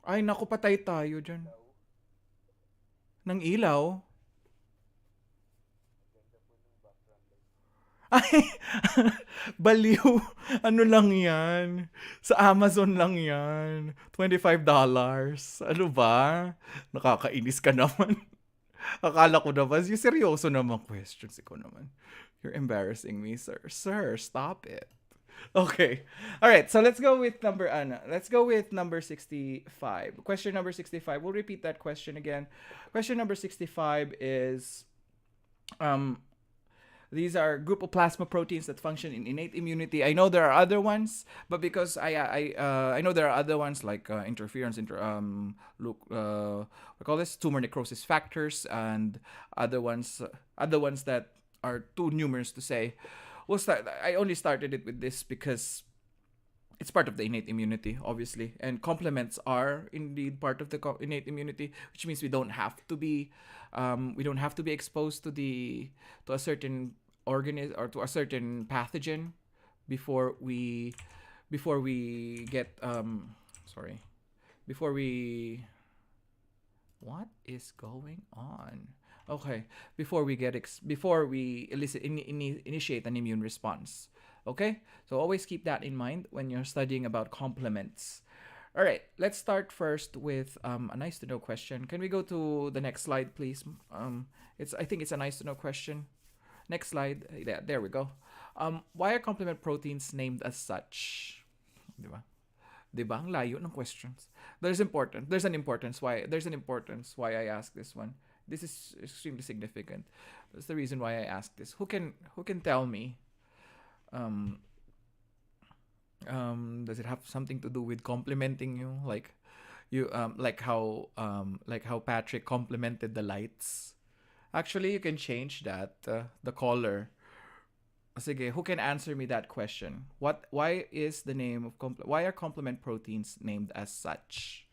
Ay, naku, patay tayo dyan. Ng ilaw? Ay, baliw. Ano lang yan? Sa Amazon lang yan. $25. Ano ba? Nakakainis ka naman. Akala ko naman, yung seryoso naman questions ko naman. You're embarrassing me, sir. Sir, stop it. Okay. All right. So let's go with number let's go with number 65. Question number 65. We'll repeat that question again. Question number 65 is um these are group of plasma proteins that function in innate immunity. I know there are other ones, but because I know there are other ones like interference, we call this tumor necrosis factors, and other ones that are too numerous to say. We'll start. I only started it with this because it's part of the innate immunity, obviously, and complements are indeed part of the innate immunity, which means we don't have to be exposed to a certain organism or to a certain pathogen before we get sorry before we what is going on? Okay, before we initiate an immune response. Okay, so always keep that in mind when you're studying about complements. All right, let's start first with a nice to know question. Can we go to the next slide, please? I think it's a nice to know question. Next slide. Yeah, there we go. Why are complement proteins named as such? Diba? Diba? Ang layo ng questions. There's an importance why I ask this one. This is extremely significant. That's the reason why I ask this. Who can tell me? Um, does it have something to do with complimenting you, like how Patrick complimented the lights? Actually, you can change that the color. Sige, who can answer me that question? Why is the name of why are complement proteins named as such?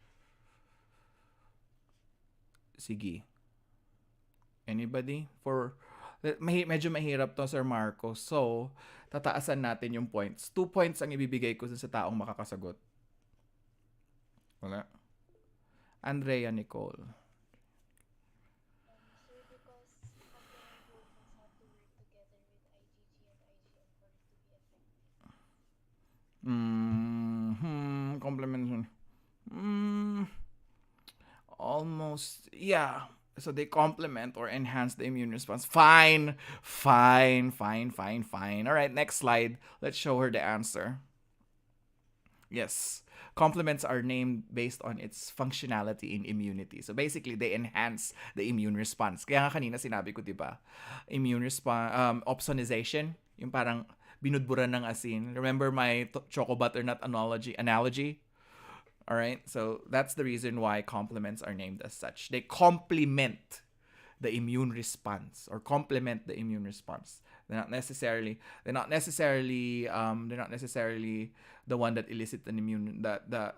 Sige. Anybody? Medyo mahirap to, Sir Marco. So, tataasan natin yung points. 2 points ang ibibigay ko sa taong makakasagot. Wala. Andrea Nicole. Complement. Mm, almost. Yeah. So they complement or enhance the immune response. Fine. Fine. Fine. Fine. Fine. All right. Next slide. Let's show her the answer. Yes. Complements are named based on its functionality in immunity. So basically, they enhance the immune response. Kaya nga kanina sinabi ko, di ba? Immune response, opsonization, yung parang binudburan ng asin. Remember my choco butternut analogy? All right. So that's the reason why complements are named as such. They complement the immune response or complement the immune response. They're not necessarily the one that elicit an immune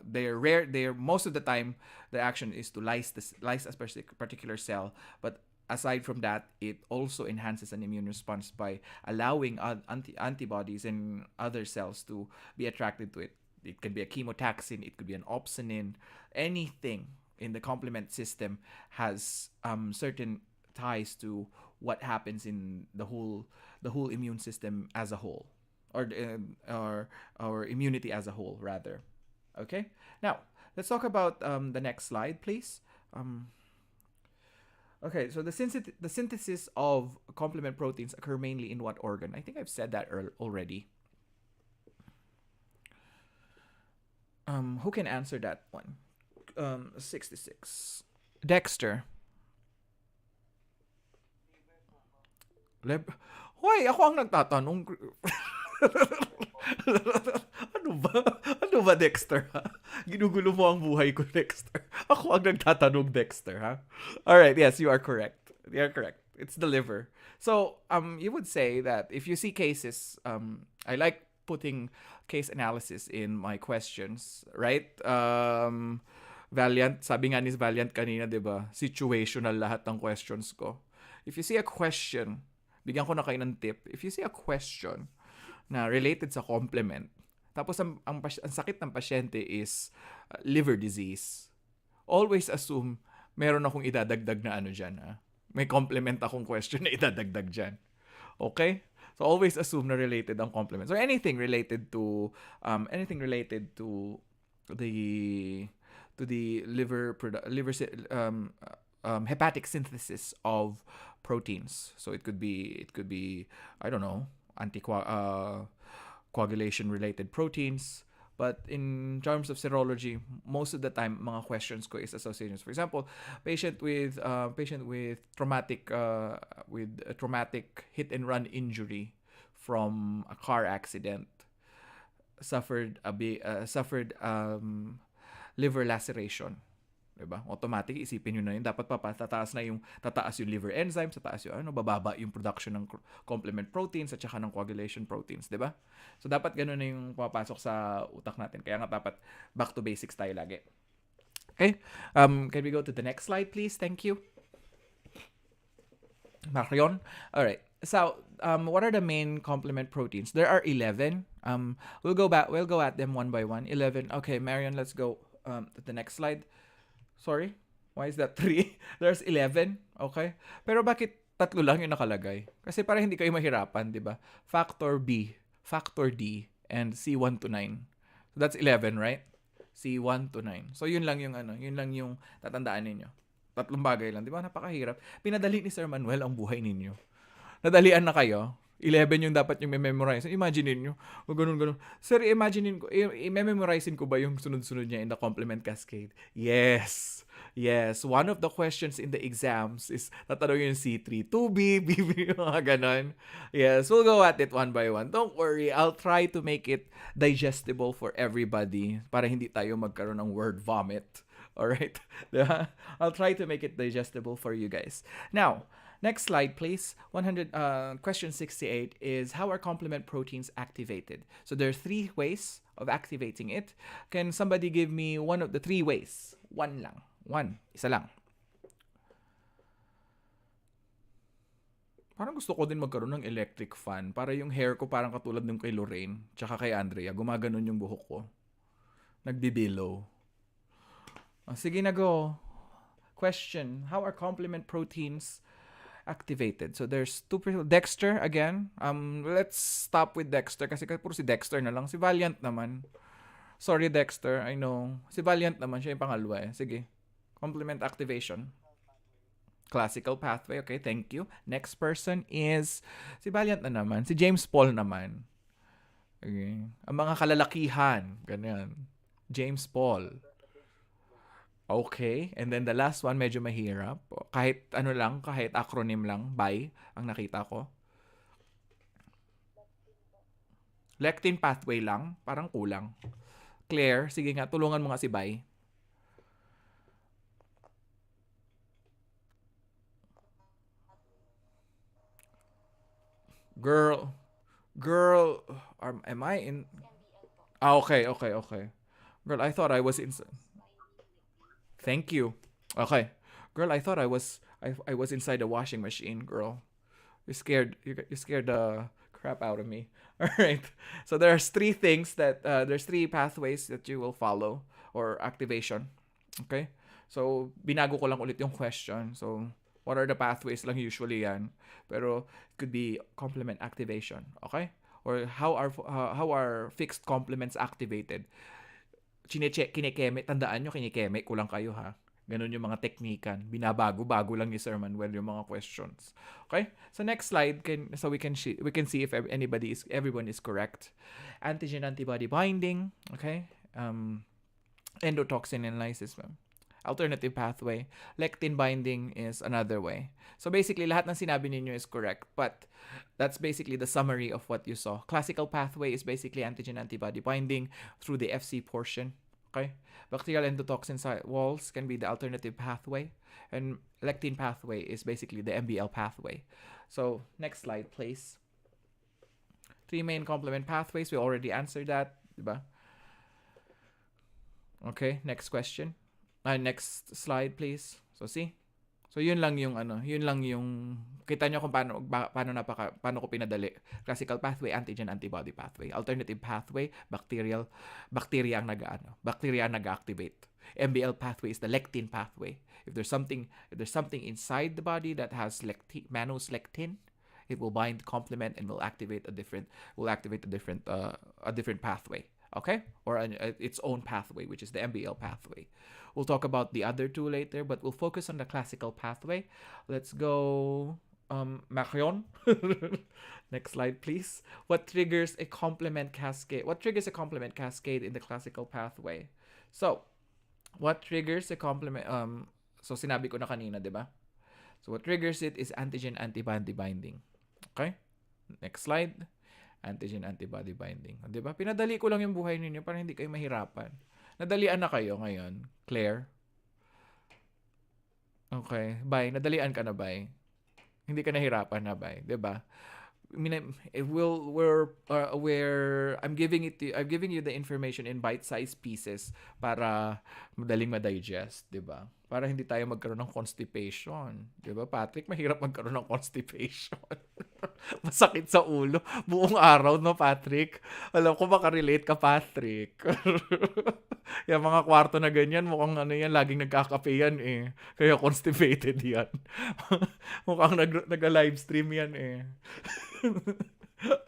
they're rare. They're most of the time the action is to lyse a particular cell, but aside from that, it also enhances an immune response by allowing antibodies and other cells to be attracted to it. It can be a chemotaxin, it could be an opsonin, anything in the complement system has certain ties to what happens in the whole immune system as a whole, or immunity as a whole rather. Okay. Now let's talk about the next slide, please. Okay, so the synthesis of complement proteins occur mainly in what organ? I think I've said that already. Who can answer that one? 66. Dexter. Hoy, ako ang nagtatanong. ano ba? Ano ba, Dexter, ha? Ginugulo mo ang buhay ko, Dexter. Ako ang nagtatanong, Dexter, ha? Alright, yes, you are correct. You are correct. It's the liver. So, you would say that if you see cases, I like putting case analysis in my questions, right? Valiant, sabi nga ni Valiant kanina, 'di ba? Situational lahat ng questions ko. If you see a question, bigyan ko na kayo ng tip. If you see a question na related sa complement, tapos ang sakit ng pasyente is liver disease, always assume meron akong idadagdag na ano dyan. May complement akong question na idadagdag dyan. Okay? So always assume na related ang complement. So anything related to the hepatic synthesis of proteins. So it could be I don't know, coagulation related proteins. But in terms of serology, most of the time, mga questions ko is associations. For example, patient with traumatic hit and run injury from a car accident, suffered liver laceration. Diba? Automatic, isipin nyo na yun. Dapat tataas yung liver enzymes, tataas yung bababa yung production ng complement proteins at saka ng coagulation proteins, diba? So, dapat ganun na yung pumapasok sa utak natin. Kaya nga dapat back to basics tayo lagi. Okay? Can we go to the next slide, please? Thank you. Marion? Alright. So, what are the main complement proteins? There are 11. We'll go at them one by one. 11. Okay, Marion, let's go to the next slide. Sorry, why is that 3? There's 11, okay? Pero bakit 3 lang yung nakalagay? Kasi para hindi kayo mahirapan, di ba? Factor B, factor D, and C1 to 9. So that's 11, right? C1 to 9. So yun lang yung tatandaan ninyo. 3 bagay lang, di ba? Napakahirap. Pinadali ni Sir Manuel ang buhay ninyo. Nadalian na kayo. 11 yung dapat yung memorize. Imagine niyo, ganun. Sir, i-memorizein ko ba yung sunod-sunod niya in the complement cascade? Yes. One of the questions in the exams is tatanungin yung C3, 2B, BB, mga ganon. Yes, we'll go at it one by one. Don't worry, I'll try to make it digestible for everybody para hindi tayo magkaroon ng word vomit. Alright? I'll try to make it digestible for you guys. Now, next slide, please. Question 68 is, how are complement proteins activated? So there are 3 ways of activating it. Can somebody give me one of the 3 ways? One lang. Isa lang. Parang gusto ko din magkaroon ng electric fan para yung hair ko parang katulad ng kay Lorraine tsaka kay Andrea. Gumaganon yung buhok ko. Nagbibilow. Sige na, go. Question, how are complement proteins activated? So there's 2 people. Dexter again. Let's stop with Dexter kasi puro si Dexter na lang. Si Valiant naman. Sorry Dexter, I know. Si Valiant naman, siya yung pangalawa eh. Sige. Complement activation. Classical pathway. Okay, thank you. Next person is si Valiant na naman. Si James Paul naman. Okay. Ang mga kalalakihan. Ganyan. James Paul. Okay. And then the last one, medyo mahirap. Kahit kahit acronym lang, BY, ang nakita ko. Lectin pathway lang, parang kulang. Claire, sige nga, tulungan mo nga si BY. Girl, am I in? Okay. Girl, I thought I was in. Thank you. Okay. Girl, I thought I was inside the washing machine, girl. You scared the crap out of me. All right. So there's 3 things there's 3 pathways that you will follow or activation. Okay? So binago ko lang ulit yung question. So what are the pathways lang usually yan? Pero it could be complement activation, okay? Or how are fixed complements activated? Kinikeme, tandaan nyo, kinikeme, kulang kayo ha. Ganun yung mga teknikan. Binabago-bago lang ni Sir Manuel yung mga questions. Okay? So next slide, we can see if everyone is correct. Antigen-antibody binding, okay? Endotoxin and lysis, alternative pathway. Lectin binding is another way. So basically, lahat ng sinabi ninyo is correct, but that's basically the summary of what you saw. Classical pathway is basically antigen-antibody binding through the FC portion. Okay? Bacterial endotoxin walls can be the alternative pathway, and lectin pathway is basically the MBL pathway. So next slide, please. 3 main complement pathways. We already answered that, diba? Okay, next question. Next slide, please. So, see? So, yun lang yung kita nyo kung paano ko pinadali. Classical pathway, antigen-antibody pathway. Alternative pathway, bacteria ang nag-activate. MBL pathway is the lectin pathway. If there's something inside the body that has mannose lectin, it will bind complement and will activate a different pathway. Okay, or its own pathway, which is the MBL pathway. We'll talk about the other two later, but we'll focus on the classical pathway. Let's go, Marion. Next slide, please. What triggers a complement cascade? What triggers a complement cascade in the classical pathway? So, what triggers a complement? So sinabi ko na kanina, di ba? So what triggers it is antigen-antibody binding. Okay? Next slide. Antigen-antibody binding. Di ba? Pinadali ko lang yung buhay ninyo para hindi kayo mahirapan. Nadalian na kayo ngayon, Claire. Okay. Bye. Nadalian ka na, bye. Hindi ka nahirapan na, bye. Di ba? I mean, I'm giving you the information in bite-sized pieces para madaling ma-digest, 'di ba? Para hindi tayo magkaroon ng constipation, 'di ba? Patrick, mahirap magkaroon ng constipation. Masakit sa ulo buong araw, no, Patrick? Alam ko maka-relate ka, Patrick. Yung mga kwarto na ganyan, mukhang yan, laging nagkakape yan eh. Kaya constipated yan. Mukhang nag-livestream yan eh.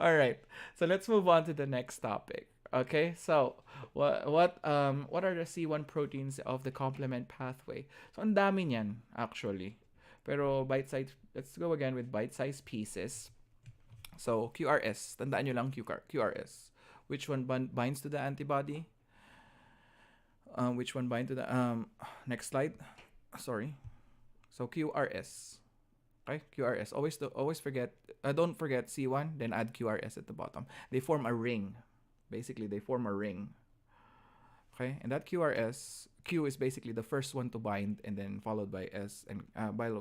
All right. So let's move on to the next topic. Okay? So, what are the C1 proteins of the complement pathway? So, ang dami niyan actually. Pero let's go again with bite-sized pieces. So, QRS. Tandaan nyo lang QRS. Which one binds to the antibody? Which one binds to the next slide. Sorry. So, QRS. Okay, QRS. Always forget. Don't forget C1, then add QRS at the bottom. They form a ring. Basically, they form a ring. Okay, and that Q is basically the first one to bind, and then followed by S and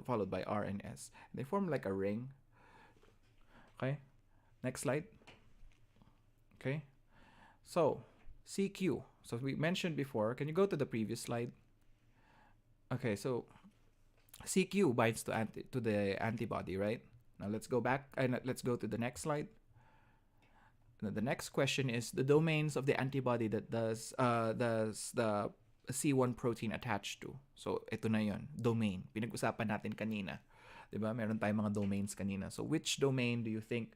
followed by R and S. They form like a ring. Okay, next slide. Okay, so CQ. So we mentioned before. Can you go to the previous slide? Okay, so CQ binds to the antibody, right? Now let's go back and let's go to the next slide. Now the next question is the domains of the antibody that does the C1 protein attached to. So ito na yon, domain. Pinag-usapan natin kanina. 'Di ba? Meron tayong mga domains kanina. So which domain do you think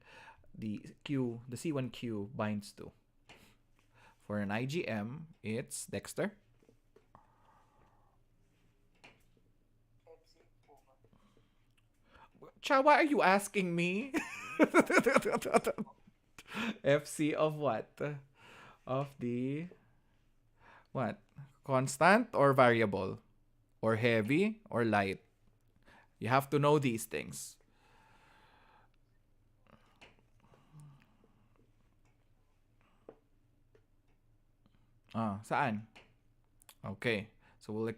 the C1q binds to? For an IgM, it's Dexter. Cha, why are you asking me? FC of what? Of the what? Constant or variable? Or heavy or light? You have to know these things. Saan? Okay. So we'll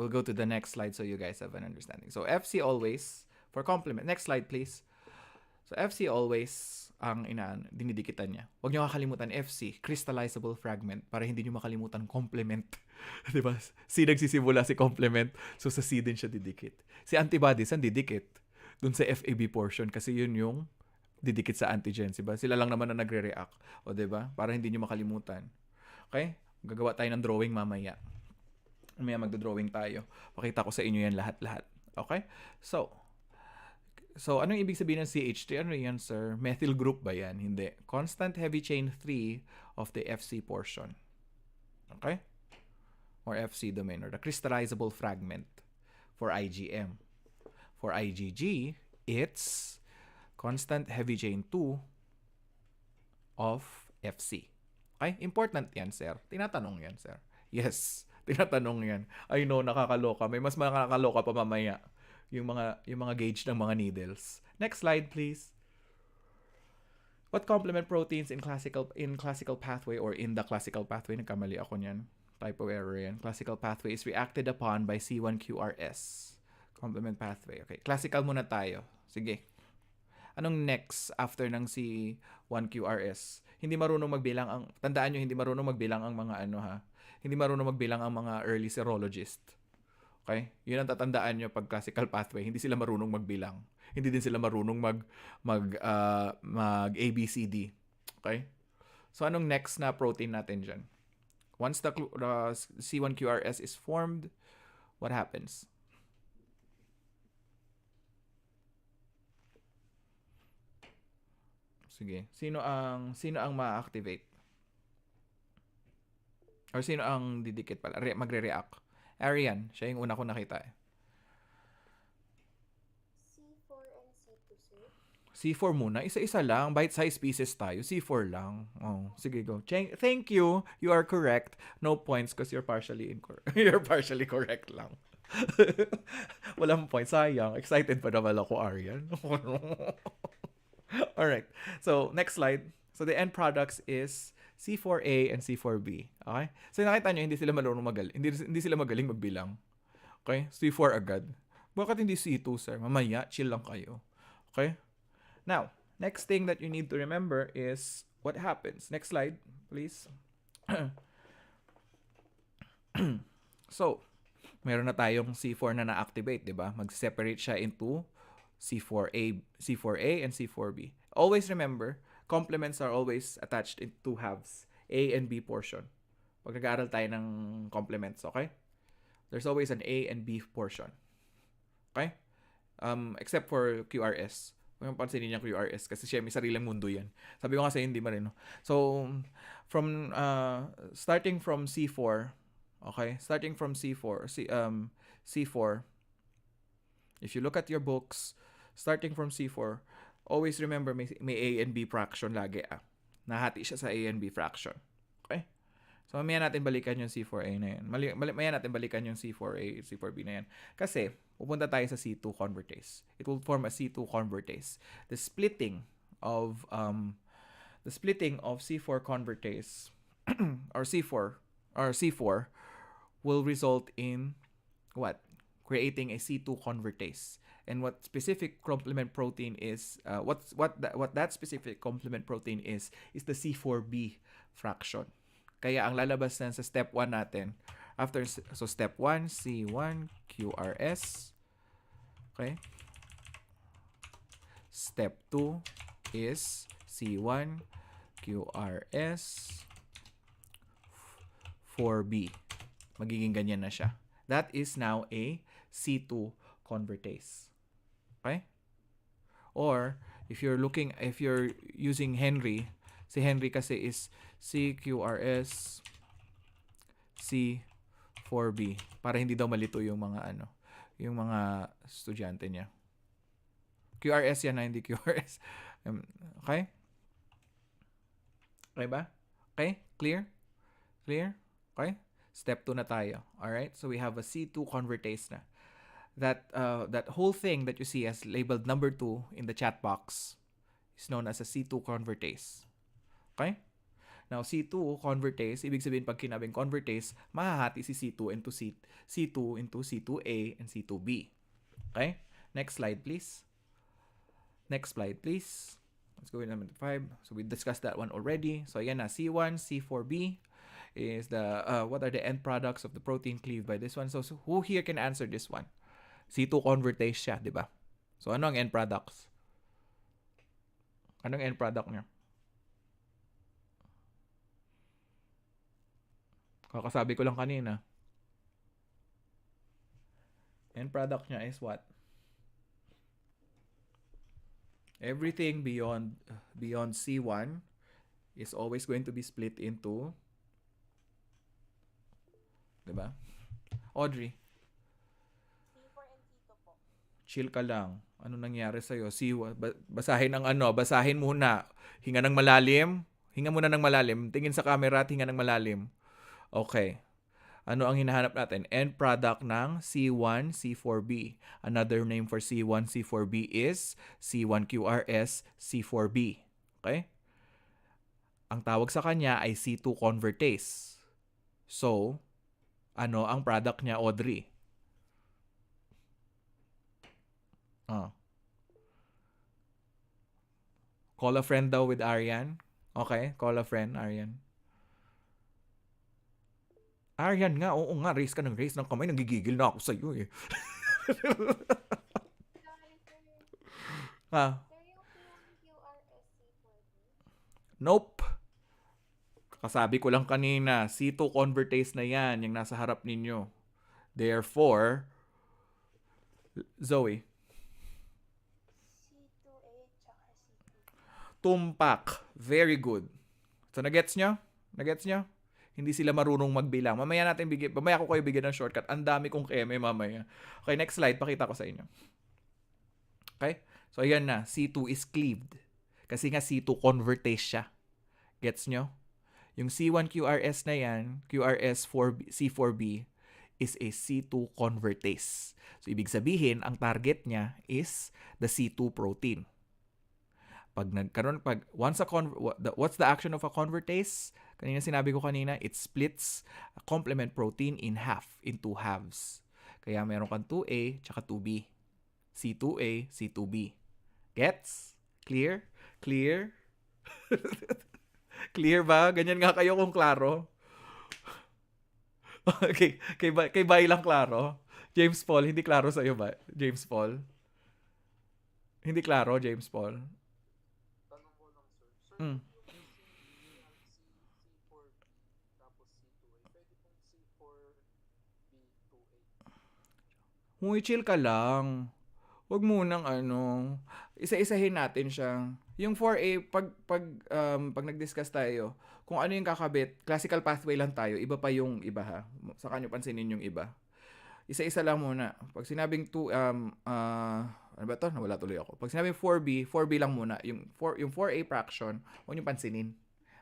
go to the next slide so you guys have an understanding. So FC always for complement. Next slide please. So FC always ang dinidikitan niya. Huwag niyo kakalimutan FC, crystallizable fragment, para hindi niyo makalimutan complement. 'Di ba? C nagsisimula si complement, so sa C din siya didikit. Si antibody saan didikit? Doon sa FAB portion kasi yun yung didikit sa antigen, 'di ba? Sila lang naman na nagre-react. O 'di ba? Para hindi niyo makalimutan. Okay? Gagawa tayo ng drawing mamaya. Mamaya magdo-drawing tayo. Pakita ko sa inyo yan lahat-lahat. Okay? So anong ibig sabihin ng CH3? Ano yan, sir? Methyl group ba yan? Hindi. Constant heavy chain 3 of the FC portion. Okay? Or FC domain, or the crystallizable fragment for IgM. For IgG, it's constant heavy chain 2 of FC. Okay? Important yan, sir. Tinatanong yan, sir. Yes. Tinatanong yan. I know, nakakaloka. May mas makakaloka pa mamaya. Yung mga gauge ng mga needles. Next slide, please. What complement proteins in classical pathway or in the classical pathway? Nagkamali ako niyan. Typo error yan. Classical pathway is reacted upon by C1QRS. Complement pathway. Okay. Classical muna tayo. Sige. Anong next after ng C1QRS? Hindi marunong magbilang tandaan nyo, hindi marunong magbilang ang mga Hindi marunong magbilang ang mga early serologist. Okay? Yun ang tatandaan nyo pag classical pathway. Hindi sila marunong magbilang. Hindi din sila marunong mag ABCD. Okay? So, anong next na protein natin dyan? Once the C1QRS is formed, what happens? Sige, sino ang ma-activate? Or sino ang didikit pala? Magre-react. Arian, siya yung una ko nakita eh. C4 muna. Isa-isa lang. Bite-sized pieces tayo. C4 lang. Oh, sige, go. Thank you. You are correct. No points because you're partially incorrect. You're partially correct lang. Walang points. Sayang. Excited pa naman ako, Arian. Alright. So, next slide. So, the end products is C4A and C4B. Okay? So, nakita nyo, hindi sila hindi sila magaling magbilang. Okay? C4 agad. Bakit hindi C2, sir? Mamaya, chill lang kayo. Okay? Now, next thing that you need to remember is what happens. Next slide, please. So, meron na tayong C4 na na-activate, di ba? Mag-separate siya into C4A and C4B. Always remember, complements are always attached in two halves, A and B portion. Pag nag-aaral tayo ng complements, okay? There's always an A and B portion. Okay? Except for QRS. Kung pansinin niya QRS kasi siya may sariling mundo yan. Sabi ko kasi hindi marino. So, from starting from C4, okay? Starting from C4, C4, if you look at your books, starting from C4, always remember may A and B fraction lagi Nahati siya sa A and B fraction. Okay? So, mamaya natin balikan yung C4A na yan. Mamaya natin balikan yung C4A, C4B na yan. Kasi, pupunta tayo sa C2 convertase. It will form a C2 convertase. The splitting of C4 convertase or C4 will result in what? Creating a C2 convertase. And what specific complement protein is what that specific complement protein is the C4B fraction. Kaya ang lalabas na sa step 1 natin, so step 1, C1 QRS. Okay? Step 2 is C1 QRS 4B. Magiging ganyan na siya. That is now a C2 convertase. Okay? Or if you're using Henry, si Henry kasi is CQRS C4B para hindi daw malito yung mga estudyante niya. QRS yan na hindi QRS. Okay? Okay ba? Okay? Clear? Okay? Step 2 na tayo. Alright? So we have a C2 convertase na. That whole thing that you see as labeled number 2 in the chat box is known as a C2 convertase. Okay? Now, C2 convertase, ibig sabihin pag kinabing convertase, mahahati si C2 into C2A and C2B. Okay? Next slide, please. Let's go with number 5. So we discussed that one already. So ayan na, C1, C4B is what are the end products of the protein cleaved by this one? So who here can answer this one? C2 convertase siya, di ba? So ano ang end products? Anong end product niya? Kakasabi ko lang kanina. End product niya is what? Everything beyond C1 is always going to be split into, diba? Audrey. C4 and C2 po. Chill ka lang. Ano nangyari sa'yo? Basahin muna. Hinga muna ng malalim. Tingin sa camera at hinga ng malalim. Okay. Ano ang hinahanap natin? End product ng C1, C4B. Another name for C1, C4B is C1QRS, C4B. Okay? Ang tawag sa kanya ay C2 convertase. So, ano ang product niya, Audrey? Call a friend daw with Arian. Okay, call a friend, Arian. Arian nga, oo nga, raise ka ng kamay. Nagigigil na ako sa'yo eh. Sir, yung QRS C4B? Nope. Kasabi ko lang kanina, C2 convertase na yan, yung nasa harap ninyo. Therefore, Zoe, C2A tsaka C2B. tumpak. Very good. So, nagets nyo? Nagets nyo? Hindi sila marunong magbilang. Mamaya ko kayo bigyan ng shortcut. Ang dami kong keme mamaya. Okay, next slide. Pakita ko sa inyo. Okay? So, ayan na. C2 is cleaved. Kasi nga C2 convertase siya. Gets nyo? Yung C1QRS na yan, C4B, is a C2 convertase. So, ibig sabihin, ang target niya is the C2 protein. What's the action of a convertase? Kanina sinabi ko kanina, it splits a complement protein in half, in two halves. Kaya meron kang 2A tsaka 2B. C2A, C2B. Gets? Clear? Clear? Clear ba? Ganyan nga kayo kung klaro. Okay, kay Bay lang klaro. James Paul, hindi klaro sa'yo ba? James Paul? Hindi klaro, James Paul? Tanong ko lang, sir. Sir, Mm. yung C4B tapos C2A, pwede pong C4B2A. Huy, chill ka lang. Huwag munang isa-isahin natin siya. Yung 4A, pag nag-discuss tayo, kung ano yung kakabit, classical pathway lang tayo, iba pa yung iba ha. Saka nyo pansinin yung iba. Isa-isa lang muna. Pag sinabing ano ba to? Nawala tuloy ako. Pag sinabing 4B lang muna. Yung 4A fraction, huwag nyo pansinin.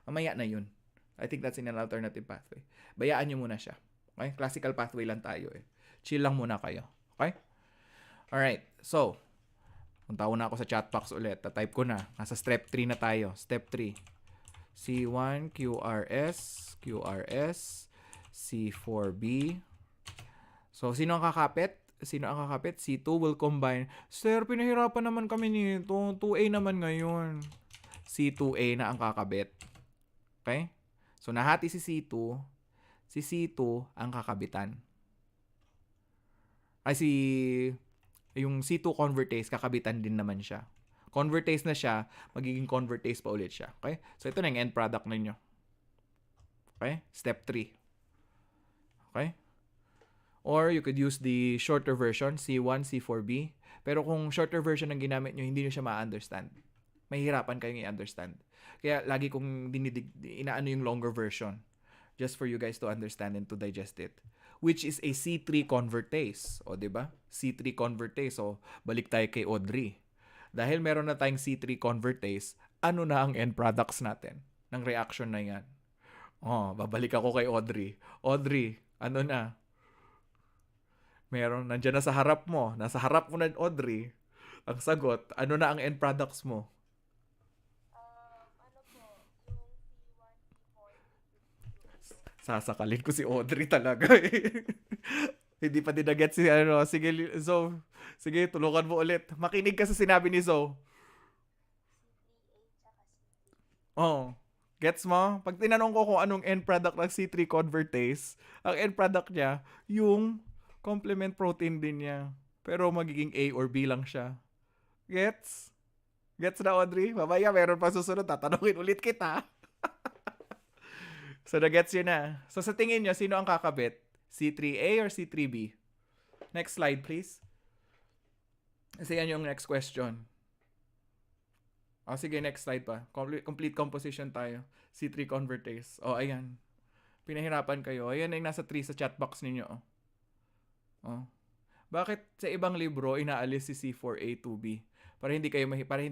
Mamaya na yun. I think that's in an alternative pathway. Bayaan nyo muna siya. Okay? Classical pathway lang tayo eh. Chill lang muna kayo. Okay? Alright. So, punta ko na ako sa chat box ulit. Type ko na. Nasa step 3 na tayo. Step 3. C1, QRS, C4B. So, sino ang kakapit? C2 will combine. Sir, pinahirapan naman kami nito. 2A naman ngayon. C2A na ang kakabit. Okay? So, nahati si C2. Si C2 ang kakabitan. Yung C2 convertase, kakabitan din naman siya. Convertase na siya, magiging convertase pa ulit siya. Okay? So, ito na yung end product ninyo. Okay? Step 3. Okay? Or you could use the shorter version, C1, C4B. Pero kung shorter version ang ginamit nyo, hindi nyo siya ma-understand. Mahihirapan kayong i-understand. Kaya lagi kong inaano yung longer version. Just for you guys to understand and to digest it. Which is a C3 convertase. O, diba? C3 convertase. O, balik tayo kay Audrey. Dahil meron na tayong C3 convertase, ano na ang end products natin ng reaction na yan? Oh, babalik ako kay Audrey. Audrey, ano na? Meron, nandiyan na sa harap mo. Nasa harap mo na, Audrey. Ang sagot, ano na ang end products mo? Ano po, yung C1, C4, C2, Sasakalin ko si Audrey talaga eh. Hindi pa din na-get si ano. Sige, Zo. Sige, tulungan mo ulit. Makinig ka sa sinabi ni Zo. C3A tsaka C3. Oh. Gets mo? Pag tinanong ko kung anong end product ng C3 convertase, ang end product niya, yung complement protein din niya. Pero magiging A or B lang siya. Gets? Gets na, Audrey? Mamaya meron pa susunod. Tatanungin ulit kita. So, na-gets yun na. So, sa tingin nyo, sino ang kakabit? C3A or C3B? Next slide, please. Kasi yan yung next question. Sige, next slide pa. Complete composition tayo. C3 convertase. Ayan. Pinahirapan kayo. Ayan yung nasa 3 sa chat box ninyo. Bakit sa ibang libro inaalis si C4A2B? Para hindi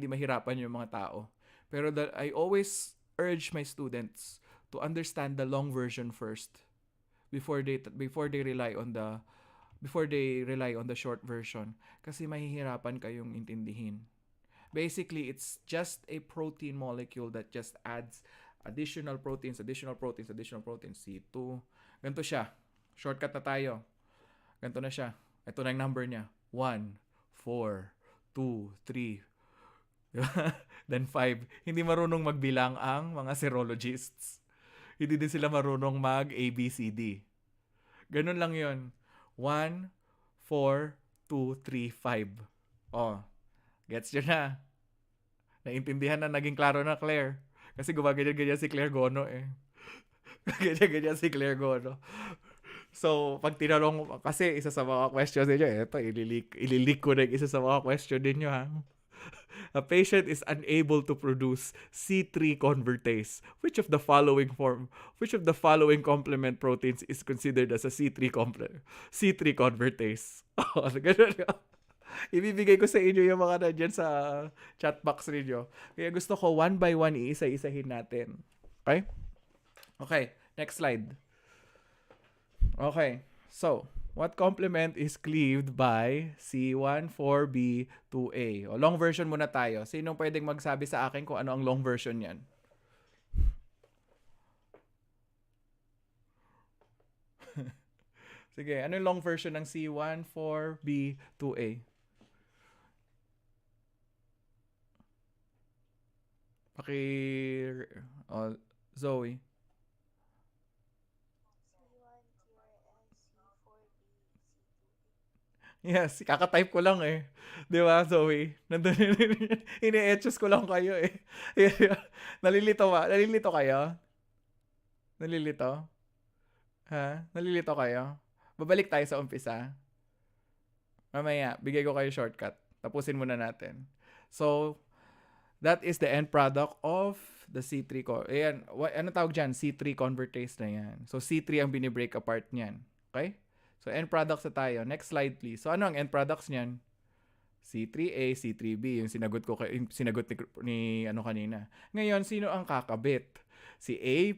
mahirapan yung mga tao. Pero I always urge my students to understand the long version first before they rely on the short version, kasi mahihirapan kayong intindihin. Basically, it's just a protein molecule that just adds additional proteins, C2. Ganito siya. Shortcut na tayo. Ganito na siya. Ito na yung number niya. 1, 4, 2, 3, then 5. Hindi marunong magbilang ang mga serologists. Hindi din sila marunong mag ABCD. Ganun lang yun. 1, 4, 2, 3, 5. Gets nyo na? Naintindihan na, naging klaro na, Claire. Kasi gumaganyan-ganyan si Claire Gono eh. Ganyan si Claire Go, no? So, pag tinanong, kasi isa sa mga questions ninyo, eto, ililik ko na yung isa sa mga question ninyo, ha? A patient is unable to produce C3 convertase. Which of the following complement proteins is considered as a C3 convertase? Oh, ganun nga. Ibibigay ko sa inyo yung mga nandyan sa chat box ninyo. Kaya gusto ko one by one iisa-isahin natin. Okay? Okay, next slide. Okay, so, what complement is cleaved by C14B2A? O, long version muna tayo. Sinong pwedeng magsabi sa akin kung ano ang long version yan? Sige, ano yung long version ng C14B2A? Paki... Oh, Zoe. Yes, kaka-type ko lang eh. Di ba, Zoe? Nandun, ini-etches ko lang kayo eh. Nalilito ba? Nalilito kayo? Nalilito? Ha? Nalilito kayo? Babalik tayo sa umpisa. Mamaya, bigay ko kayo shortcut. Tapusin muna natin. So, that is the end product of the C3 ayan, ano tawag dyan? C3 convertase na yan. So, C3 ang binibreak apart niyan. Okay? So, end products na tayo. Next slide, please. So, ano ang end products niyan? C3A, C3B. Yung sinagot ni ano kanina. Ngayon, sino ang kakabit? Si A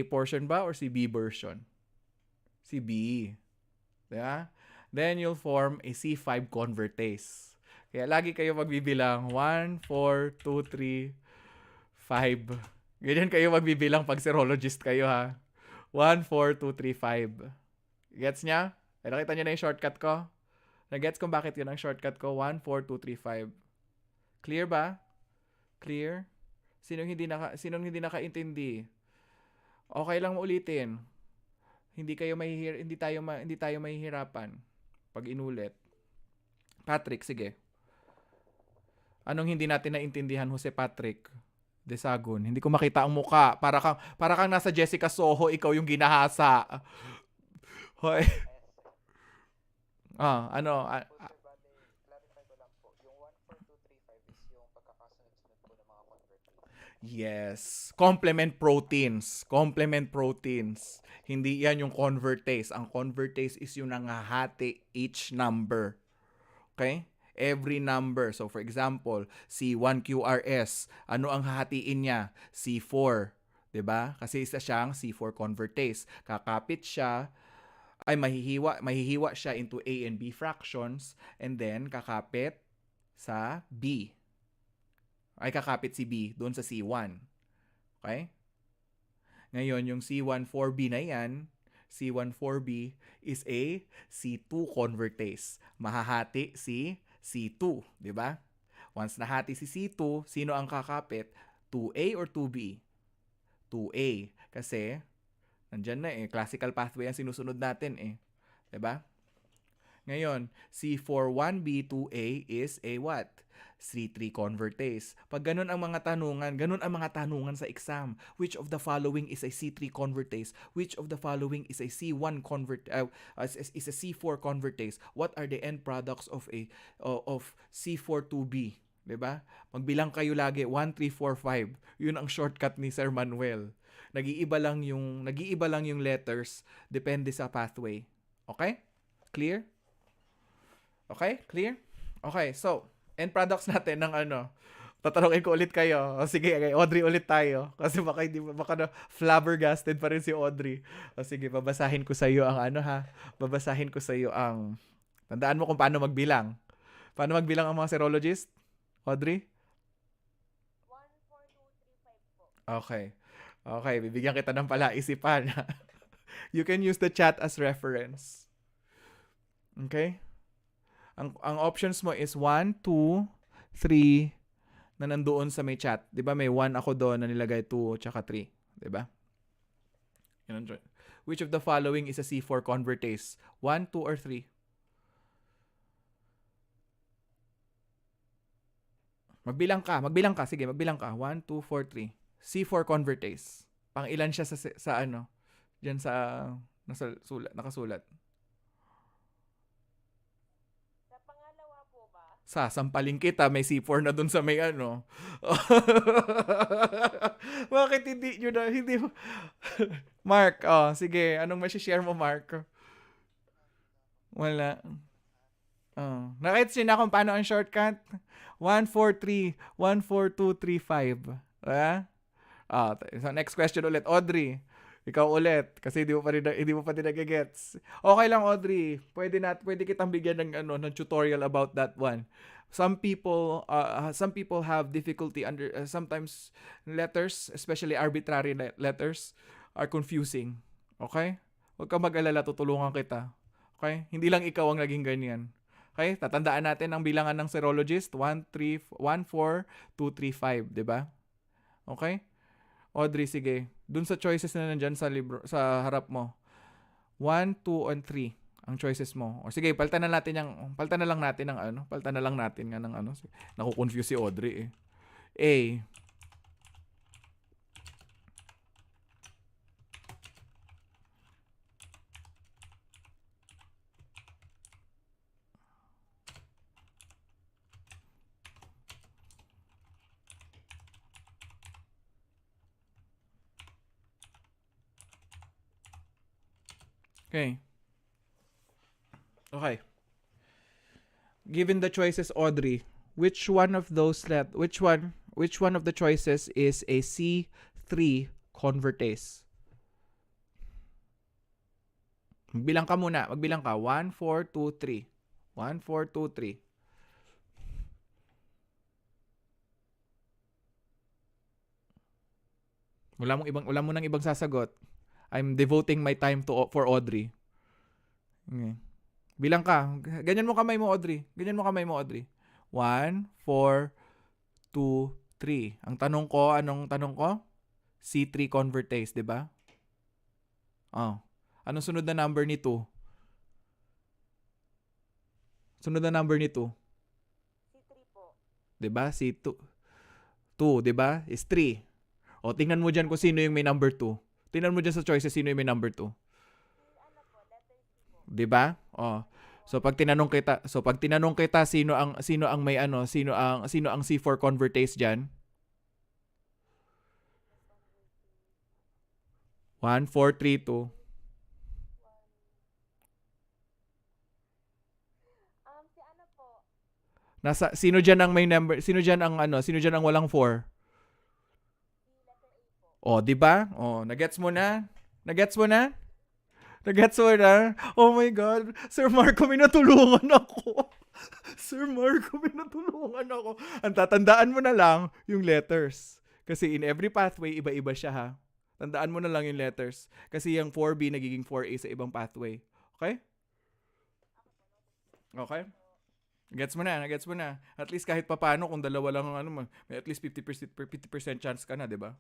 portion ba or si B version? Si B. Diba? Then, you'll form a C5 convertase. Kaya lagi kayo magbibilang 1, 4, 2, 3, 5. Ganyan kayo magbibilang pag serologist kayo ha. 1, 4, 2, 3, 5. Gets niya? Ay, nakita niyo na yung shortcut ko? Nagets kung bakit yun ang shortcut ko? 1, 4, 2, 3, 5. Clear ba? Clear? Sinong hindi nakaintindi? Okay lang ulitin. Hindi tayo mahihirapan pag inulit. Patrick, sige. Anong hindi natin naintindihan, Jose Patrick Desagun? Hindi ko makita ang muka. Para kang nasa Jessica Soho, ikaw yung ginahasa. Hoy. Ano? Po, sir, bale, clarify ko lang po. Yung 1, 4, 2, 3, 5 is yung pagkakasunod-sunod po ng mga convertase. Yes. Complement proteins. Hindi yan yung convertase. Ang convertase is yung nangahati each number. Okay? Every number. So, for example, C1QRS. Ano ang hahatiin niya? C4. 'Di ba? Kasi isa siyang C4 convertase. Kakapit siya, ay mahihiwa siya into A and B fractions, and then kakapit sa B. Ay kakapit si B doon sa C1. Okay? Ngayon, yung C14B na yan, C14B is a C2 convertase. Mahahati si C2, di ba? Once nahati si C2, sino ang kakapit? 2A or 2B? 2A. Kasi, nandyan na eh, classical pathway ang sinusunod natin eh. Di ba? Ngayon, C41B2A is a what? C3 convertase. Pag ganun ang mga tanungan sa exam. Which of the following is a C3 convertase? Which of the following is a C1 is a C4 convertase? What are the end products of C42B? 'Di ba? Magbilang kayo lagi 1 3 4 5. 'Yun ang shortcut ni Sir Manuel. Nag-iiba lang yung letters depende sa pathway. Okay? Clear? Okay? Clear? Okay, so end products natin ng ano. Tatanungin ko ulit kayo. O sige, kay Audrey ulit tayo. Kasi baka flabbergasted pa rin si Audrey. O sige, babasahin ko sa iyo ang ano ha. Babasahin ko sa iyo ang tandaan mo kung paano magbilang. Paano magbilang ang mga serologist? Audrey? 1, 4, 2, 3, 5 po. Okay. Okay, bibigyan kita ng palaisipan. You can use the chat as reference. Okay? Ang options mo is 1, 2, 3 na nandoon sa may chat. 'Di ba may 1 ako doon na nilagay 2 tsaka 3, 'di ba? Which of the following is a C4 convertase? 1, 2 or 3? Magbilang ka. Sige, magbilang ka. 1, 2, 4, 3. C4 convertase. Pang ilan siya sa ano? Diyan sa nakasulat. Sa pangalawa po ba? Sasampalin kita, may C4 na dun sa may ano. Bakit hindi nyo na, hindi mo... Mark, sige, anong share mo, Mark? Wala. Nakita nyo na kung paano ang shortcut? 143, 14235. So next question ulit, Audrey. Ikaw ulit kasi hindi mo pa din nagigets. Okay lang, Audrey. Pwede kitang bigyan ng tutorial about that one. Some people have difficulty sometimes letters, especially arbitrary letters are confusing. Okay? Huwag kang mag-alala, tutulungan kita. Okay? Hindi lang ikaw ang naging ganyan. Okay? Tatandaan natin ang bilangan ng serologist, 1, 4, 2, 3, 5, 'di ba? Okay? Audrey, sige. Dun sa choices na nandyan sa libro, sa harap mo. 1, 2, and 3 ang choices mo. O sige, palitan na lang natin ng ano. Naku-confuse si Audrey eh. A. Okay. Okay. Given the choices, Audrey, which one of the choices is a C3 convertase? Magbilang ka muna. 1, 4, 2, 3. 1, 4, 2, 3. Wala mo nang ibang sasagot. I'm devoting my time for Audrey. Okay. Bilang ka. Ganyan mo kamay mo, Audrey. 1, 4, 2, 3. Anong tanong ko? C3 convertase, 'di ba? Anong sunod na number ni 2? Sunod na number ni 2. C3 po. 'Di ba? C2. 2, 'di ba? Is 3. O tingnan mo diyan kung sino yung may number 2. Tingnan mo diyan sa choices sino yung may number 2. Letter C po. 'Di ba? So pag tinanong kita sino ang may sino ang C4 convertase diyan? 1, 4, 3, 2. Si ano po? Sino diyan ang may number? Sino diyan ang walang 4? Letter A po. 'Di ba? Nagets mo na? Nagets mo na? Oh my God. Sir Marco, may natulungan ako. Ang tatandaan mo na lang yung letters. Kasi in every pathway, iba-iba siya ha. Tandaan mo na lang yung letters. Kasi yung 4B nagiging 4A sa ibang pathway. Okay? Okay? Gets mo na. At least kahit papano, kung dalawa lang ang may at least 50% chance ka na, di ba?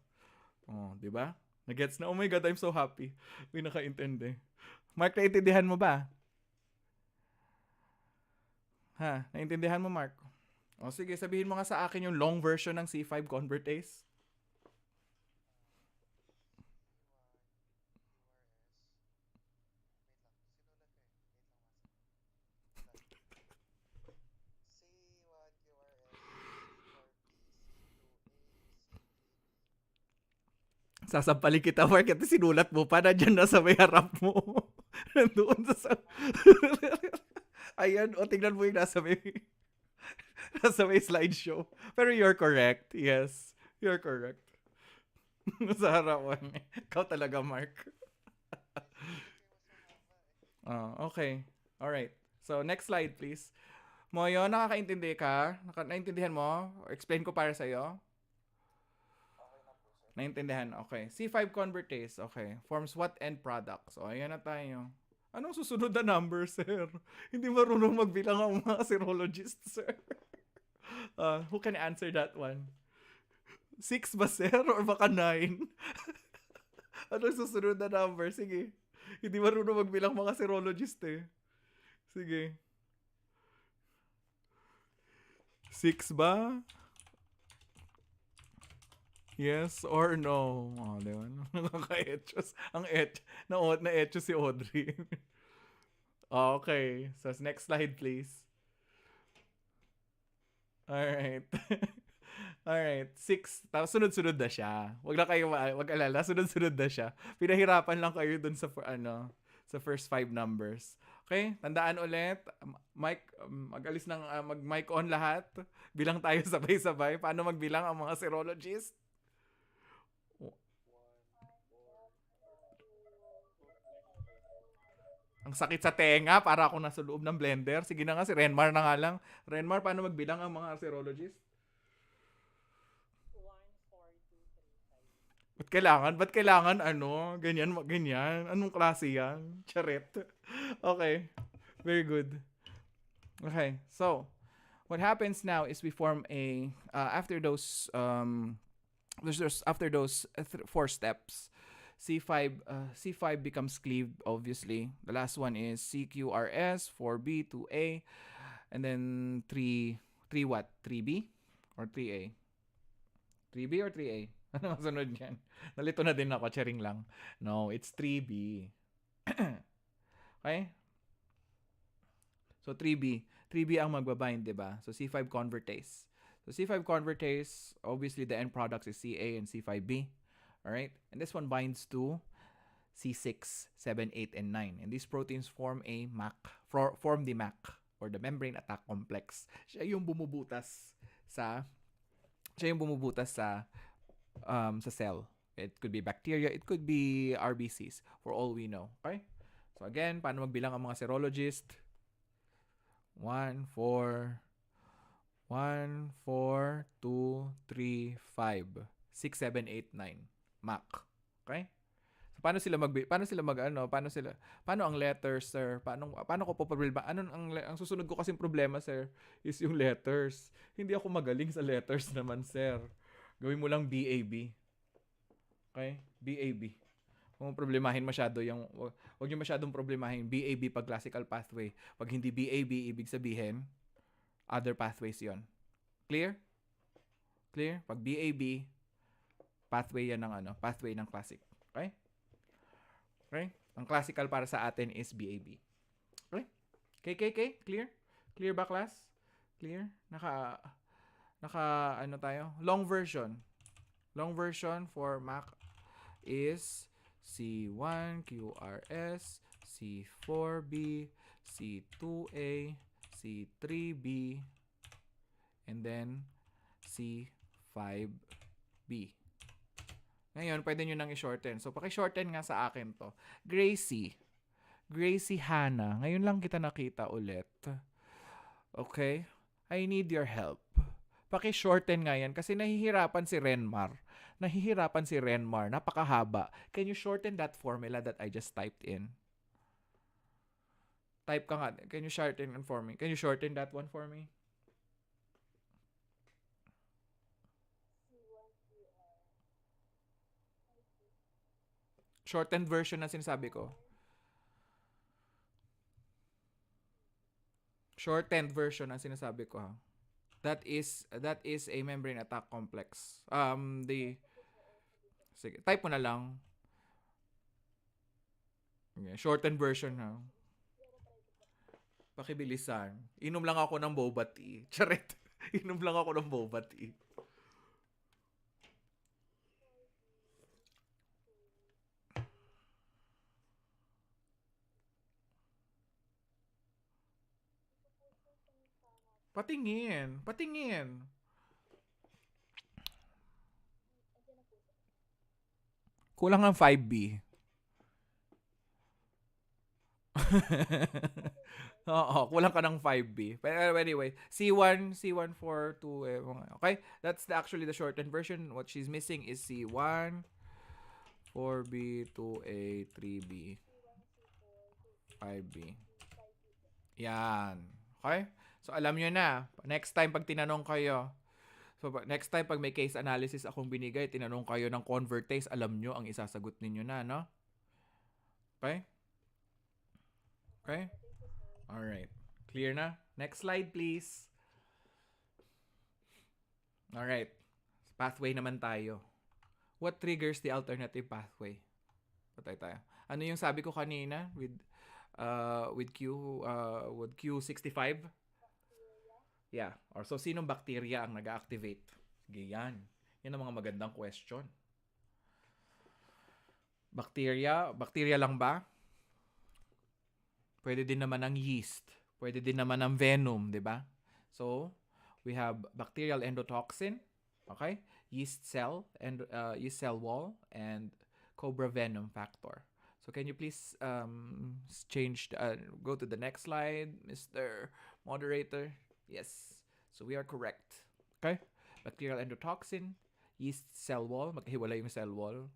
Di ba? Nagets na. Oh my God, I'm so happy. May nakaintindi. Mark, naintindihan mo ba? Naintindihan mo, Mark? Sige, sabihin mo nga sa akin yung long version ng C5 convertase. Sasampalin kita, Mark. Ito sinulat mo pa. Nandiyan na sa may harap mo. Nandoon sa... Ayan. Tingnan mo yung nasa may slideshow. Pero you're correct. Yes. You're correct. Sa harapan. Ikaw talaga, Mark. Okay. Alright. So, next slide, please. Moyo, nakakaintindi ka? Naintindihan mo? Explain ko para sa'yo. Naintindihan? Okay. C5 convertase. Okay. Forms what end products? Ayan na tayo. Anong susunod na number, sir? Hindi marunong magbilang ang mga serologist, sir. Who can answer that one? 6 ba, sir? Or baka 9? Anong susunod na number? Sige. Hindi marunong magbilang mga serologist eh. Sige. 6 ba? Yes or no? Oh, di ba? Nakaka-etchos. Na-etchos si Audrey. Okay. So, next slide, please. Alright. Alright. 6. Tapos sunod-sunod na siya. Wag na kayo wag alala. Sunod-sunod na siya. Pinahirapan lang kayo dun sa sa first 5 numbers. Okay? Tandaan ulit. Mic, mag-alis ng mag-mic on lahat. Bilang tayo sabay-sabay. Paano magbilang ang mga serologists? Ang sakit sa tenga, para ako nasa loob ng blender. Sige na nga, si Renmar na nga lang. Renmar, paano magbilang ang mga serologists? 1, 4, 2, 3, 5. Ba't kailangan ganyan? Anong klase yan? Charet. Okay. Very good. Okay. So, what happens now is we form a, after those, after those 4 steps, C5 becomes cleaved, obviously. The last one is CQRS, 4B, 2A, and then 3 what? 3B or 3A? 3B or 3A? Ano masunod yan? Nalito na din ako, charing lang. No, it's 3B. Okay? So 3B. 3B ang magbabind, di ba? So C5 convertase. So C5 convertase, obviously the end products is CA and C5B. Alright? And this one binds to C6, 7, 8, and 9. And these proteins form a MAC, form the MAC, or the membrane attack complex. Siya yung bumubutas sa cell. It could be bacteria, it could be RBCs, for all we know. Okay? So again, paano magbilang ang mga serologist? 1, 4, 2, 3, 5, 6, 7, 8, 9. MAC. Okay? So paano ang letters, sir? Paano ko po problema? Ang susunod ko kasing problema, sir, is yung letters. Hindi ako magaling sa letters naman, sir. Gawin mo lang BAB. Okay? BAB. Kung problemahin masyado wag niyo masyadong problemahin BAB pag classical pathway. Pag hindi BAB, ibig sabihin other pathways 'yon. Clear? Clear? Pag BAB, pathway yan pathway ng classic. Okay? Okay? Ang classical para sa atin is BAB. Okay? KKK, clear? Clear ba, class? Clear? Naka tayo? Long version. Long version for MAC is C1 QRS, C4B, C2A, C3B, and then C5B. Ngayon, pwede nyo nang i-shorten. So, paki-shorten nga sa akin to. Gracie Hannah. Ngayon lang kita nakita ulit. Okay? I need your help. Paki-shorten nga yan kasi nahihirapan si Renmar. Napakahaba. Can you shorten that formula that I just typed in? Type ka nga. Can you shorten it for me? Can you shorten that one for me? Shortened version na sinasabi ko. Shortened version ang sinasabi ko, ha. That is a membrane attack complex. Sige, type mo na lang. Okay, shortened version, ha. Pakibilisan. Inom lang ako ng boba tea. Charet. Inom lang ako ng boba tea. Patingin. Kulang ang 5B. Oo, kulang ka ng 5B. Pero anyway, C1 4 2 okay? That's actually the shortened version. What she's missing is C1 4B 2A 3B 5B. Yan. Okay? So alam nyo na, next time pag tinanong kayo, next time pag may case analysis akong binigay, tinanong kayo ng convertase, alam nyo ang isasagot ninyo na, no? Okay? Okay? Alright. Clear na? Next slide, please. Alright. Pathway naman tayo. What triggers the alternative pathway? Patay tayo. Ano yung sabi ko kanina with Q65? Bacteria. Yeah. Or so sinong bacteria ang nag-activate? Sige, yan. Yan ang mga magandang question. Bacteria lang ba? Pwede din naman ng yeast. Pwede din naman ng venom, di ba? So, we have bacterial endotoxin, okay? Yeast cell wall, and cobra venom factor. So, can you please go to the next slide, Mr. Moderator? Yes. So, we are correct. Okay? Bacterial endotoxin, yeast cell wall, maghiwalay yung cell wall,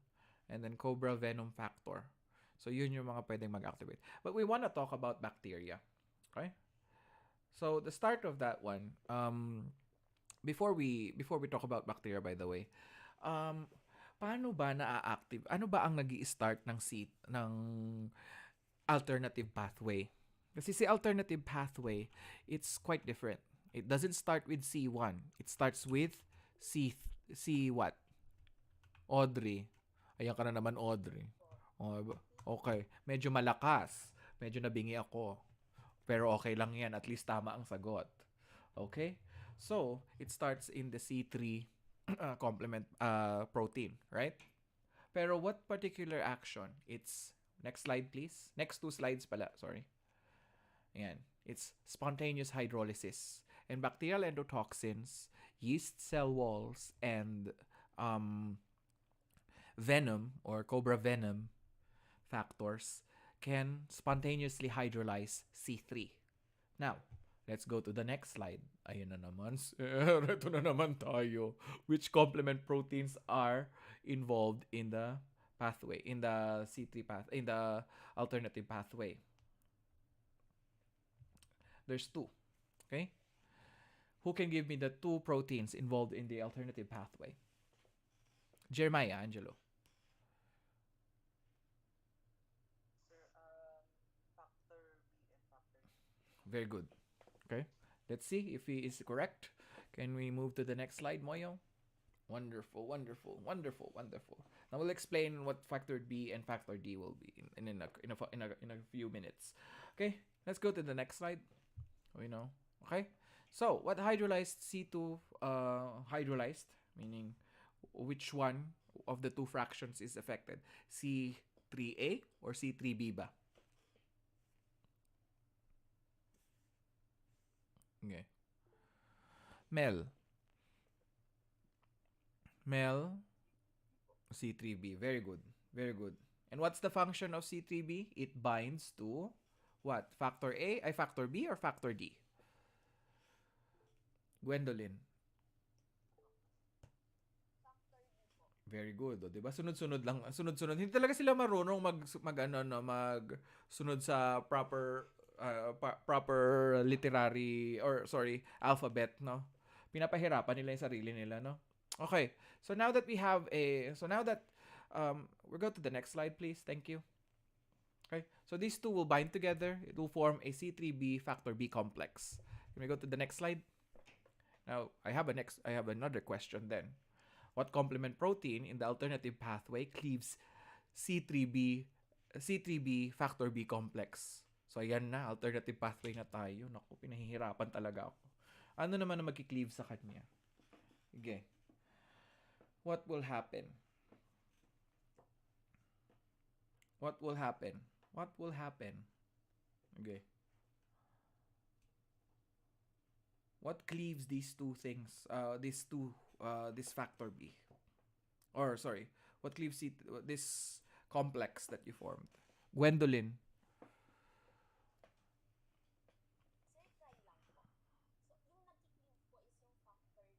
and then cobra venom factor. So, yun yung mga pwedeng mag-activate. But we want to talk about bacteria. Okay? So, the start of that one, before we talk about bacteria, by the way, paano ba na-active? Ano ba ang nag-i-start ng alternative pathway? Kasi si alternative pathway, it's quite different. It doesn't start with C1. It starts with C what? Audrey. Ayan ka na naman, Audrey. Oh, okay. Medyo malakas. Medyo nabingi ako. Pero okay lang yan. At least tama ang sagot. Okay? So, it starts in the C3 complement protein, right? Pero what particular action? It's, next slide please. Next 2 slides pala, sorry. Ayan. It's spontaneous hydrolysis. And bacterial endotoxins, yeast cell walls, and venom or cobra venom factors can spontaneously hydrolyze C3. Now, let's go to the next slide. Ayun na naman. Ito na naman tayo. Which complement proteins are involved in the pathway, in the C3 path, in the alternative pathway? There's 2. Okay? Who can give me the 2 proteins involved in the alternative pathway? Jeremiah, Angelo. Factor B and factor D. Very good. Okay. Let's see if he is correct. Can we move to the next slide, Moyo? Wonderful, wonderful, wonderful, wonderful. Now we'll explain what factor B and factor D will be in a few minutes. Okay, let's go to the next slide. We know. Okay, so what hydrolyzed C2 hydrolyzed, meaning which one of the two fractions is affected? C3A or C3B ba? Okay. Mel, C3B. Very good. Very good. And what's the function of C3B? It binds to what? Factor A? Ay, factor B or factor D? Gwendolyn. Factor D po. Very good. O, 'di ba? Sunod-sunod lang, sunod-sunod. Hindi talaga sila marunong magsunod sa proper literary or sorry, alphabet, no? Pinapahirapan nila 'yung sarili nila, no? Okay. So now that we'll go to the next slide, please. Thank you. Okay. So these two will bind together. It will form a C3b factor B complex. Can we go to the next slide? Now, I have another question then. What complement protein in the alternative pathway cleaves C3b factor B complex? So ayan na, alternative pathway na tayo. Naku, pinahihirapan talaga ako. Ano naman ang magki-cleave sa kanya? Okay. What will happen? What will happen? What will happen? Okay. What cleaves these two things? This factor B. Or sorry, what cleaves this complex that you formed? Gwendolyn. Sir, try lang po. So, yung nag-cleave po is yung factor D.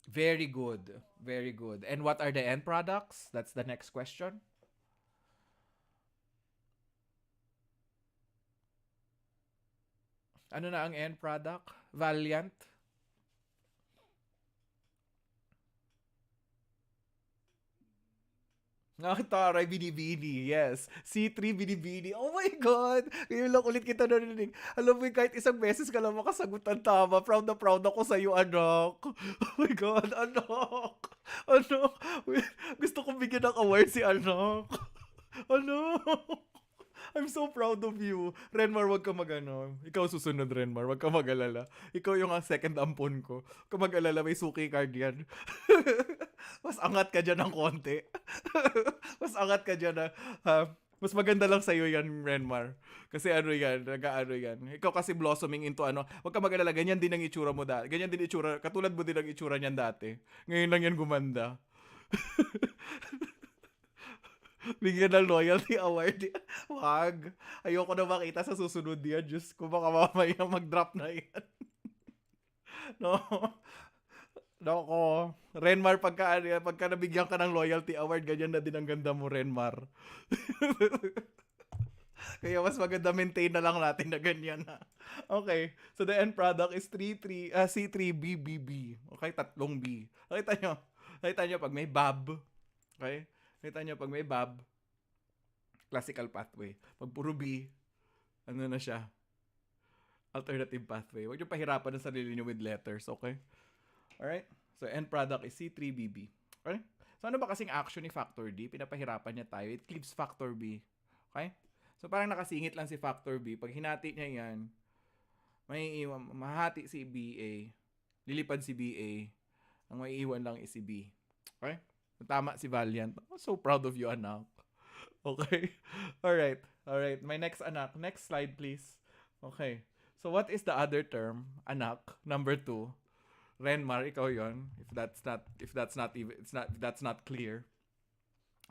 Very good. Very good. And what are the end products? That's the next question. Ano na ang end product? Valiant? Taray, binibini. Yes. C3, binibini. Oh my God! Ngayon lang ulit kita narinig. Alam mo, kahit isang beses ka lang makasagot ng tama. Proud na proud ako sa'yo, anak. Oh my God, anak. Anak. Gusto kong bigyan ng award si anak. Anak. I'm so proud of you. Renmar, wag ka mag-ano. Ikaw susunod, Renmar. Wag ka mag-alala. Ikaw yung second ampon ko. Wag ka mag-alala, may suki card yan. Mas angat ka dyan ng konti. Mas angat ka dyan na, mas maganda lang sa'yo yan, Renmar. Kasi ano yan, nag-ano yan. Ikaw kasi blossoming into ano. Wag ka mag-alala, ganyan din ang itsura mo dati. Ganyan din itsura, katulad mo din ang itsura niyan dati. Ngayon lang yan gumanda. Bigyan ng loyalty award. Wag. Ayoko na makita sa susunod yan. Diyos ko, baka mamaya mag-drop na yan. No. Nako. Renmar, pagka nabigyan ka ng loyalty award, ganyan na din ang ganda mo, Renmar. Kaya mas maganda maintain na lang natin na ganyan na. Okay. So the end product is C3BBB. Okay, tatlong B. Nakita nyo pag may BAB. Okay? Nakita nyo pag may BAB, classical pathway. Pag puro B, ano na siya? Alternative pathway. Huwag nyo pahirapan ang sarili nyo with letters, okay? Alright? So, end product is C3BB. Okay? So, ano ba kasing action ni factor D? Pinapahirapan niya tayo. It cleaves factor B. Okay? So, parang nakasingit lang si factor B. Pag hinati niya yan, mahati si BA. Lilipad si BA. Ang maiiwan lang is si B. Okay? Tama si Valiant. I'm so proud of you, anak. Okay? Alright. Alright. My next anak. Next slide, please. Okay. So, what is the other term? Anak. Number 2. Renmar, ikaw yon. If that's not clear.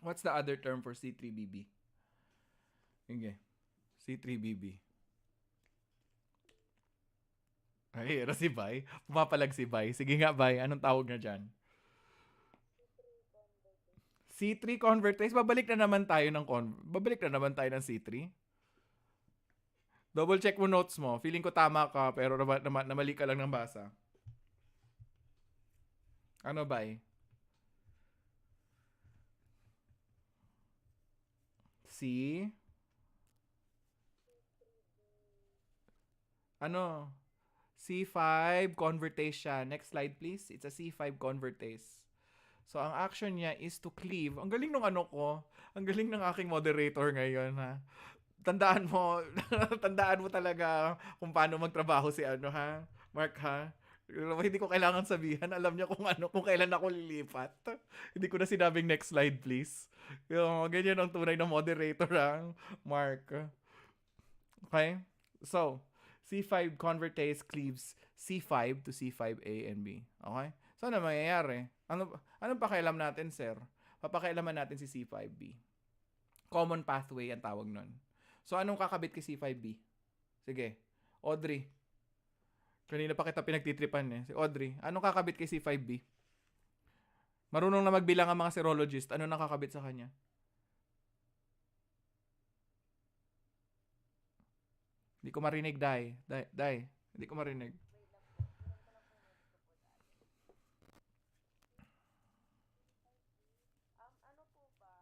What's the other term for C3BB? Okay. C3BB. Ay, ano si Bay? Pumapalag si Bay. Sige nga, Bay. Anong tawag na dyan? C3 convertase. Babalik na naman tayo ng C3. Double check mo notes mo. Feeling ko tama ka, pero namali ka lang ng basa. Ano ba C? Ano? C5 convertase. Next slide, please. It's a C5 convertase. So, ang action niya is to cleave. Ang galing ng ano ko. Ang galing ng aking moderator ngayon, ha. Tandaan mo talaga kung paano magtrabaho si ano, ha. Mark, ha. Hindi ko kailangan sabihan. Alam niya kung kailan ako lilipat. Hindi ko na sinabing next slide, please. Ganyan ang tunay na moderator, ha. Mark. Okay? So, C5 convertase cleaves C5 to C5A and B. Okay? So, ano mangyayari? Anong pakialam natin, sir? Papakialaman natin si C5B. Common pathway ang tawag nun. So, anong kakabit kay C5B? Sige. Audrey. Kanina pa kita pinagtitripan eh. Si Audrey. Anong kakabit kay C5B? Marunong na magbilang ang mga serologist. Ano nakakabit sa kanya? Hindi ko marinig, Dai. Hindi ko marinig. Ano po ba?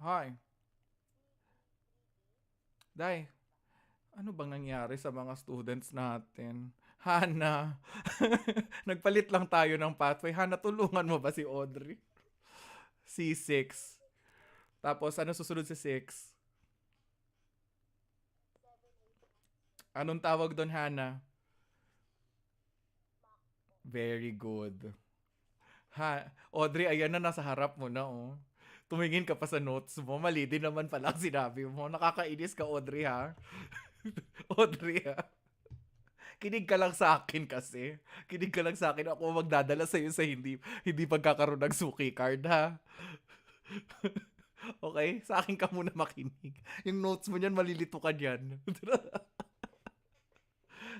Hi. Dai. Ano bang nangyari sa mga students natin? Hana. Nagpalit lang tayo ng pathway. Hana, tulungan mo ba si Audrey? C6. Tapos, ano susunod sa 6? Anong tawag doon, Hana? Very good. Audrey, ayan na, nasa harap mo na, oh. Tumingin ka pa sa notes mo. Mali din naman pala ang sinabi mo. Nakakainis ka, Audrey, ha? Audrey, ha? Kinig ka lang sa akin kasi. Kinig ka lang sa akin. Ako magdadala sa'yo sa hindi pagkakaroon ng suki card, ha? Okay? Sa akin ka muna makinig. Yung notes mo niyan, malilito ka niyan.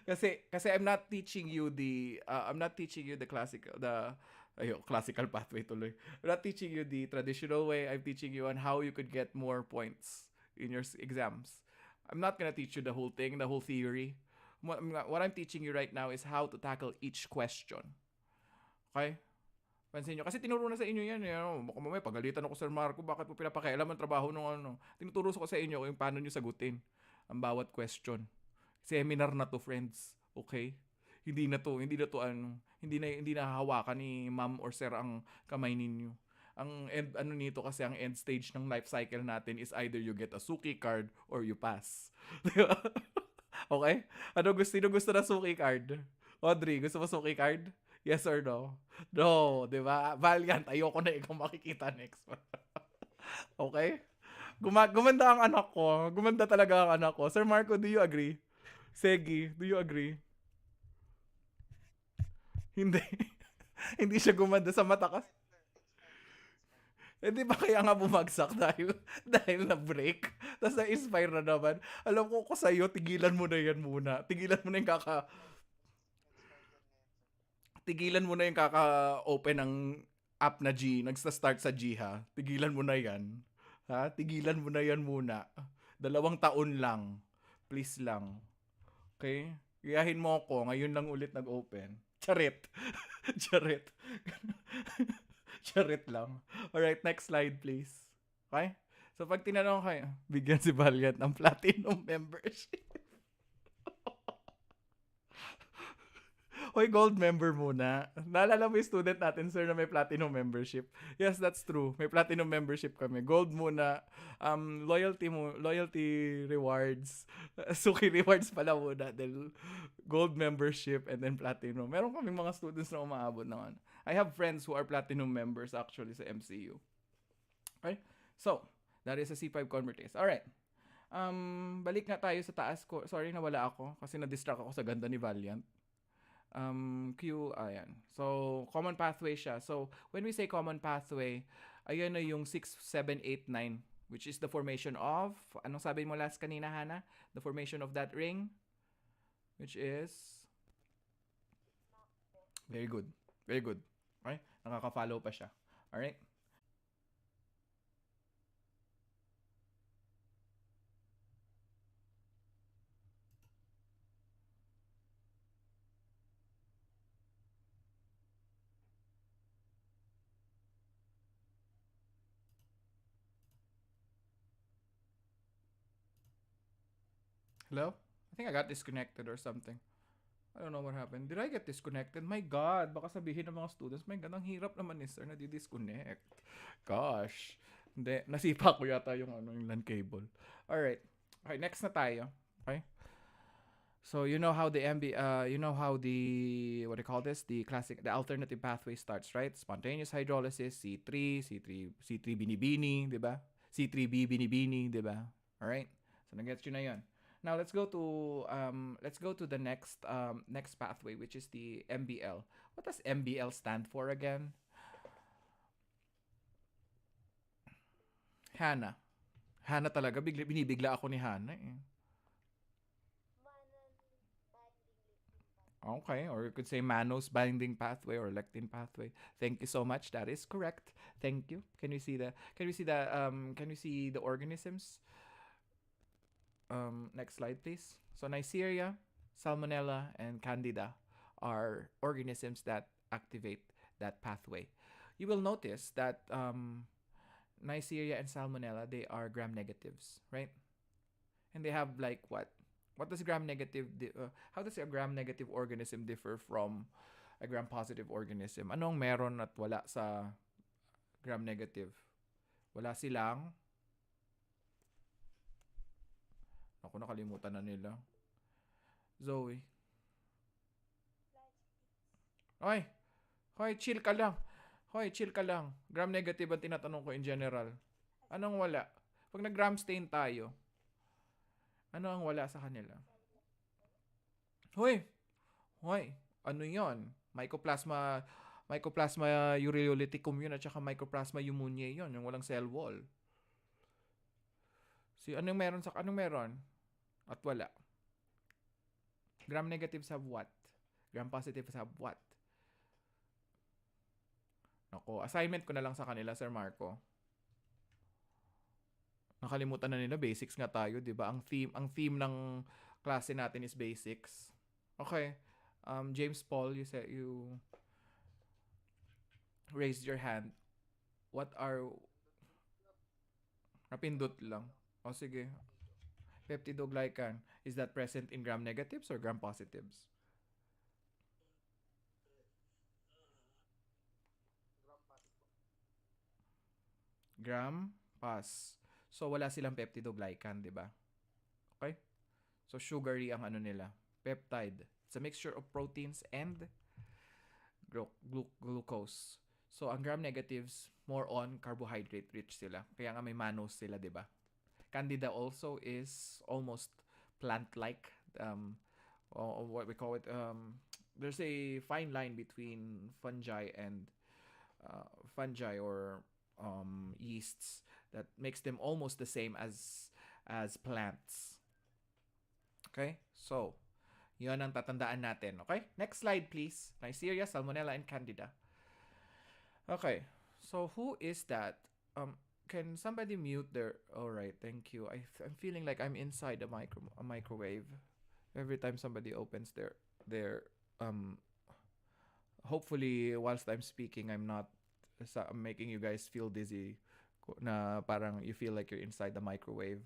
kasi I'm not teaching you the classical pathway tuloy. I'm not teaching you the traditional way. I'm teaching you on how you could get more points in your exams. I'm not gonna teach you the whole thing, the whole theory. What I'm teaching you right now is how to tackle each question. Okay? Pansin nyo. Kasi tinuro na sa inyo yan. Eh. Baka mamaya pagalitan ako, Sir Marco, bakit mo pinapakialam ang trabaho ng ano. Tinuturo ko sa inyo kung paano nyo sagutin ang bawat question. Seminar na to, friends. Okay? Hindi na hahawakan ni ma'am or sir ang kamay ninyo. Ang ano nito kasi ang end stage ng life cycle natin is either you get a suki card or you pass. Di ba? Okay? Sino gusto na suki card? Audrey, gusto mo suki card? Yes or no? No, di ba? Valiant, ayoko na ikaw makikita next. Okay? Gumanda ang anak ko. Gumanda talaga ang anak ko. Sir Marco, do you agree? Segi, do you agree? Hindi. Hindi siya gumanda sa mata kasi. It's fine. It's fine. Eh di ba kaya nga bumagsak dahil na-break? Tapos na-inspire na naman. Alam ko sa'yo, tigilan mo na yan muna. Tigilan mo na yung Inspired yan ngayon, sir. tigilan mo na yung kaka-open ng app na G. Nagsa-start sa G ha. Tigilan mo na yan. Ha? Tigilan mo na yan muna. 2 taon lang. Please lang. Okay? Iyahin mo ako. Ngayon lang ulit nag-open. Charit. Charit. Charit lang. Alright, next slide please. Okay? So pag tinanong kayo, bigyan si Valiant ng platinum membership. Hoy, gold member muna. Naalala mo yung student natin, sir, na may platinum membership. Yes, that's true. May platinum membership kami. Gold muna. Loyalty rewards. Suki rewards pala muna. Then gold membership and then platinum. Meron kaming mga students na umaabot ng ano. I have friends who are platinum members actually sa MCU. Okay? So, that is a C5 convertase. Alright. Balik nga tayo sa taas ko. Sorry, nawala ako kasi na-distract ako sa ganda ni Valiant. Ayan. So, common pathway siya. So, when we say common pathway, ayan na yung 6, 7, 8, 9, which is the formation of, anong sabi mo last kanina, Hana? The formation of that ring, which is, very good. Very good. Okay? Nakaka-follow pa siya. Alright? Hello? I think I got disconnected or something. I don't know what happened. Did I get disconnected? My God, baka sabihin ng mga students, my God, ang hirap naman ni sir na di-disconnect. Gosh. Hindi, nasipa ko yata yung LAN cable. Alright. Okay, next na tayo. Okay? So you know how the what do you call this? The alternative pathway starts, right? Spontaneous hydrolysis, C3 binibini, 'di ba? C3b binibini, 'di ba? All right? So nagets yun na 'yon. Now let's go to the next pathway, which is the MBL. What does MBL stand for again? Hana. Hana talaga, binibigla ako ni Hana eh. Manon binding lectin pathway. Okay, or you could say mannose binding pathway or lectin pathway. Thank you so much. That is correct. Thank you. Can we see the organisms? Next slide, please. So Neisseria, Salmonella, and Candida are organisms that activate that pathway. You will notice that Neisseria and Salmonella, they are gram-negatives, right? And they have like what? What does how does a gram-negative organism differ from a gram-positive organism? Anong meron at wala sa gram-negative? Wala silang. Ako, nakalimutan na nila. Zoe. Hoy, chill ka lang. Chill ka lang. Gram-negative ang tinatanong ko in general. Anong wala? Pag nag-gram stain tayo, ano ang wala sa kanila? Hoy, ano yon? Mycoplasma ureolyticum yun at saka Mycoplasma pneumoniae yun, yung walang cell wall. Anong meron? At wala. Gram negatives have what? Gram positives have what? Ako, assignment ko na lang sa kanila, Sir Marco. Nakalimutan na nila, basics nga tayo, 'di ba? Ang theme ng klase natin is basics. Okay. James Paul, raised your hand. What are napindot lang? O sige. Peptidoglycan. Is that present in gram negatives or gram positives? Gram pass po. Gram pas. So wala silang peptidoglycan, 'di ba? Okay? So sugary ang ano nila. Peptide. It's a mixture of proteins and glucose. So ang gram negatives more on carbohydrate rich sila. Kaya nga may mannose sila, 'di ba? Candida also is almost plant-like. Or what we call it. There's a fine line between fungi or yeasts that makes them almost the same as plants. Okay? So, yun ang tatandaan natin. Okay? Next slide, please. Neisseria, Salmonella, and Candida. Okay. So, who is that? Can somebody mute their... Alright, thank you. I'm feeling like I'm inside a microwave. Every time somebody opens their hopefully whilst I'm speaking I'm not I'm making you guys feel dizzy na parang you feel like you're inside the microwave,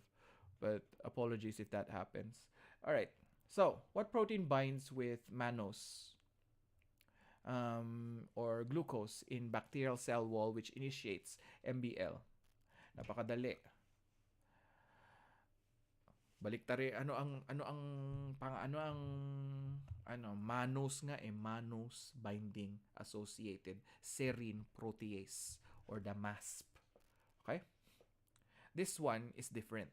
but apologies if that happens. All right, so what protein binds with mannose or glucose in bacterial cell wall which initiates MBL? Napakadali. Baliktari, mannose nga mannose binding associated serine protease or the MASP. Okay? This one is different.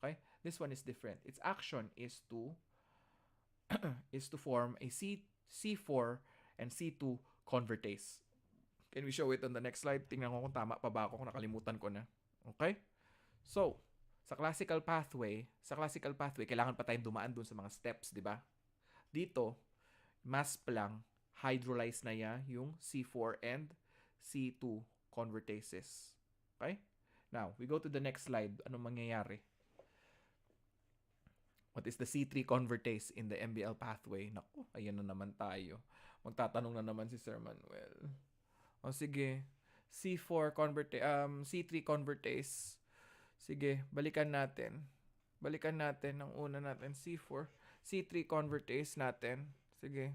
Okay? This one is different. Its action is to form a C4 and C2 convertase. Can we show it on the next slide? Tingnan ko kung tama pa ba ako, kung nakalimutan ko na. Okay? So, sa classical pathway, kailangan pa tayong dumaan dun sa mga steps, di ba? Dito, MASP lang, hydrolyze na yung C4 and C2 convertases. Okay? Now, we go to the next slide. Anong mangyayari? What is the C3 convertase in the MBL pathway? Naku, ayan na naman tayo. Magtatanong na naman si Sir Manuel. O sige, C3 convertase. Sige, balikan natin. Ang una natin, C4. C3 convertase natin. Sige.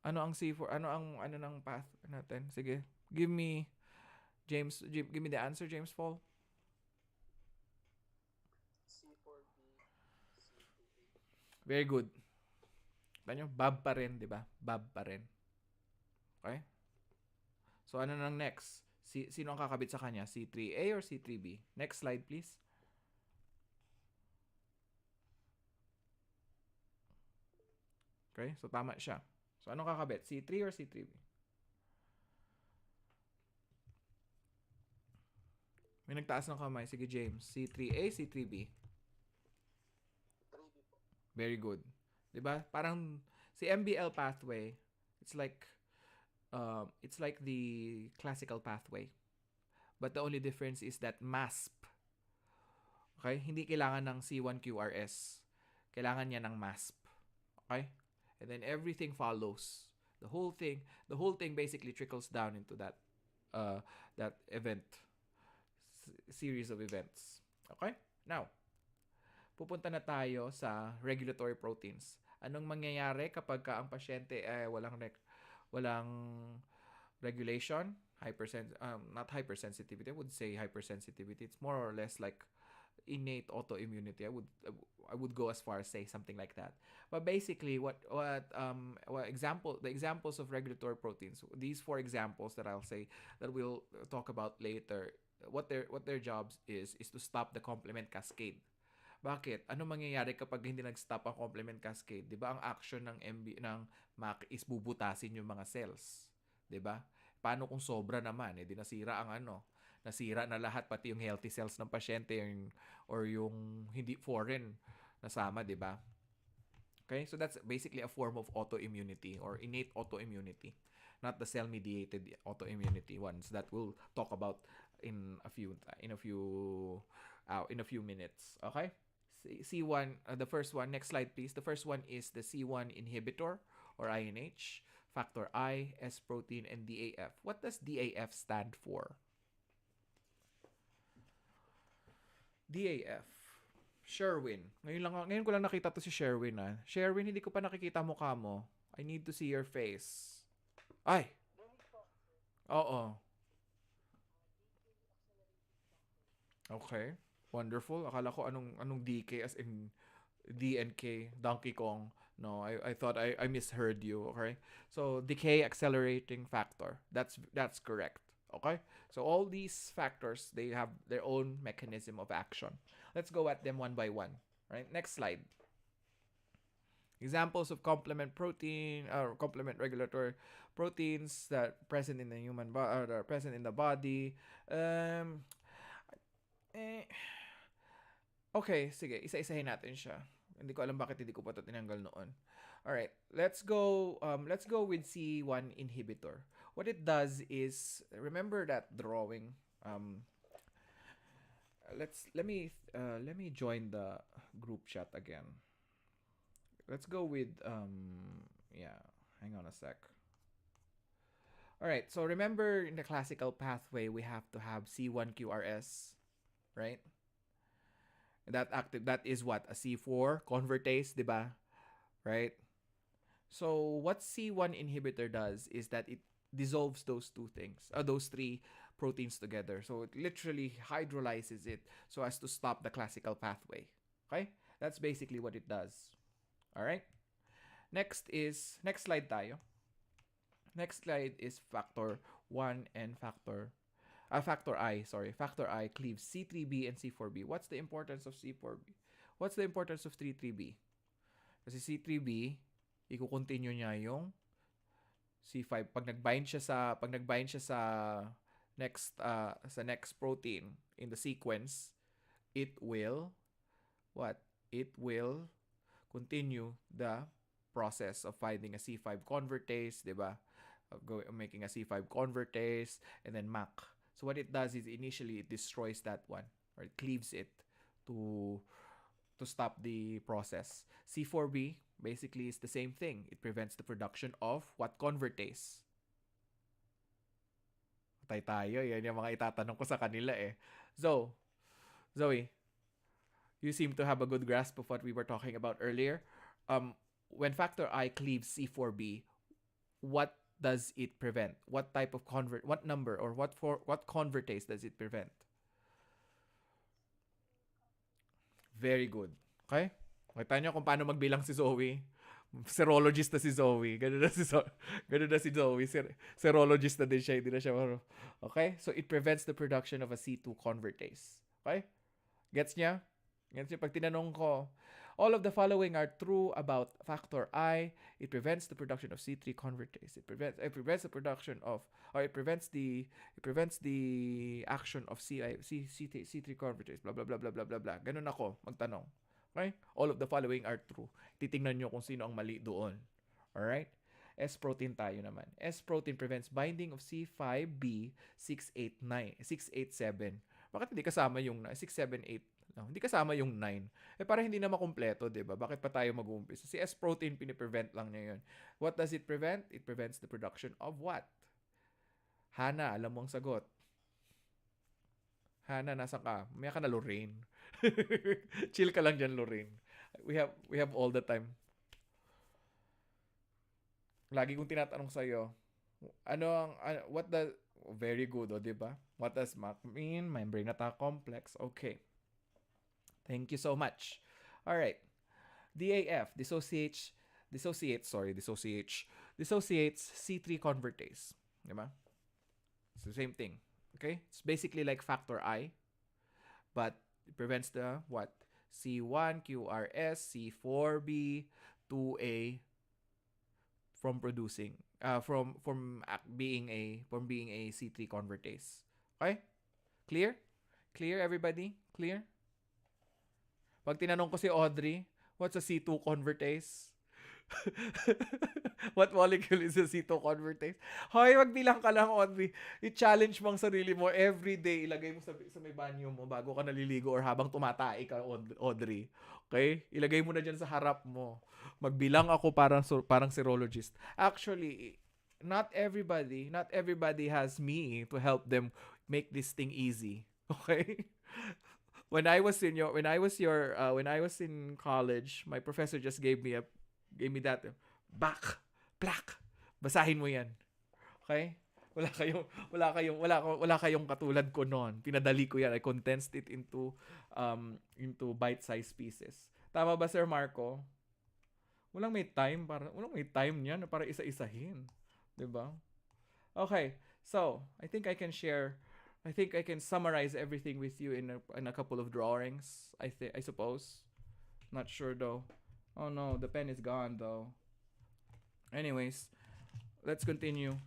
Ano ang C4? Ano ng path natin? Sige. Give me the answer, James Paul. C4B, C2A. Very good. Tanyo, Bob pa rin, di ba? Bob pa rin. Okay? So, ano nang next? Sino ang kakabit sa kanya? C3A or C3B? Next slide, please. Okay? So, tama siya. So, anong kakabit? C3 or C3B? May nagtaas ng kamay. Sige, James. C3A, C3B? 3B po. Very good. Diba? Parang si MBL pathway, it's like the classical pathway. But the only difference is that MASP. Okay? Hindi kailangan ng C1QRS. Kailangan niya ng MASP. Okay? And then everything follows. The whole thing basically trickles down into that event. Series of events. Okay? Now, pupunta na tayo sa regulatory proteins. Anong mangyayari kapag ang pasyente ay walang regulation, not hypersensitivity, I would say hypersensitivity. It's more or less like innate autoimmunity. I would go as far as say something like that. But basically, the examples of regulatory proteins, these 4 examples that I'll say that we'll talk about later, what their jobs is to stop the complement cascade. Bakit? Ano mangyayari kapag hindi nag-stop ang complement cascade? 'Di ba ang action ng MAC is bubutasin yung mga cells, 'di ba? Paano kung sobra naman nasira nasira na lahat pati yung healthy cells ng pasyente or yung hindi foreign nasama, 'di ba? Okay? So that's basically a form of autoimmunity or innate autoimmunity, not the cell-mediated autoimmunity ones that we'll talk about in a few minutes. Okay? C1, the first one, next slide please. The first one is the C1 inhibitor or INH. factor I, S protein, and DAF. What does DAF stand for? DAF. Sherwin. Ngayon ko lang nakita to si Sherwin ah. Sherwin, hindi ko pa nakikita mukha mo. I need to see your face. Ay! Oo. Okay. Wonderful. Akala ko anong DK as in D and K, Donkey Kong. No, I thought I misheard you, okay? So decay accelerating factor. That's correct. Okay? So all these factors, they have their own mechanism of action. Let's go at them one by one. Right? Next slide. Examples of complement protein or complement regulatory proteins that present in the human body or present in the body. Okay, sige, isa-isahin natin siya. Hindi ko alam bakit hindi ko pa ito tinanggal noon. Alright, let's go with C1 inhibitor. What it does is, remember that drawing. Let me join the group chat again. Let's go with hang on a sec. Alright, so remember in the classical pathway we have to have C1 QRS, right? That is what? A C4 convertase, diba? Right? So what C1 inhibitor does is that it dissolves those those three proteins together. So it literally hydrolyzes it so as to stop the classical pathway. Okay? That's basically what it does. All right? Next slide tayo. Next slide is factor 1 and factor I, cleaves C3b and C4b. What's the importance of C4b? What's the importance of C3b? Kasi C3b, i-continue niya yung C5 pag nag-bind siya sa next protein in the sequence, it will continue the process of finding a C5 convertase, 'di ba? Making a C5 convertase and then MAC. So what it does is initially it destroys that one, or it cleaves it to stop the process. C4b basically is the same thing. It prevents the production of what convertase? Patay tayo. Yan yung mga itatanong ko sa kanila eh. So, Zoe, you seem to have a good grasp of what we were talking about earlier. When factor I cleaves C4b, what does it prevent? What type of what number or what convertase does it prevent? Very good. Okay? Makita nyo kung paano magbilang si Zoe. Serologist na si Zoe. Ganun na si Zoe. Serologist na din siya. Hindi na siya okay? So, it prevents the production of a C2 convertase. Okay? Gets niya? Pag tinanong ko, all of the following are true about factor I. It prevents the production of C3 convertase. It prevents the production of, or it prevents the action of C3 convertase. Blah blah blah blah blah blah blah. Ganun ako magtanong. Okay? All of the following are true. Titingnan nyo kung sino ang mali doon. Alright? S protein tayo naman. S protein prevents binding of C5b 687. Bakit hindi kasama yung 678? Hindi kasama yung 9. Para hindi na makumpleto, diba? Bakit pa tayo mag-uumpisa? Si S protein, piniprevent lang niya yun. What does it prevent? It prevents the production of what? Hana, alam mo ang sagot. Hana, nasa ka? Maya ka na, Lorraine. Chill ka lang dyan, Lorraine. We have all the time. Lagi kong tinatanong sa'yo, what does, very good, diba? What does MAC mean? Membrane attack complex. Okay. Thank you so much. All right. DAF dissociates C3 convertase. Diba? It's the same thing. Okay? It's basically like factor I, but it prevents the what? C1, QRS, C4b, 2A from producing from being a C3 convertase. Okay? Clear? Clear everybody? Clear? Pag tinanong ko si Audrey, what's a C2 convertase? What molecule is a C2 convertase? Hoy, magbilang ka lang, Audrey. I-challenge mo ang sarili mo every day. Ilagay mo sa may banyo mo bago ka naliligo or habang tumatai ka, Audrey. Okay? Ilagay mo na dyan sa harap mo. Magbilang ako parang serologist. Actually, not everybody has me to help them make this thing easy. Okay? When I was in college, my professor just gave me that back, plaque. Basahin mo 'yan. Okay? Wala kayong katulad ko noon. Pinadali ko 'yan. I condensed it into bite-sized pieces. Tama ba, Sir Marco? Walang may time niyan para isa-isahin. 'Di ba? Okay. So, I think I can summarize everything with you in a couple of drawings. I suppose. Not sure though. Oh no, the pen is gone though. Anyways, let's continue.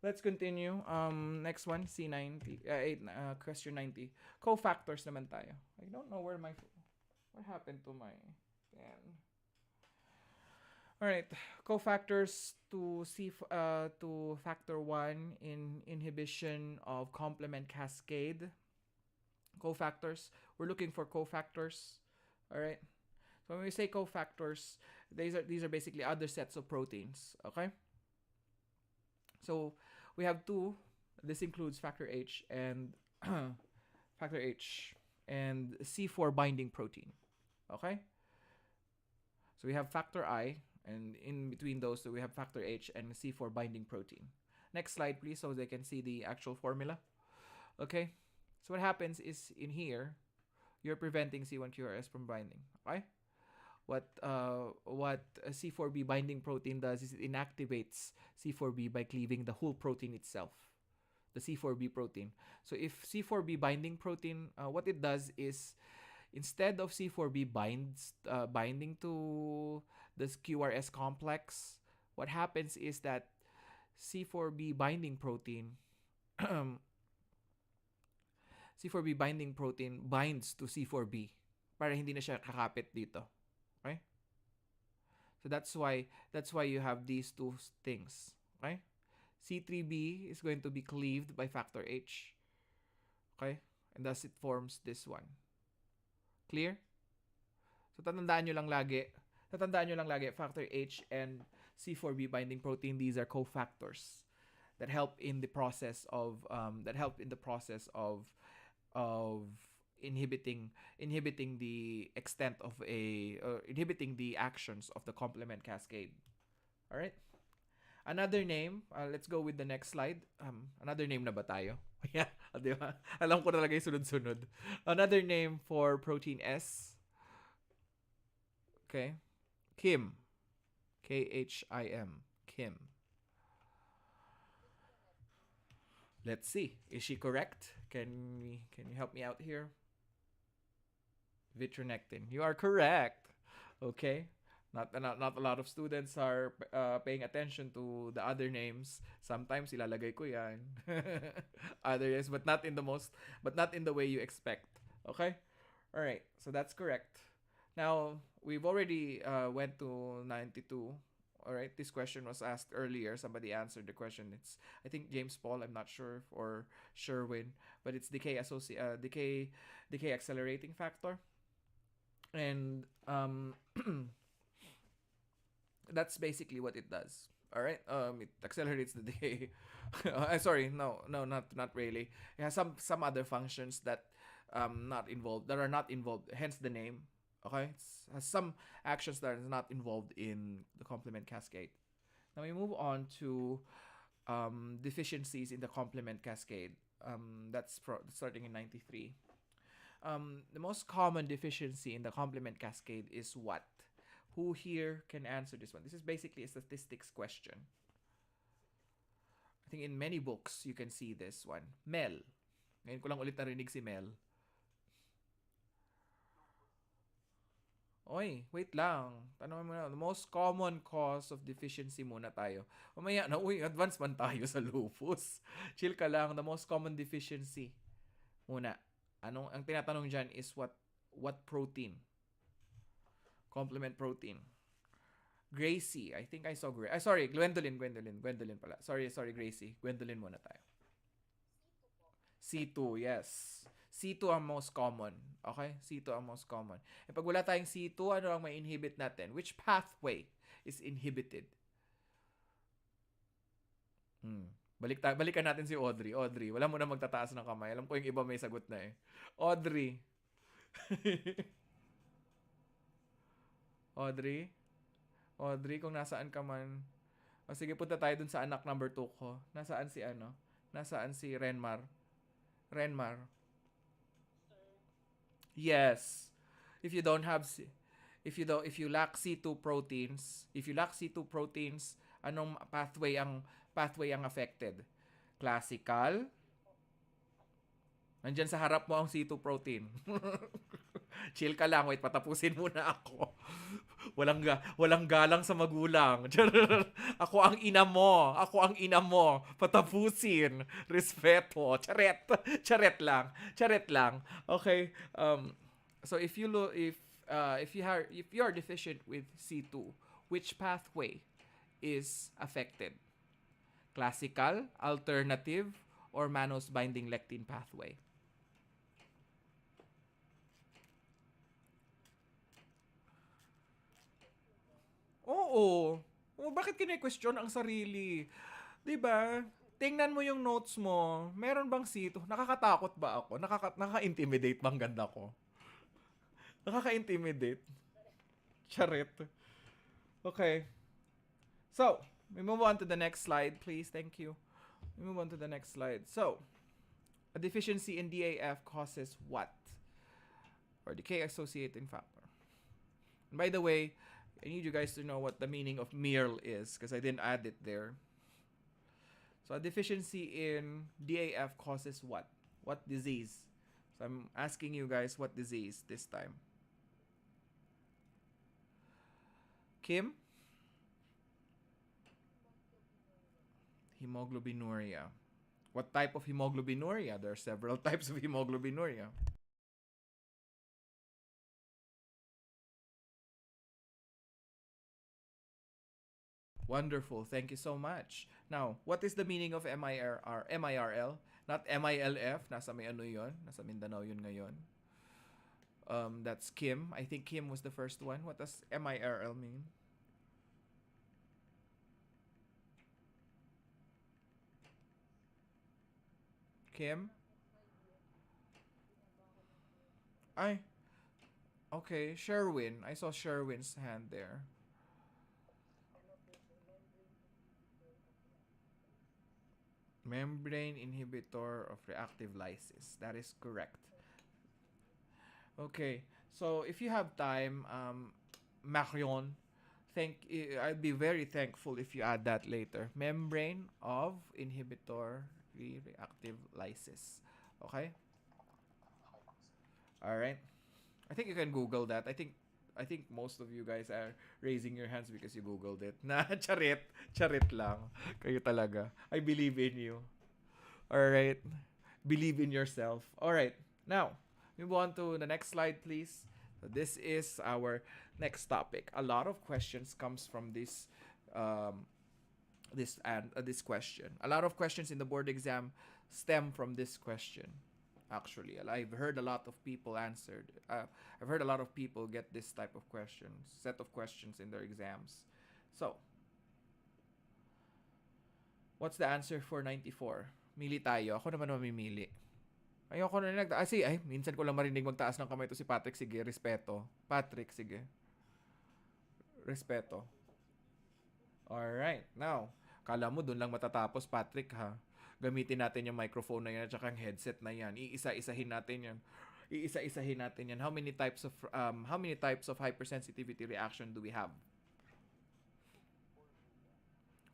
Next one, C90. Question 90. Cofactors naman tayo. I don't know what happened to my pen. All right, cofactors to factor 1 in inhibition of complement cascade. Cofactors. We're looking for cofactors. All right. So when we say cofactors, these are basically other sets of proteins. Okay. So we have two. This includes factor H and factor H and C4 binding protein. Okay. So we have factor I, and in between those, so we have factor H and C4 binding protein. Next slide, please, so they can see the actual formula. Okay. So what happens is in here, you're preventing C1QRS from binding. Okay. What C4b binding protein does is it inactivates C4b by cleaving the whole protein itself, the C4b protein. So if C4b binding protein, what it does is instead of C4b binding to this QRS complex, what happens is that C4b binding protein C4b binding protein binds to C4b para hindi na siya kakapit dito. Okay? So that's why you have these two things. Okay? C3b is going to be cleaved by factor H. Okay? And thus it forms this one. Clear? So tatandaan nyo lang lagi, factor H and C4b binding protein, these are cofactors that help in the process of inhibiting the extent of inhibiting the actions of the complement cascade. All right. Another name, let's go with the next slide. Another name na ba tayo? Yeah, di ba? Alam ko talaga yung sunod-sunod. Another name for protein S. Okay. Kim. Khim. Kim. Let's see. Is she correct? Can you help me out here? Vitronectin. You are correct. Okay. Not a lot of students are paying attention to the other names. Sometimes ilalagay ko yan. Others, but not in the way you expect. Okay? All right. So that's correct. Now, we've already went to 92. All right, this question was asked earlier. Somebody answered the question. It's, I think, James Paul. I'm not sure, or Sherwin, but it's decay accelerating factor, and that's basically what it does. All right, it accelerates the decay. Sorry, no, not really. It has some other functions that are not involved. Hence the name. Okay, it has some actions that are not involved in the complement cascade. Now we move on to deficiencies in the complement cascade. That's starting in 93. The most common deficiency in the complement cascade is what? Who here can answer this one? This is basically a statistics question. I think in many books you can see this one. Mel. Ngayon ko lang ulit narinig si Mel. Oy, wait lang. Tanongin mo na. The most common cause of deficiency muna tayo. Mamaya na, advance man tayo sa lupus. Chill ka lang. The most common deficiency muna. Ang tinatanong dyan is what protein? Complement protein. Gracie. I think I saw Gracie. Sorry, Gwendolyn pala. Sorry, Gracie. Gwendolyn muna tayo. C2, yes. C2 ang most common. Okay? C2 ang most common. E pag wala tayong C2, ano ang may inhibit natin? Which pathway is inhibited? Balikan natin si Audrey. Audrey, wala mo na magtataas ng kamay. Alam ko yung iba may sagot na eh. Audrey. Audrey? Audrey, kung nasaan ka man. O sige, punta tayo dun sa anak number 2 ko. Nasaan si ano? Nasaan si Renmar? Renmar. Yes. If you don't have if you lack C2 proteins, anong pathway ang affected? Classical. Nandyan sa harap mo ang C2 protein. Chill ka lang, wait, patapusin muna ako. Walang galang sa magulang. Ako ang ina mo. Patapusin. Respeto. Charet lang. Okay. So if you're deficient with C2, which pathway is affected? Classical, alternative, or mannose binding lectin pathway? Oo. Bakit kine-question ang sarili? 'Di ba? Tingnan mo yung notes mo. Meron bang sito? Nakakatakot ba ako? Nakaka-intimidate bang ganda ko? Nakaka-intimidate. Charit. Okay. So, we move on to the next slide, please. Thank you. We move on to the next slide. So, a deficiency in DAF causes what? Or decay associating factor. And by the way, I need you guys to know what the meaning of MERL is because I didn't add it there. So a deficiency in DAF causes what? What disease? So I'm asking you guys what disease this time. Kim? Hemoglobinuria. What type of hemoglobinuria? There are several types of hemoglobinuria. Wonderful. Thank you so much. Now, what is the meaning of MIRL? Not MILF. Nasa may ano yun? Nasa Mindanao yun ngayon. That's Kim. I think Kim was the first one. What does MIRL mean? Kim? Ay. Okay, Sherwin. I saw Sherwin's hand there. Membrane inhibitor of reactive lysis. That is correct. Okay, so if you have time, Marion, I'd be very thankful if you add that later. Membrane of inhibitor reactive lysis. Okay? All right. I think you can Google that. I think most of you guys are raising your hands because you Googled it. Na, charit lang. Kayo talaga. I believe in you. Alright? Believe in yourself. Alright. Now, move on to the next slide, please. So this is our next topic. A lot of questions comes from this question. A lot of questions in the board exam stem from this question. Actually, I've heard a lot of people I've heard a lot of people get this type of questions, set of questions in their exams. So, what's the answer for 94? Mili tayo. Ako naman mamimili. Ayoko na minsan ko lang marinig magtaas ng kamay to si Patrick. Sige, respeto. Patrick, sige. Respeto. Alright, now, kala mo dun lang matatapos, Patrick, ha? Gamitin natin yung microphone na yan at saka yung headset na yan. Iisa-isahin natin yan. How many types of hypersensitivity reaction do we have?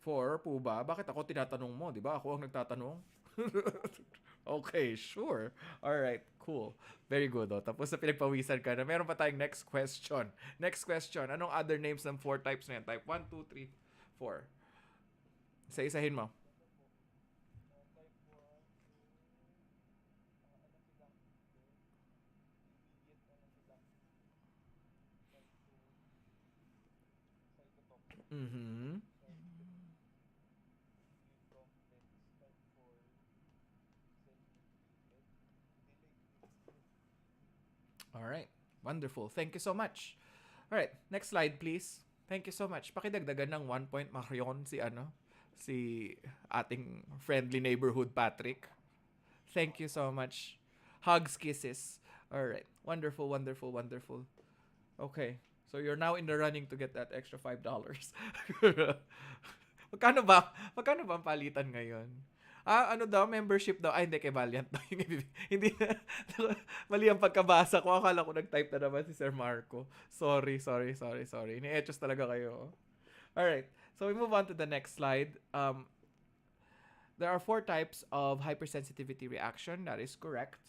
4 po ba? Bakit ako tinatanong mo? 'Di ba? Ako ang nagtatanong. Okay, sure. All right, cool. Very good. Oh. Tapos na pinagpawisan ka na. Meron pa tayong next question. Anong other names ng 4 types na yan? Type 1, 2, 3, 4. Isa-isahin mo. Mm-hmm. All right. Wonderful. Thank you so much. All right. Next slide, please. Thank you so much. Pakidagdagan ng 1 point, Marion, si ano? si ating friendly neighborhood Patrick. Thank you so much. Hugs, kisses. All right. Wonderful, wonderful, wonderful. Okay. So you're now in the running to get that extra $5. Magkano ba? Magkano ba ang palitan ngayon? Ano daw? Membership daw. Ay, hindi. Kay Valiant daw. Hindi na. Mali ang pagkabasa ko. Akala ko nag-type na naman si Sir Marco. Sorry. Ini-etchos talaga kayo. Alright. So we move on to the next slide. There are 4 types of hypersensitivity reaction. That is correct.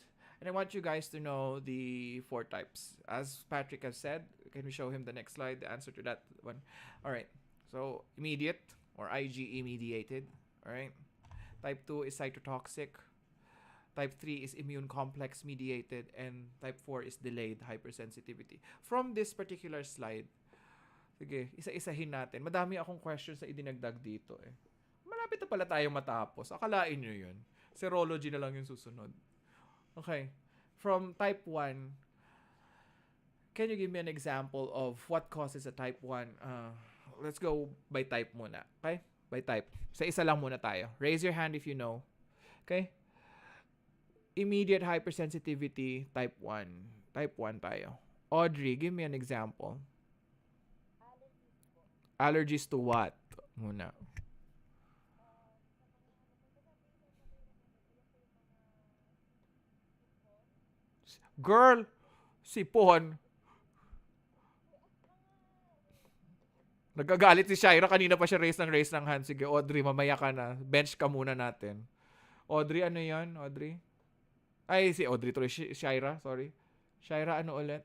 And I want you guys to know the 4 types. As Patrick has said, can we show him the next slide, the answer to that one? All right. So immediate or IgE mediated. All right. Type 2 is cytotoxic. Type 3 is immune complex mediated. And type 4 is delayed hypersensitivity. From this particular slide, sige, isa-isahin natin. Madami akong questions na idinagdag dito eh. Malapit na pala tayong matapos. Akalain nyo yun. Serology na lang yung susunod. Okay. From type 1, can you give me an example of what causes a type 1? Let's go by type muna. Okay? By type. Sa isa lang muna tayo. Raise your hand if you know. Okay? Immediate hypersensitivity, type 1. Type 1 tayo. Audrey, give me an example. Allergies po. Allergies to what? Muna. Girl, sipon. Nagagalit si Shaira. Kanina pa siya raise ng hand. Sige, Audrey, mamaya ka na. Bench ka muna natin. Audrey, ano yan? Audrey? Ay, si Audrey tuloy. Shaira, sorry. Shaira, ano ulit?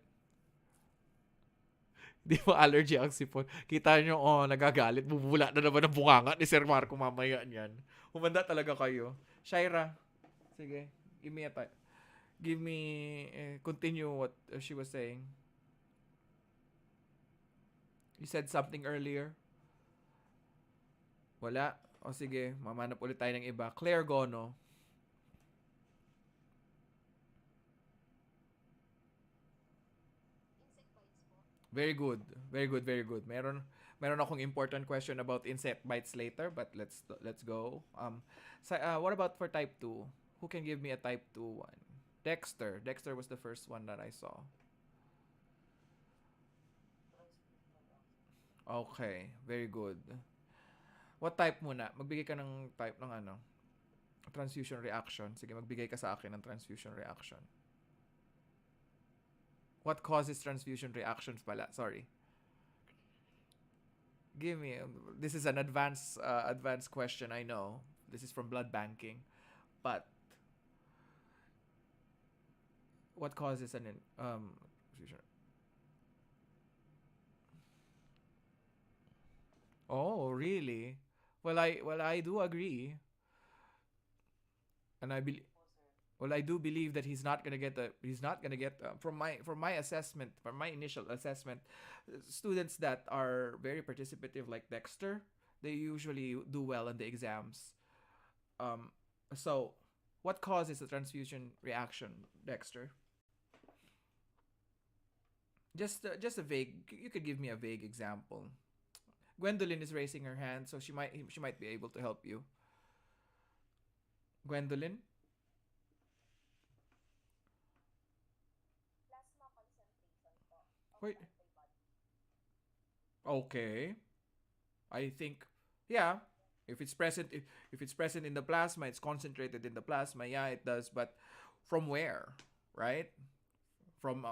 Di ba allergy ang sipon? Kita nyo, nagagalit. Bubula na naman ang bunganga ni Sir Marco mamaya niyan. Humanda talaga kayo. Shaira, sige. Give me, continue what she was saying. You said something earlier. Wala. O sige, mamanap ulit tayo ng iba. Claire Gono. Insect bites po. Very good. Very good, very good. Meron akong important question about insect bites later, but let's go. What about for type 2? Who can give me a type 2 one? Dexter. Dexter was the first one that I saw. Okay, very good. What type muna? Magbigay ka ng type ng ano? Transfusion reaction. Sige, magbigay ka sa akin ng transfusion reaction. What causes transfusion reactions pala? Sorry. Give me. This is an advanced question, I know. This is from blood banking. But what causes an transfusion? Oh, really? Well, I do agree. And I believe I do believe that he's not gonna get from my assessment, from my initial assessment, students that are very participative like Dexter, they usually do well in the exams. So what causes a transfusion reaction, Dexter? Just a vague. You could give me a vague example. Gwendolyn is raising her hand, so she might be able to help you. Gwendolyn? Plasma concentration po. Wait. Okay. I think, yeah. If it's present in the plasma, it's concentrated in the plasma. Yeah, it does. But from where, right? From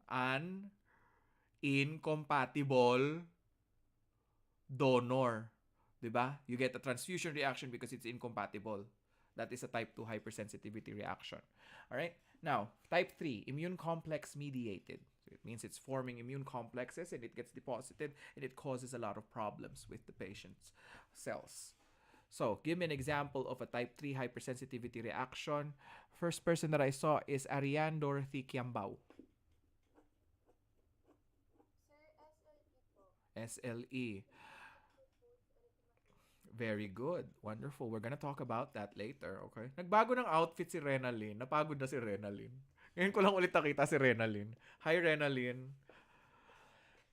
an incompatible donor, diba? You get a transfusion reaction because it's incompatible. That is a type 2 hypersensitivity reaction. All right? Now, type 3, immune complex mediated. So it means it's forming immune complexes and it gets deposited and it causes a lot of problems with the patient's cells. So, give me an example of a type 3 hypersensitivity reaction. First person that I saw is Ariane Dorothy Kiambao. Sir, SLE po. SLE. Very good. Wonderful. We're gonna talk about that later, okay? Nagbago ng outfit si Renalyn. Napagod na si Renalyn. Ngayon ko lang ulit nakita si Renalyn. Hi, Renalyn.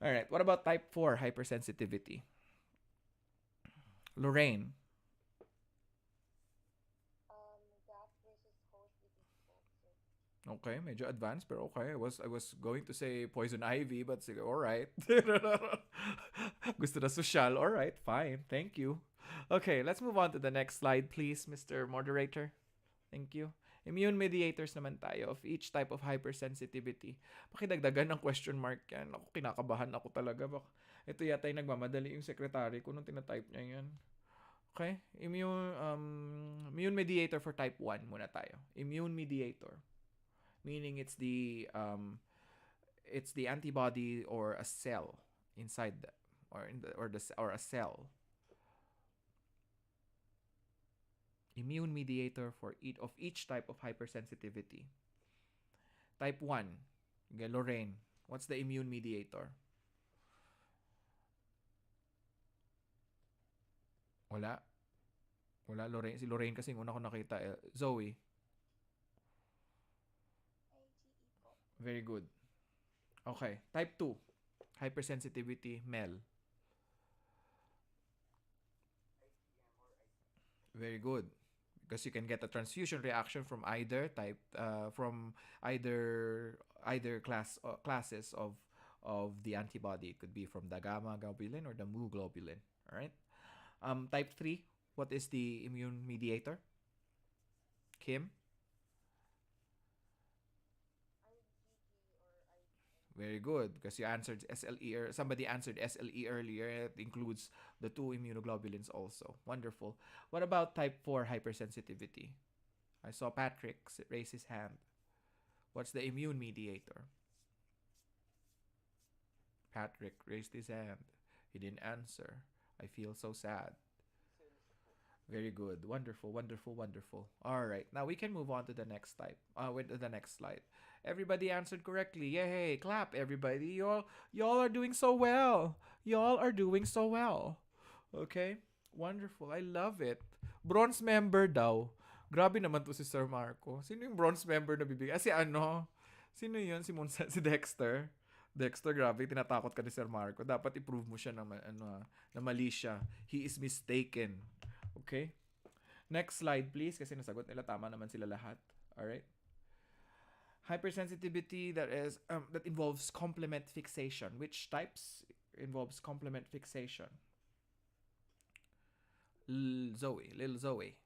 Alright, what about type 4 hypersensitivity? Lorraine. Graft versus host disease po, sir. Okay, medyo advanced, pero okay. I was going to say poison ivy, but sige, all right. Gusto na social. All right, fine. Thank you. Okay, let's move on to the next slide, please, Mr. Moderator. Thank you. Immune mediators naman tayo of each type of hypersensitivity. Pakidagdagan ng question mark yan. Ako, kinakabahan ako talaga. Ito yata yung nagmamadali yung secretary ko nung tinatype niya yan. Okay? Immune mediator for type 1 muna tayo. Immune mediator. Meaning it's the antibody or a cell inside the, or a cell. Immune mediator for each type of hypersensitivity. Type 1. Okay, Lorraine, what's the immune mediator? Wala. Lorraine. Si Lorraine kasi una ko nakita. Zoe. IgE po. Very good. Okay. Type 2. Hypersensitivity, Mel. Very good. Because you can get a transfusion reaction from either type, from either classes of the antibody. It could be from the gamma globulin or the mu globulin. All right. Type 3. What is the immune mediator? Kim. IgG or IgM. Very good, because you answered SLE, or somebody answered SLE earlier. It includes the two immunoglobulins also. Wonderful. What about type 4 hypersensitivity? I saw Patrick raise his hand. What's the immune mediator? Patrick raised his hand. He didn't answer. I feel so sad. Very good. Wonderful, wonderful, wonderful. All right. Now we can move on to the next type. With the next slide. Everybody answered correctly. Yay! Clap, everybody. Y'all are doing so well. Y'all are doing so well. Okay? Wonderful. I love it. Bronze member daw. Grabe naman to si Sir Marco. Sino yung bronze member na bibigay? Si ano? Sino yun? Si Dexter. Dexter, grabe, tinatakot ka ni Sir Marco. Dapat i-prove mo siya na mali siya. He is mistaken. Okay? Next slide, please, kasi nasagot nila. Tama naman sila lahat. Alright? Hypersensitivity that involves complement fixation. Which types involves complement fixation? Little Zoe.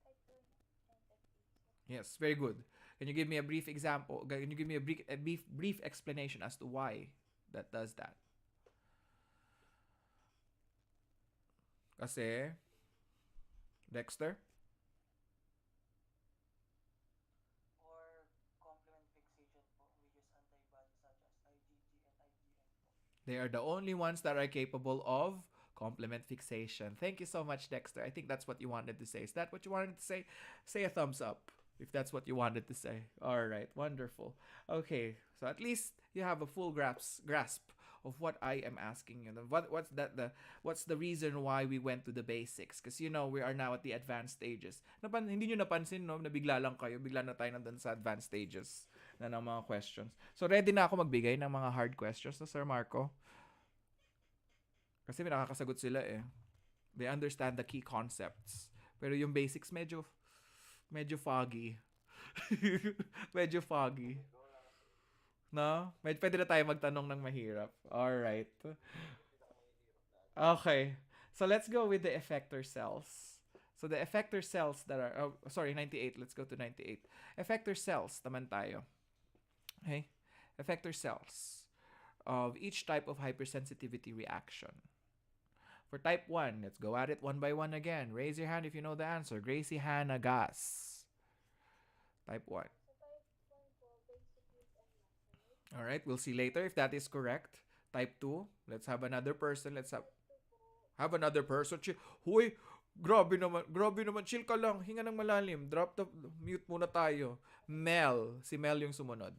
Type 2 and type 8. Yes, very good. Can you give me a brief example? Can you give me a brief explanation as to why that does that? Kasi, Dexter? For complement fixation po, we use antibodies such as IgG and IgM po. They are the only ones that are capable of complement fixation. Thank you so much, Dexter. I think that's what you wanted to say. Is that what you wanted to say? Say a thumbs up if that's what you wanted to say. All right, wonderful. Okay, so at least you have a full grasp of what I am asking you. What's the reason why we went to the basics? Because we are now at the advanced stages. Hindi nyo napansin, no? Nabigla lang kayo. Bigla na tayo nandun sa advanced stages na ng mga questions. So ready na ako magbigay ng mga hard questions na Sir Marco. Kasi may nakakasagot sila eh. They understand the key concepts. Pero yung basics medyo foggy. Medyo foggy. No? Pwede na tayo magtanong ng mahirap. Alright. Okay. So let's go with the effector cells. So the effector cells that are... 98. Let's go to 98. Effector cells naman tayo. Okay? Effector cells of each type of hypersensitivity reaction. For type 1, let's go at it one by one again. Raise your hand if you know the answer. Gracie Hannah Gas. Type 1. So type 1 po, basic use and method. All right, we'll see later if that is correct. Type 2, let's have another person. Let's have another person. Huy, grabe naman. Chill ka lang. Hinga ng malalim. Drop the mute muna tayo. Mel. Si Mel yung sumunod.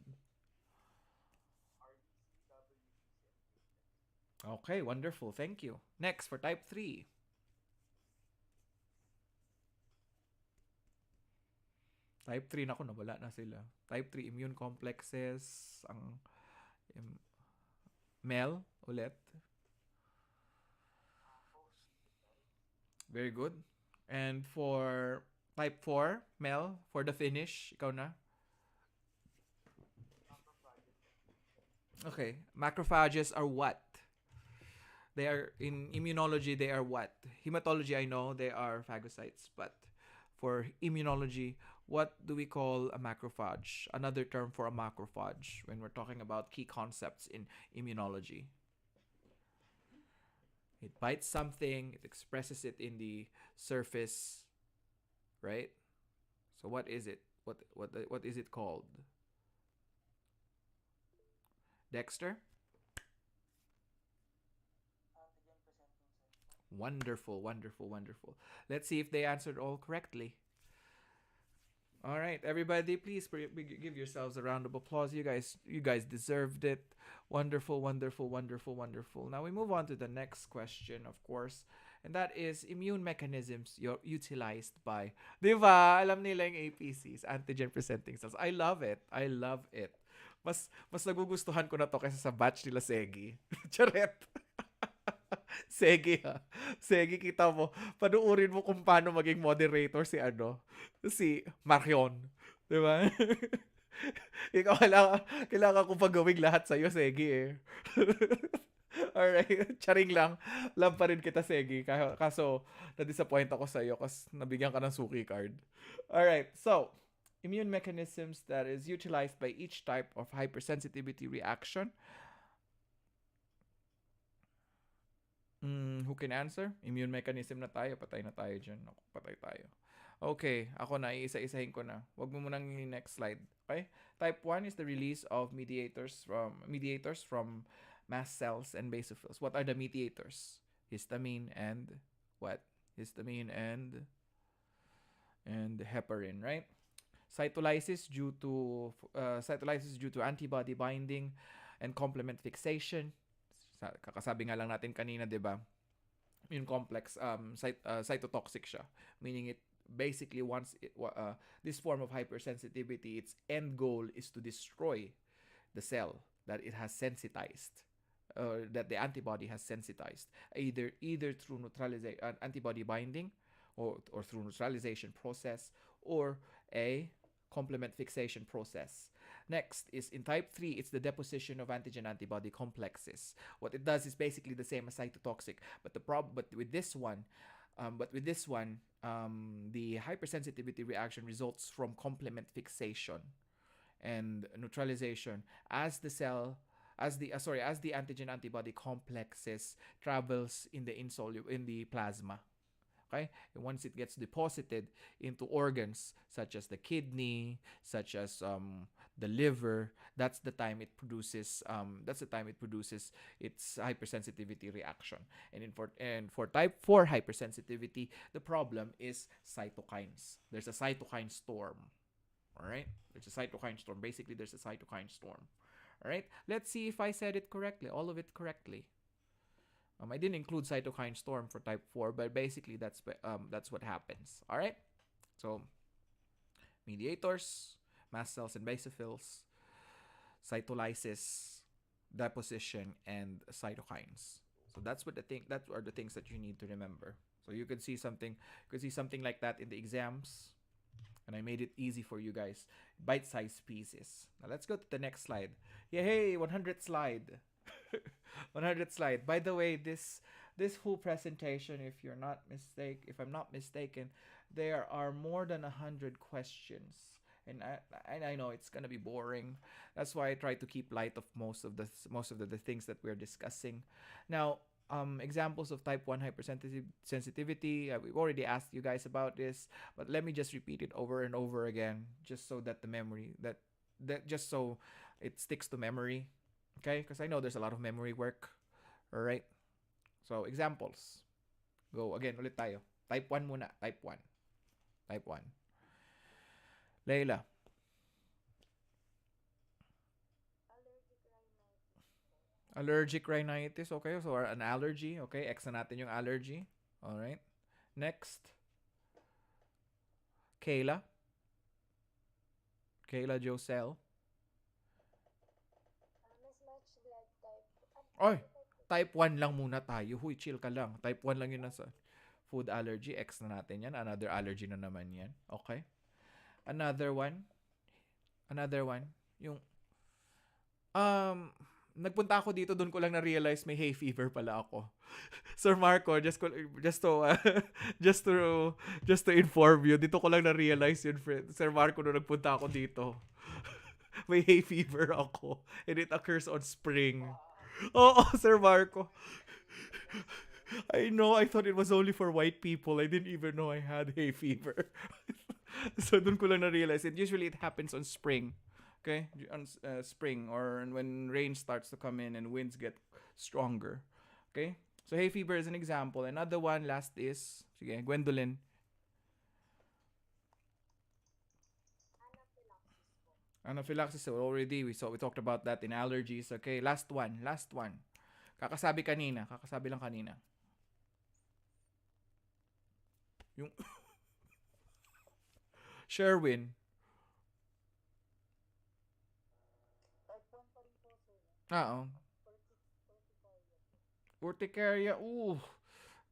Okay, wonderful. Thank you. Next, for type 3. Type 3, naku, nawala na sila. Type 3, immune complexes. Mel, ulit. Very good. And for type 4, Mel, for the finish, ikaw na. Okay. Macrophages are what? They are in immunology. They are what? Hematology, I know they are phagocytes, but for immunology, what do we call a macrophage? Another term for a macrophage when we're talking about key concepts in immunology. It bites something, it expresses it in the surface, right? So what is it? What is it called? Dexter? Antigen presenting cell. Wonderful, wonderful, wonderful. Let's see if they answered all correctly. All right, everybody, please give yourselves a round of applause. You guys deserved it. Wonderful, wonderful, wonderful, wonderful. Now we move on to the next question, of course, and that is immune mechanisms utilized by, di ba? Alam nila yung APCs, antigen presenting cells. I love it. I love it. Mas nagugustuhan ko na to kaysa sa batch nila Segi. Charet. Segi ha. Segi, kita mo. Panuurin mo kung paano maging moderator si Marion. Di ba? Ikaw, kailangan ko pagawing lahat sa'yo, Segi eh. Alright, charing lang. Love pa rin kita, Segi. Kaso, na-disappoint ako sa'yo kasi nabigyan ka ng suki card. Alright, so, immune mechanisms that is utilized by each type of hypersensitivity reaction. Who can answer? Immune mechanism na tayo. Patay na tayo dyan. Ako, patay tayo. Okay, ako na. Iisa-isahin ko na. Wag mo munang next slide. Okay? Type 1 is the release of mediators from mast cells and basophils. What are the mediators? Histamine and what? Histamine and heparin, right? Cytolysis due to antibody binding and complement fixation. Kakasabi nga lang natin kanina, 'di ba? Yung complex cytotoxic siya, meaning it basically this form of hypersensitivity, its end goal is to destroy the cell that it has sensitized, or that the antibody has sensitized, either through antibody binding or through neutralization process or a complement fixation process. Next is in type 3, it's the deposition of antigen antibody complexes. What it does is basically the same as cytotoxic, but with this one, the hypersensitivity reaction results from complement fixation and neutralization as the antigen antibody complexes travels in the plasma. Okay? And once it gets deposited into organs such as the kidney, such as the liver, that's the time it produces its hypersensitivity reaction. And for type 4 hypersensitivity, the problem is cytokines. There's a cytokine storm. All right? There's a cytokine storm. Basically, there's a cytokine storm. All right? Let's see if I said it correctly, all of it correctly. I didn't include cytokine storm for type 4, but basically that's what happens. All right? So, mediators, mast cells and basophils, cytolysis, deposition, and cytokines. So that are the things that you need to remember. So you could see something like that in the exams, and I made it easy for you guys. Bite-sized pieces. Now let's go to the next slide. Yay, 100th slide. 100th slide. By the way, this whole presentation, if I'm not mistaken, there are more than 100 questions, and I know it's gonna be boring. That's why I try to keep light of most of the things that we're discussing. Now, examples of type 1 hypersensitivity. We've already asked you guys about this, but let me just repeat it over and over again, just so that just so it sticks to memory. Okay, because I know there's a lot of memory work. All right. So examples. Go again. Ulit tayo. Type 1 muna. Type 1. Type 1. Layla. Allergic rhinitis. Okay, so an allergy. Okay, X na natin yung allergy. All right. Next. Kayla Josel. Mismatched blood type. Oy, type 1 lang muna tayo. Huy, chill ka lang. Type 1 lang yun nasa Food allergy, X na natin yan. Another allergy na naman yan. Okay. Another one. Yung, nagpunta ako dito, doon ko lang na-realize may hay fever pala ako. Sir Marco, just to just to just to inform you, dito ko lang na-realize yun, friend. Sir Marco, nung nagpunta ako dito, may hay fever ako. And it occurs on spring. Oo, Sir Marco. I know, I thought it was only for white people. I didn't even know I had hay fever. So, dun ko lang na-realize it. Usually, it happens on spring. Okay? On spring or when rain starts to come in and winds get stronger. Okay? So, hay fever is an example. Another one, last is, sige, Gwendolyn. Anaphylaxis already. We talked about that in allergies. Okay, last one. Kakasabi lang kanina. Yung Sherwin. Type 1 pa rin po, sir. Oo. Urticaria. Ooh,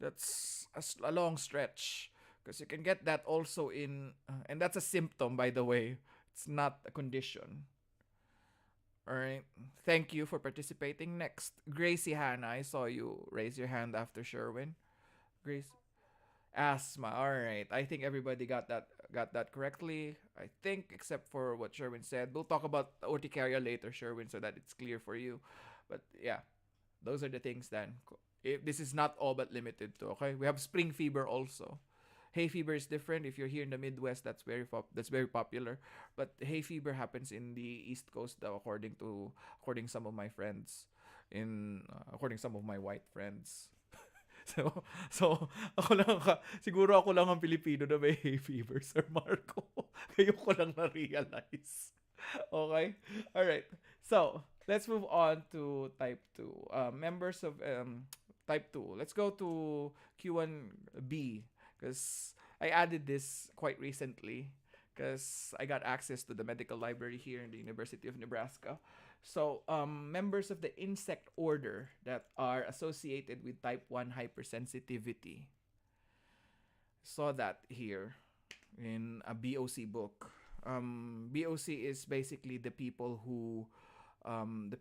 that's a long stretch. Because you can get that also in, and that's a symptom, by the way. It's not a condition. Alright. Thank you for participating. Next, Gracie Hannah. I saw you raise your hand after Sherwin. Grace. Asthma. Alright. I think everybody got that correctly. I think, except for what Sherwin said. We'll talk about urticaria later, Sherwin, so that it's clear for you. But yeah, those are the things then. This is not all but limited to, okay? We have spring fever also. Hay fever is different. If you're here in the Midwest, that's very popular. But hay fever happens in the East Coast, though, according some of my friends, according some of my white friends. So siguro ako lang ang Pilipino na may hay fever, Sir Marco. Kayo ko lang na-realize. Okay? All right. So, let's move on to type 2. Members of type 2. Let's go to Q1B. Because I added this quite recently because I got access to the medical library here in the University of Nebraska. So, members of the insect order that are associated with type 1 hypersensitivity. Saw that here in a BOC book. BOC is basically the people who, what do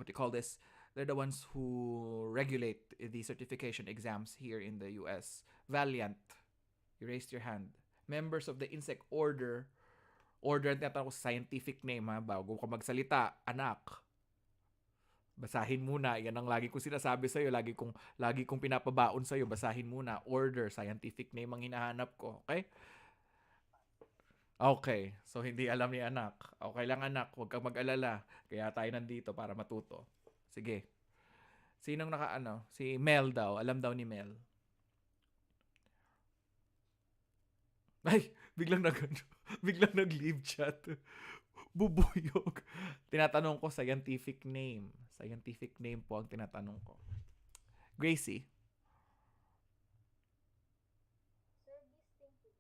you call this? They're the ones who regulate the certification exams here in the US. Valiant. You raised your hand. Members of the insect order. Order na ko scientific name, ha, bago ka magsalita. Anak. Basahin muna. Yan ang lagi kong sinasabi sa'yo. Lagi kong pinapabaon sa'yo. Basahin muna. Order. Scientific name ang hinahanap ko. Okay? Okay. So, hindi alam ni anak. Okay lang, anak. Huwag kang mag-alala. Kaya tayo nandito para matuto. Sige. Sinong Si Mel daw. Alam daw ni Mel. Ay, biglang nag-leave chat. Bubuyog. Tinatanong ko scientific name. Scientific name po ang tinatanong ko. Gracie. Sir, distinctive.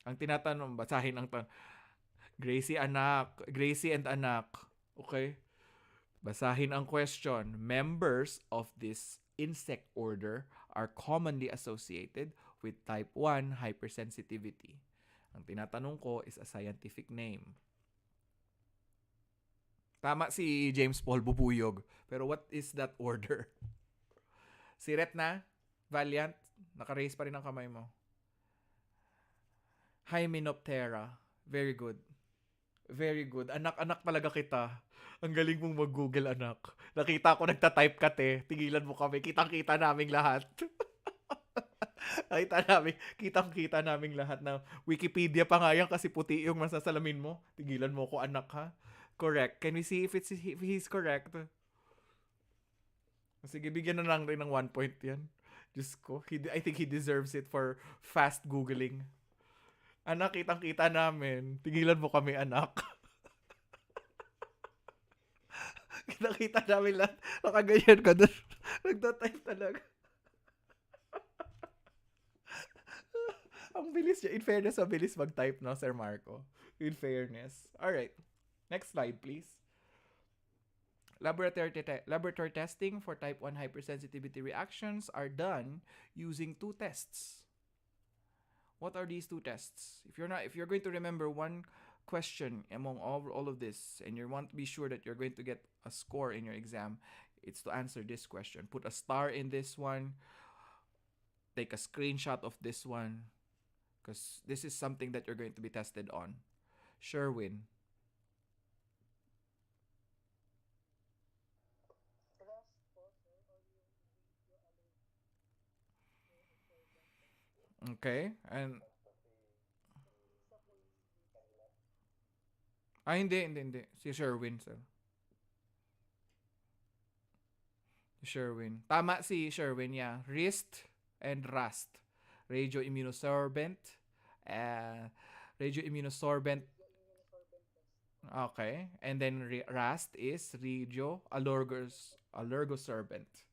Ang tinatanong, basahin ang Gracie and anak. Okay? Basahin ang question. Members of this insect order are commonly associated with type 1 hypersensitivity. Ang tinatanong ko is a scientific name. Tama si James Paul Bubuyog. Pero what is that order? Si Retna, Valiant, naka-raise pa rin ang kamay mo. Hymenoptera. Very good. Very good. Anak talaga kita. Ang galing mong mag-Google, anak. Nakita ko nagta-type ka, te. Tigilan mo kami. Kitang-kita naming lahat. Kitang-kita naming lahat na Wikipedia pa nga yan kasi puti yung masasalamin mo. Tigilan mo ko, anak, ha? Correct. Can we see if he's correct? Sige, bigyan na lang rin ng 1 point yan. Diyos ko. I think he deserves it for fast Googling. Anak, kitang-kita namin. Tigilan mo kami, anak. Kita namin lahat. Nakaganyan ka doon. Nagtatype talaga. Ang bilis niya. In fairness, ang bilis mag-type, no, Sir Marco? In fairness. Alright. Next slide, please. Laboratory testing for type 1 hypersensitivity reactions are done using two tests. What are these two tests? If you're going to remember one question among all of this and you want to be sure that you're going to get a score in your exam, it's to answer this question. Put a star in this one, take a screenshot of this one, because this is something that you're going to be tested on. Sherwin. Trust po, sir, or yung video allergy or observant test. Okay? And Yung isa po yung hindi. Si Sherwin, sir. Sherwin. Tama si Sherwin, yeah. RIST and RAST. Radioimmunosorbent. Uh, radioimmunosorbent. video immunosorbent test. Okay. And then RAST is allergosorbent. Sorbent test.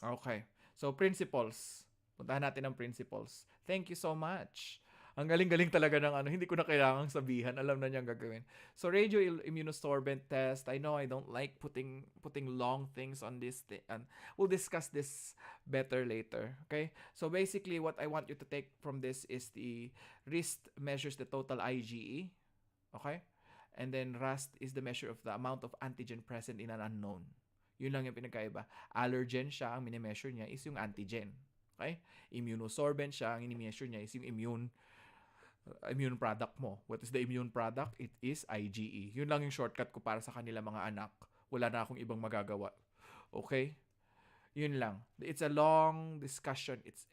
Okay. So, principles. Puntahan natin ang principles. Thank you so much. Ang galing-galing talaga ng ano, hindi ko na kailangang sabihan, alam na niyang gagawin. So, radioimmunosorbent test, I know I don't like putting long things on this and we'll discuss this better later, okay? So, basically, what I want you to take from this is the RIST measures the total IgE, okay? And then RAST is the measure of the amount of antigen present in an unknown. Yun lang yung pinagkaiba. Allergen siya, ang minimeasure niya is yung antigen. Okay? Immunosorbent siya, ang inimeasure niya is yung immune product mo. What is the immune product? It is IgE. Yun lang yung shortcut ko para sa kanila mga anak. Wala na akong ibang magagawa. Okay? Yun lang. It's a long discussion. It's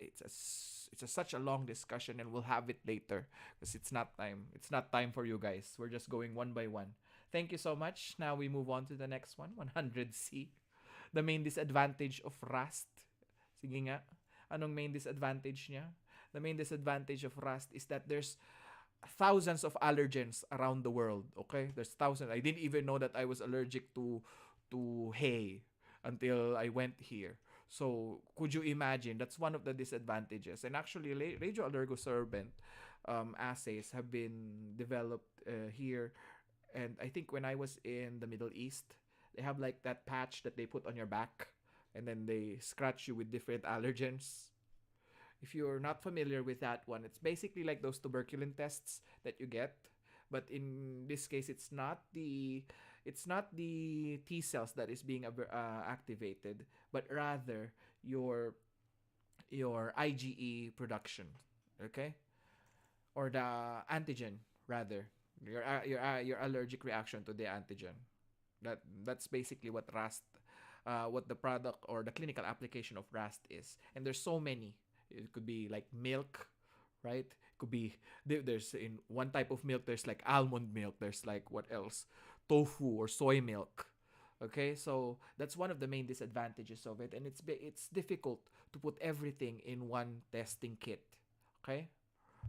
such a long discussion and we'll have it later because it's not time. It's not time for you guys. We're just going one by one. Thank you so much. Now we move on to the next one, 100C. The main disadvantage of rust. Sige nga. Anong main disadvantage niya? The main disadvantage of rust is that there's thousands of allergens around the world. Okay? There's thousands. I didn't even know that I was allergic to hay until I went here. So, could you imagine? That's one of the disadvantages. And actually, radioallergosorbent assays have been developed here. And I think when I was in the Middle East, they have like that patch that they put on your back. And then they scratch you with different allergens. If you're not familiar with that one, it's basically like those tuberculin tests that you get, but in this case, it's not the T cells that is being activated, but rather your IgE production, okay, or the antigen rather, your allergic reaction to the antigen. That's basically what RAST, what the product or the clinical application of RAST is, and there's so many. It could be like milk, right? It could be there's in one type of milk. There's like almond milk. There's like what else? Tofu or soy milk. Okay, so that's one of the main disadvantages of it, and it's difficult to put everything in one testing kit. Okay,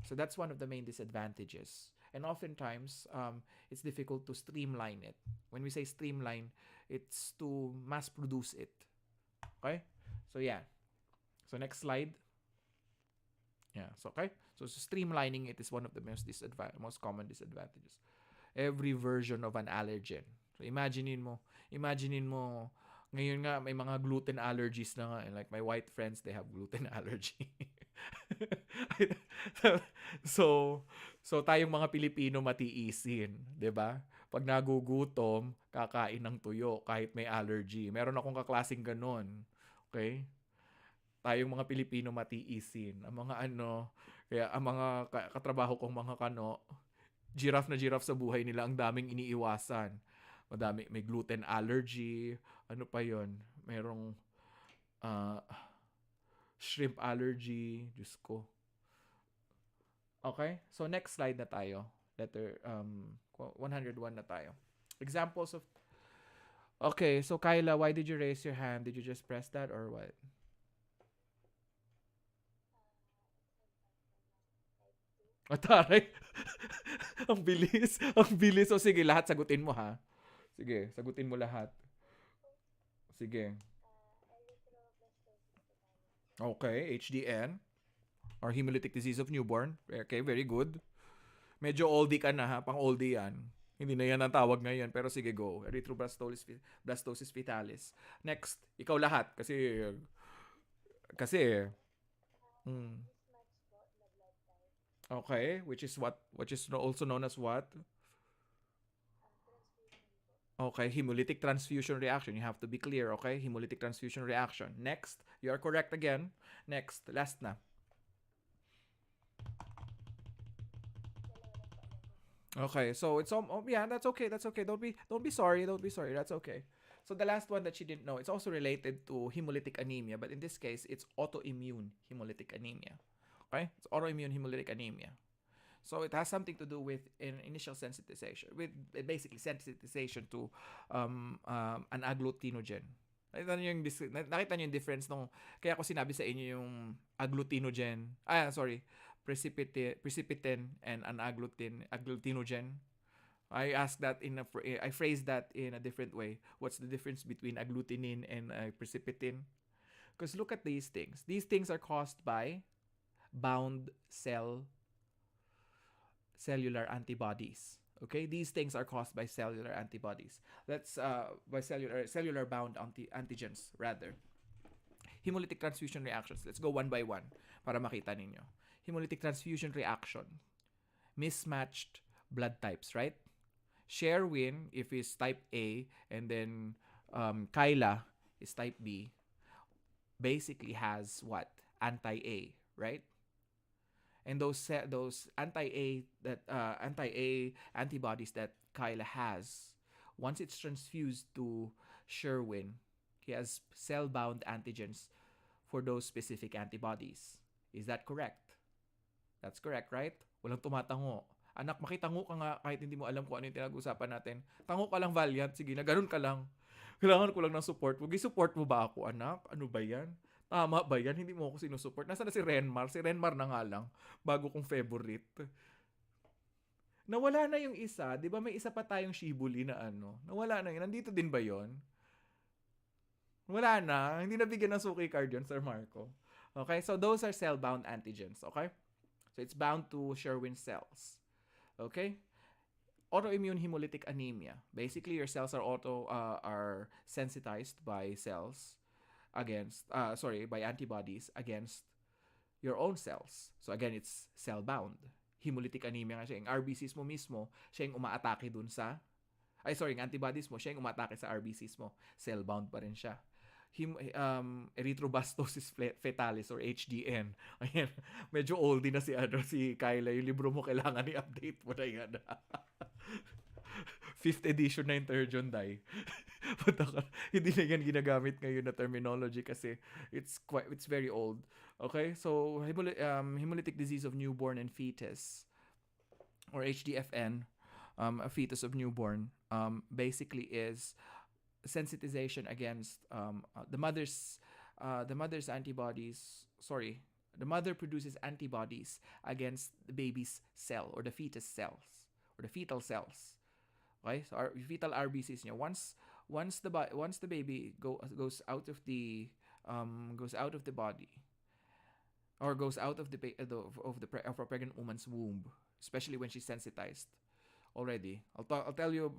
so that's one of the main disadvantages, and oftentimes it's difficult to streamline it. When we say streamline, it's to mass produce it. Okay, so yeah. So next slide. Yeah, so okay. So streamlining it is one of the most common disadvantages. Every version of an allergen. So imaginein mo, ngayon nga may mga gluten allergies na nga. Like my white friends, they have gluten allergy. so tayong mga Pilipino matiisin, 'di ba? Pag nagugutom, kakain ng tuyo kahit may allergy. Meron akong kaklaseng ganun. Okay? Tayong mga Pilipino matiisin. Ang mga kaya ang mga katrabaho kong mga kano, giraffe na giraffe sa buhay nila, ang daming iniiwasan. May gluten allergy, ano pa yon? Merong shrimp allergy, Diyos ko. Okay, so next slide na tayo. Letter 101 na tayo. Examples of. Okay, so Kyla, why did you raise your hand? Did you just press that or what? Ataray. Ang bilis. Ang bilis. O sige, lahat sagutin mo ha. Sige, sagutin mo lahat. Sige. Erythroblastosis tetani. Okay, HDN. Or hemolytic disease of newborn. Okay, very good. Medyo oldie ka na ha. Pang oldie yan. Hindi na yan ang tawag ngayon, pero sige, go. Erythroblastosis fetalis. Next, ikaw lahat kasi mm, Mismatch po the blood type. okay, which is also known as what? Transfusion po. Okay, hemolytic transfusion reaction. You have to be clear, okay? Hemolytic transfusion reaction. Next, you are correct again. Next, last na. Dalawa lang po alam ko. Okay, so it's yeah, that's okay. That's okay. Don't be sorry. Don't be sorry. That's okay. So the last one that she didn't know, it's also related to hemolytic anemia, but in this case, it's autoimmune hemolytic anemia. Okay? It's autoimmune hemolytic anemia. So it has something to do with initial sensitization, with basically sensitization to an agglutinogen. Nakita niyo yung difference nung, kaya ko sinabi sa inyo yung agglutinogen, precipitin and an agglutinogen. I phrased that in a different way. What's the difference between agglutinin and precipitin? Because look at these things. These things are caused by bound cellular antibodies. Okay, these things are caused by cellular antibodies. That's by cellular bound antigens rather. Hemolytic transfusion reactions. Let's go one by one para makita ninyo. Hemolytic transfusion reaction. Mismatched blood types, right? Sherwin, if is type A, and then Kyla is type B, basically has what? Anti-A, right? And those anti-A antibodies that Kyla has, once it's transfused to Sherwin, he has cell-bound antigens for those specific antibodies. Is that correct? That's correct, right? Walang tumatango. Anak, makitango ka nga kahit hindi mo alam kung ano yung tinag-usapan natin. Tango ka lang, Valiant. Sige na, ganun ka lang. Kailangan ko lang ng support. Huwag i-support mo ba ako, anak? Ano ba yan? Tama ba yan? Hindi mo ako sinusupport. Nasaan na si Renmar? Si Renmar na nga lang. Bago kong favorite. Nawala na yung isa. Di ba may isa pa tayong Shibuli na ano? Nawala na yun. Nandito din ba yon? Wala na. Hindi nabigyan ng suki card yun, Sir Marco. Okay, so those are cell-bound antigens. Okay? So it's bound to Sherwin cells. Okay? Autoimmune hemolytic anemia. Basically, your cells are sensitized by by antibodies against your own cells. So again, it's cell-bound. Hemolytic anemia nga siya. Yung RBCs mo mismo, siya yung umaatake dun sa yung antibodies mo, siya yung umatake sa RBCs mo. Cell-bound pa rin siya. Erythroblastosis fetalis or HDN. Ayan, medyo oldie na si Kyla. Yung libro mo kailangan i-update mo na yan. 5th edition na yung Terjonday. Hindi na yan ginagamit ngayon na terminology kasi it's very old. Okay? So, hemolytic disease of newborn and fetus or HDFN, a fetus of newborn, basically is sensitization against the mother's antibodies. The mother produces antibodies against the baby's cell or the fetus cells or the fetal cells. Okay, so our fetal RBCs niya, once the baby goes out of the body or goes out of of a pregnant woman's womb, especially when she's sensitized already. I'll tell you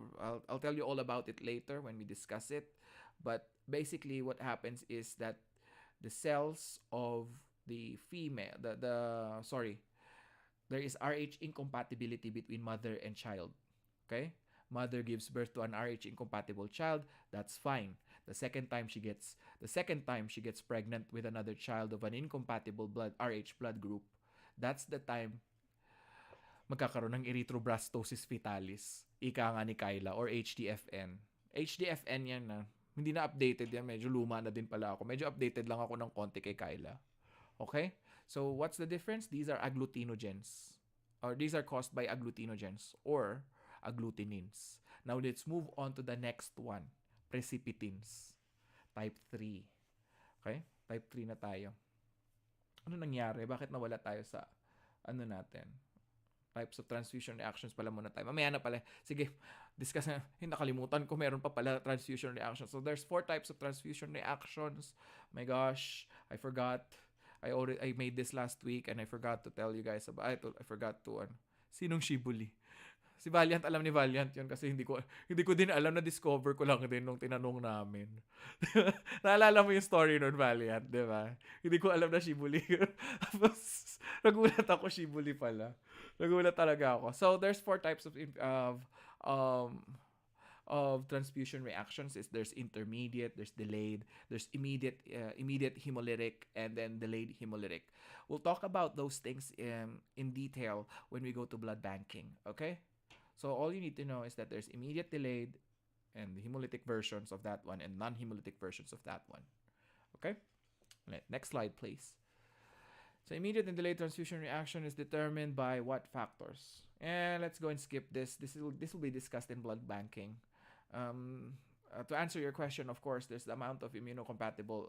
all about it later when we discuss it. But basically, what happens is that the cells of the female, there is RH incompatibility between mother and child. Okay, mother gives birth to an RH incompatible child. That's fine. The second time she gets pregnant with another child of an incompatible RH blood group, that's the time magkakaroon ng erythroblastosis fetalis. Ika nga ni Kyla or HDFN. HDFN yan na. Hindi na updated yan. Medyo luma na din pala ako. Medyo updated lang ako ng konti kay Kyla. Okay? So, what's the difference? These are agglutinogens. Or these are caused by agglutinogens or agglutinins. Now, let's move on to the next one. Precipitins. Type 3. Okay? Type 3 na tayo. Ano nangyari? Bakit nawala tayo sa natin? Types of transfusion reactions pala muna tayo. Mamaya na pala. Sige, discuss na. Nakalimutan ko, meron pa pala transfusion reactions. So, there's 4 types of transfusion reactions. My gosh, I forgot. I made this last week and I forgot to tell you guys about it. I forgot to, sinong Shibuli? Si Valiant, alam ni Valiant yun kasi hindi ko din alam, na discover ko lang din nung tinanong namin. Naalala mo yung story nun, Valiant, di ba? Hindi ko alam na Shibuli. Tapos, nagulat ako, Shibuli pala. Nagulat talaga ako. So, there's four types um, of transfusion reactions. Is there's intermediate, there's delayed, there's immediate hemolytic, and then delayed hemolytic. We'll talk about those things in detail when we go to blood banking. Okay, so all you need to know is that there's immediate, delayed, and hemolytic versions of that one, and non-hemolytic versions of that one. Okay, next slide, please. So immediate and delayed transfusion reaction is determined by what factors? And let's go and skip this. This will be discussed in blood banking. To answer your question, of course, there's the amount of immunocompatible,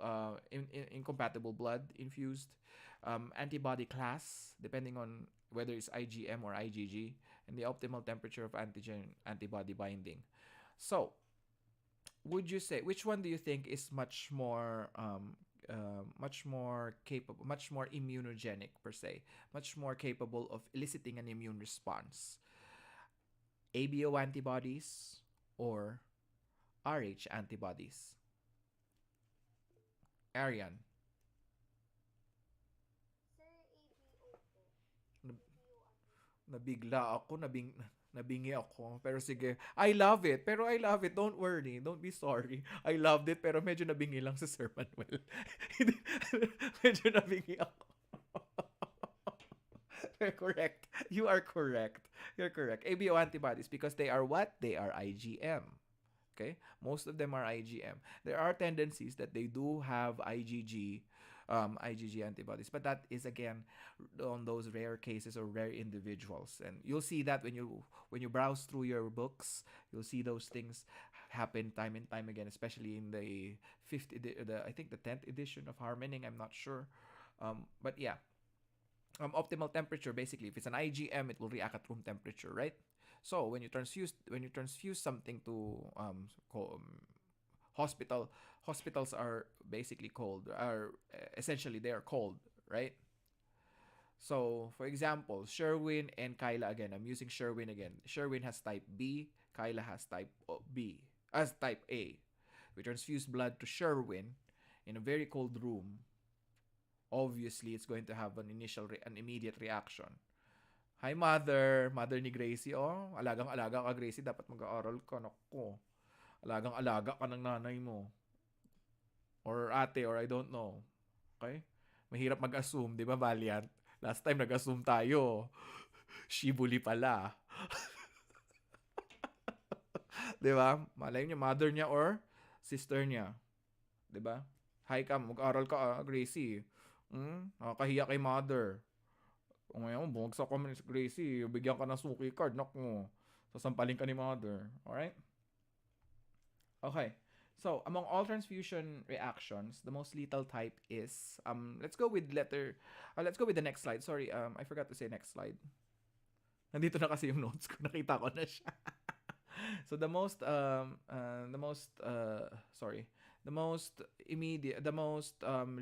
incompatible blood infused, antibody class, depending on whether it's IgM or IgG, and the optimal temperature of antigen antibody binding. So, would you say, which one do you think is much more capable, much more immunogenic per se, much more capable of eliciting an immune response? ABO antibodies or RH antibodies? Arian. Sir, ABO po. Nab- ABO antibody. Nabigla ako, nabingi ako. Pero sige, I love it. Pero I love it. Don't worry. Don't be sorry. I loved it, pero medyo nabingi lang si Sir Manuel. Medyo nabingi ako. You're correct. You are correct. You're correct. ABO antibodies, because they are what? They are IgM. Okay? Most of them are IgM. There are tendencies that they do have IgG antibodies, but that is again on those rare cases or rare individuals. And you'll see that when you browse through your books, you'll see those things happen time and time again, especially in the I think the 10th edition of Harmoning. I'm not sure, but yeah. Optimal temperature, basically, if it's an IgM, it will react at room temperature, right? So when you transfuse something to hospitals are basically cold, are essentially they are cold, right? So for example, Sherwin and Kyla, again, I'm using Sherwin again. Sherwin has type B, Kyla has type B, as type A. We transfuse blood to Sherwin in a very cold room. Obviously, it's going to have an immediate reaction. Hi, mother ni Gracie. Oh, alagang-alaga ka, Gracie. Dapat mag-aaral ka. Naku. Alagang-alaga ka ng nanay mo. Or ate, or I don't know. Okay? Mahirap mag-assume, di ba, Valiant? Last time nag-assume tayo. Shibuli pala. Di ba? Malay niyo, mother niya or sister niya. Di ba? Hi ka, mag-aaral ka, Gracie. Nakakahiya kay mother. O ngayon, bumagsak ko man si Gracie. Bigyan ka ng suki card. Naku. Sasampalin ka ni mother. Alright? Okay. So, among all transfusion reactions, the most lethal type is, let's go with the next slide. Sorry, I forgot to say next slide. Nandito na kasi yung notes ko. Nakita ko na siya. So the most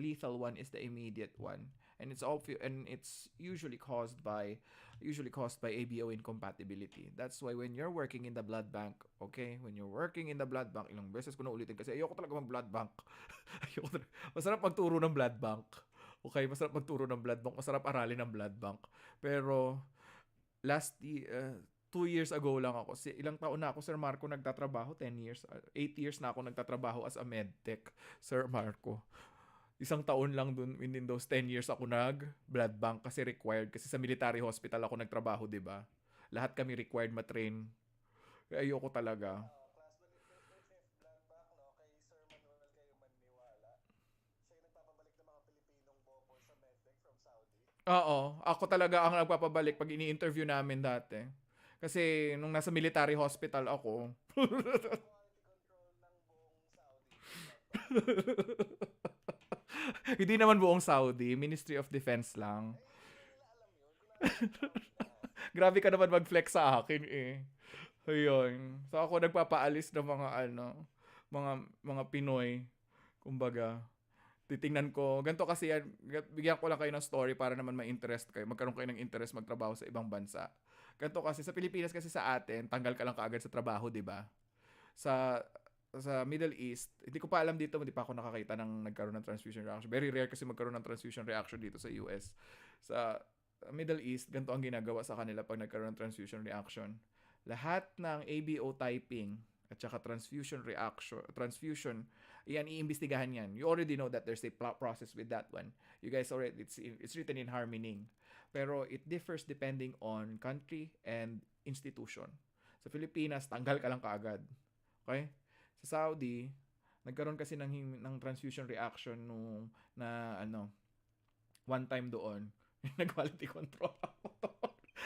lethal one is the immediate one, and it's usually caused by ABO incompatibility. That's why when you're working in the blood bank, okay, ilang beses ko na ulitin kasi ayoko talaga mag-blood bank. Masarap magturo ng blood bank. Okay, masarap magturo ng blood bank, masarap aralin ng blood bank. Pero 2 years ago lang ako. Ilang taon na ako, Sir Marco, nagtatrabaho? 10 years. 8 years na ako nagtatrabaho as a medtech, Sir Marco. Isang taon lang dun, within those 10 years ako blood bank kasi required. Kasi sa military hospital ako nagtrabaho, di ba? Lahat kami required matrain. Ayoko talaga. Class, if blood back, no, kay Sir Manuel kayo maniniwala. Siya yung nagpapabalik ng mga Pilipinong bobo sa medtech from Saudi. Oo, ako talaga ang nagpapabalik pag ini-interview namin dati. Kasi nung nasa military hospital ako, Quality control ng buong Saudi. hindi naman buong Saudi, Ministry of Defense lang. Ay, hindi nila alam yun. Ginagawa. Grabe ka naman mag-flex sa akin eh. Ayun. So ako nagpapaalis ng mga Pinoy. Kumbaga, titingnan ko. Ganito kasi yan, bigyan ko lang kayo ng story para naman ma-interest kayo. Magkaroon kayo ng interest magtrabaho sa ibang bansa. Ganito kasi, sa Pilipinas kasi sa atin, tanggal ka lang kaagad sa trabaho, di ba? Sa Middle East, hindi ko pa alam dito, hindi pa ako nakakita ng nagkaroon ng transfusion reaction. Very rare kasi magkaroon ng transfusion reaction dito sa US. Sa Middle East, ganito ang ginagawa sa kanila pag nagkaroon ng transfusion reaction. Lahat ng ABO typing at saka transfusion, yan, iimbestigahan yan. You already know that there's a process with that one. You guys already, it's written in harming. Pero it differs depending on country and institution. Sa Pilipinas, tanggal ka lang kaagad. Okay? Sa Saudi, nagkaroon kasi ng transfusion reaction nung na one time doon. Nag-quality control ako.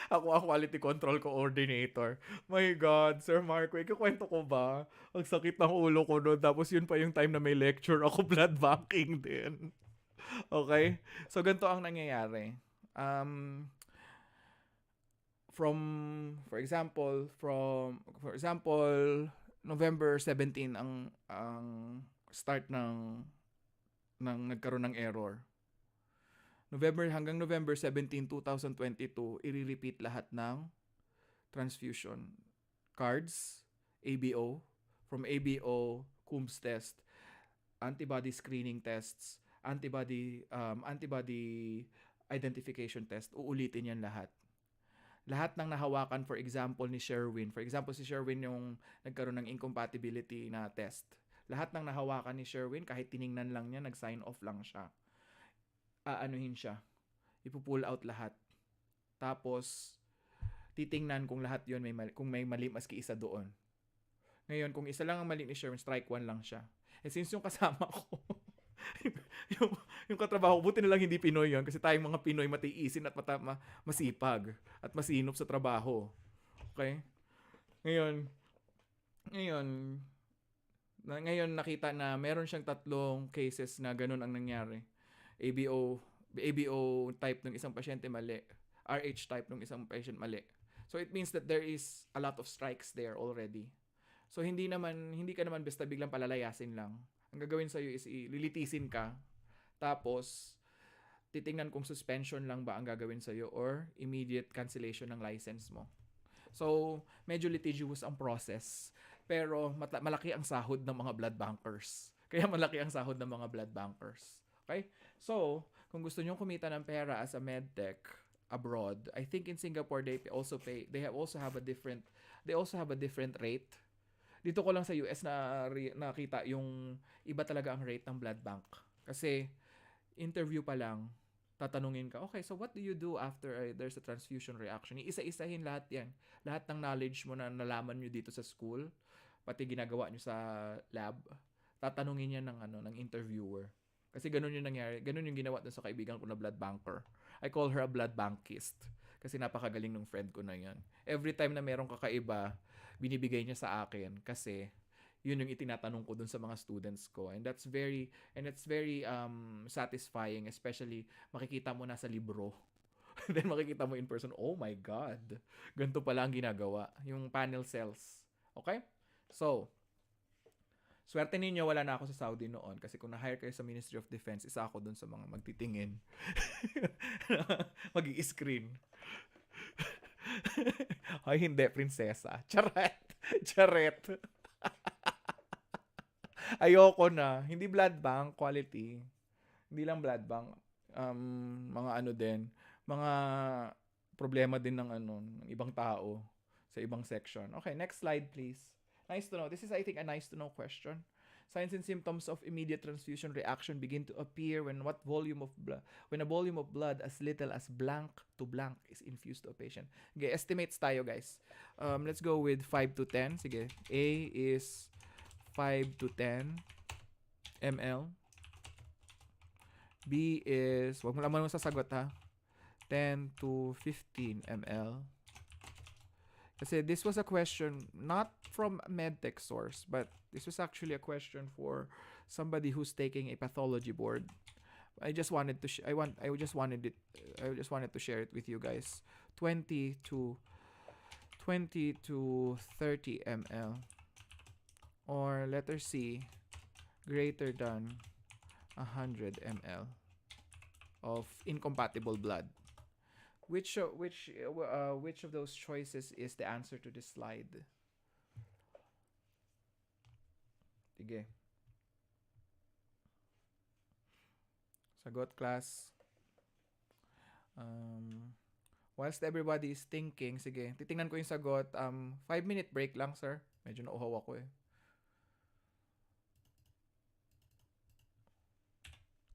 Ako ang quality control coordinator. My God, Sir Marco, ikukwento ko ba? Ang sakit ng ulo ko noon. Tapos yun pa yung time na may lecture ako, blood banking din. Okay? So, ganito ang nangyayari. For example, November 17 ang start ng nagkaroon ng error. Hanggang November 17, 2022, i-repeat lahat ng transfusion cards, ABO, from ABO, Coombs test, antibody screening tests, antibody identification test, uulitin yan lahat. Lahat ng nahawakan, for example, ni Sherwin. For example, si Sherwin yung nagkaroon ng incompatibility na test. Lahat ng nahawakan ni Sherwin, kahit tiningnan lang niya, nag-sign off lang siya. Aanuhin siya. Ipupull out lahat. Tapos, titingnan kung lahat yun, kung may mali maski isa doon. Ngayon, kung isa lang ang mali ni Sherwin, strike one lang siya. Since yung kasama ko, yung katrabaho, buti na lang hindi Pinoy yun kasi tayong mga Pinoy matiisin at masipag at masinop sa trabaho. Okay? Ngayon nakita na meron siyang 3 cases na ganun ang nangyari. ABO type ng isang pasyente mali. RH type ng isang patient mali. So it means that there is a lot of strikes there already. So hindi ka naman basta biglang palalayasin lang. Ang gagawin sa'yo is lilitisin ka. Tapos, titingnan kung suspension lang ba ang gagawin sa'yo or immediate cancellation ng license mo. So, medyo litigious ang process. Pero, malaki ang sahod ng mga blood bankers. Kaya malaki ang sahod ng mga blood bankers. Okay? So, kung gusto nyo kumita ng pera as a medtech abroad, I think in Singapore, they also have a different rate. Dito ko lang sa US na nakita yung iba talaga ang rate ng blood bank. Kasi interview pa lang, tatanungin ka, okay, so what do you do after there's a transfusion reaction? Iisa-isahin lahat yan. Lahat ng knowledge mo na nalaman nyo dito sa school, pati ginagawa nyo sa lab, tatanungin yan ng interviewer. Kasi ganun yung nangyari. Ganun yung ginawa dun sa kaibigan ko na blood banker. I call her a blood bankist. Kasi napakagaling ng friend ko na yan. Every time na merong kakaiba, binibigay niya sa akin kasi yun yung itinatanong ko dun sa mga students ko. And that's very satisfying, especially makikita mo na sa libro. Then makikita mo in person, oh my God, ganito pala ang ginagawa. Yung panel cells. Okay? So, swerte ninyo, wala na ako sa Saudi noon kasi kung na-hire kayo sa Ministry of Defense, isa ako dun sa mga magtitingin. Mag-i-screen. Ay, hindi, prinsesa. Charet. Ayoko na. Hindi blood bank, quality. Hindi lang blood bank. Mga mga problema din ng ibang tao sa ibang section. Okay, next slide please. Nice to know. This is, I think, a nice to know question. Signs and symptoms of immediate transfusion reaction begin to appear when a volume of blood as little as blank to blank is infused to a patient. Okay, estimates tayo guys. Let's go with 5 to 10. Sige. A is 5 to 10 ml. B is, wag mo lang mo sasagot ha. 10 to 15 ml. Kasi this was a question not from a medtech source, but this was actually a question for somebody who's taking a pathology board. I just wanted to share it with you guys. 20 to 30 ml, or letter C, greater than 100 ml of incompatible blood. Which of those choices is the answer to this slide? Sige. Sagot, class. Whilst everybody is thinking, sige, titingnan ko yung sagot. 5-minute break lang, sir. Medyo nauhaw ako eh.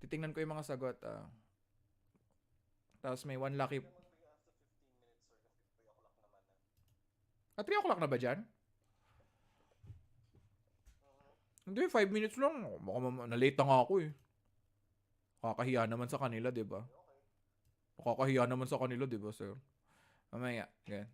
Titingnan ko yung mga sagot. Tapos may one lucky... Kaya mag-bring after 15 minutes, sir, kasi 3 o'clock naman na. 3 o'clock na ba dyan? Hindi, 5 minutes lang. Baka na-late na nga ako eh. Kakahiya naman sa kanila, di ba? Okay. Kakahiya naman sa kanila, di ba, sir? Mamaya. Ganyan.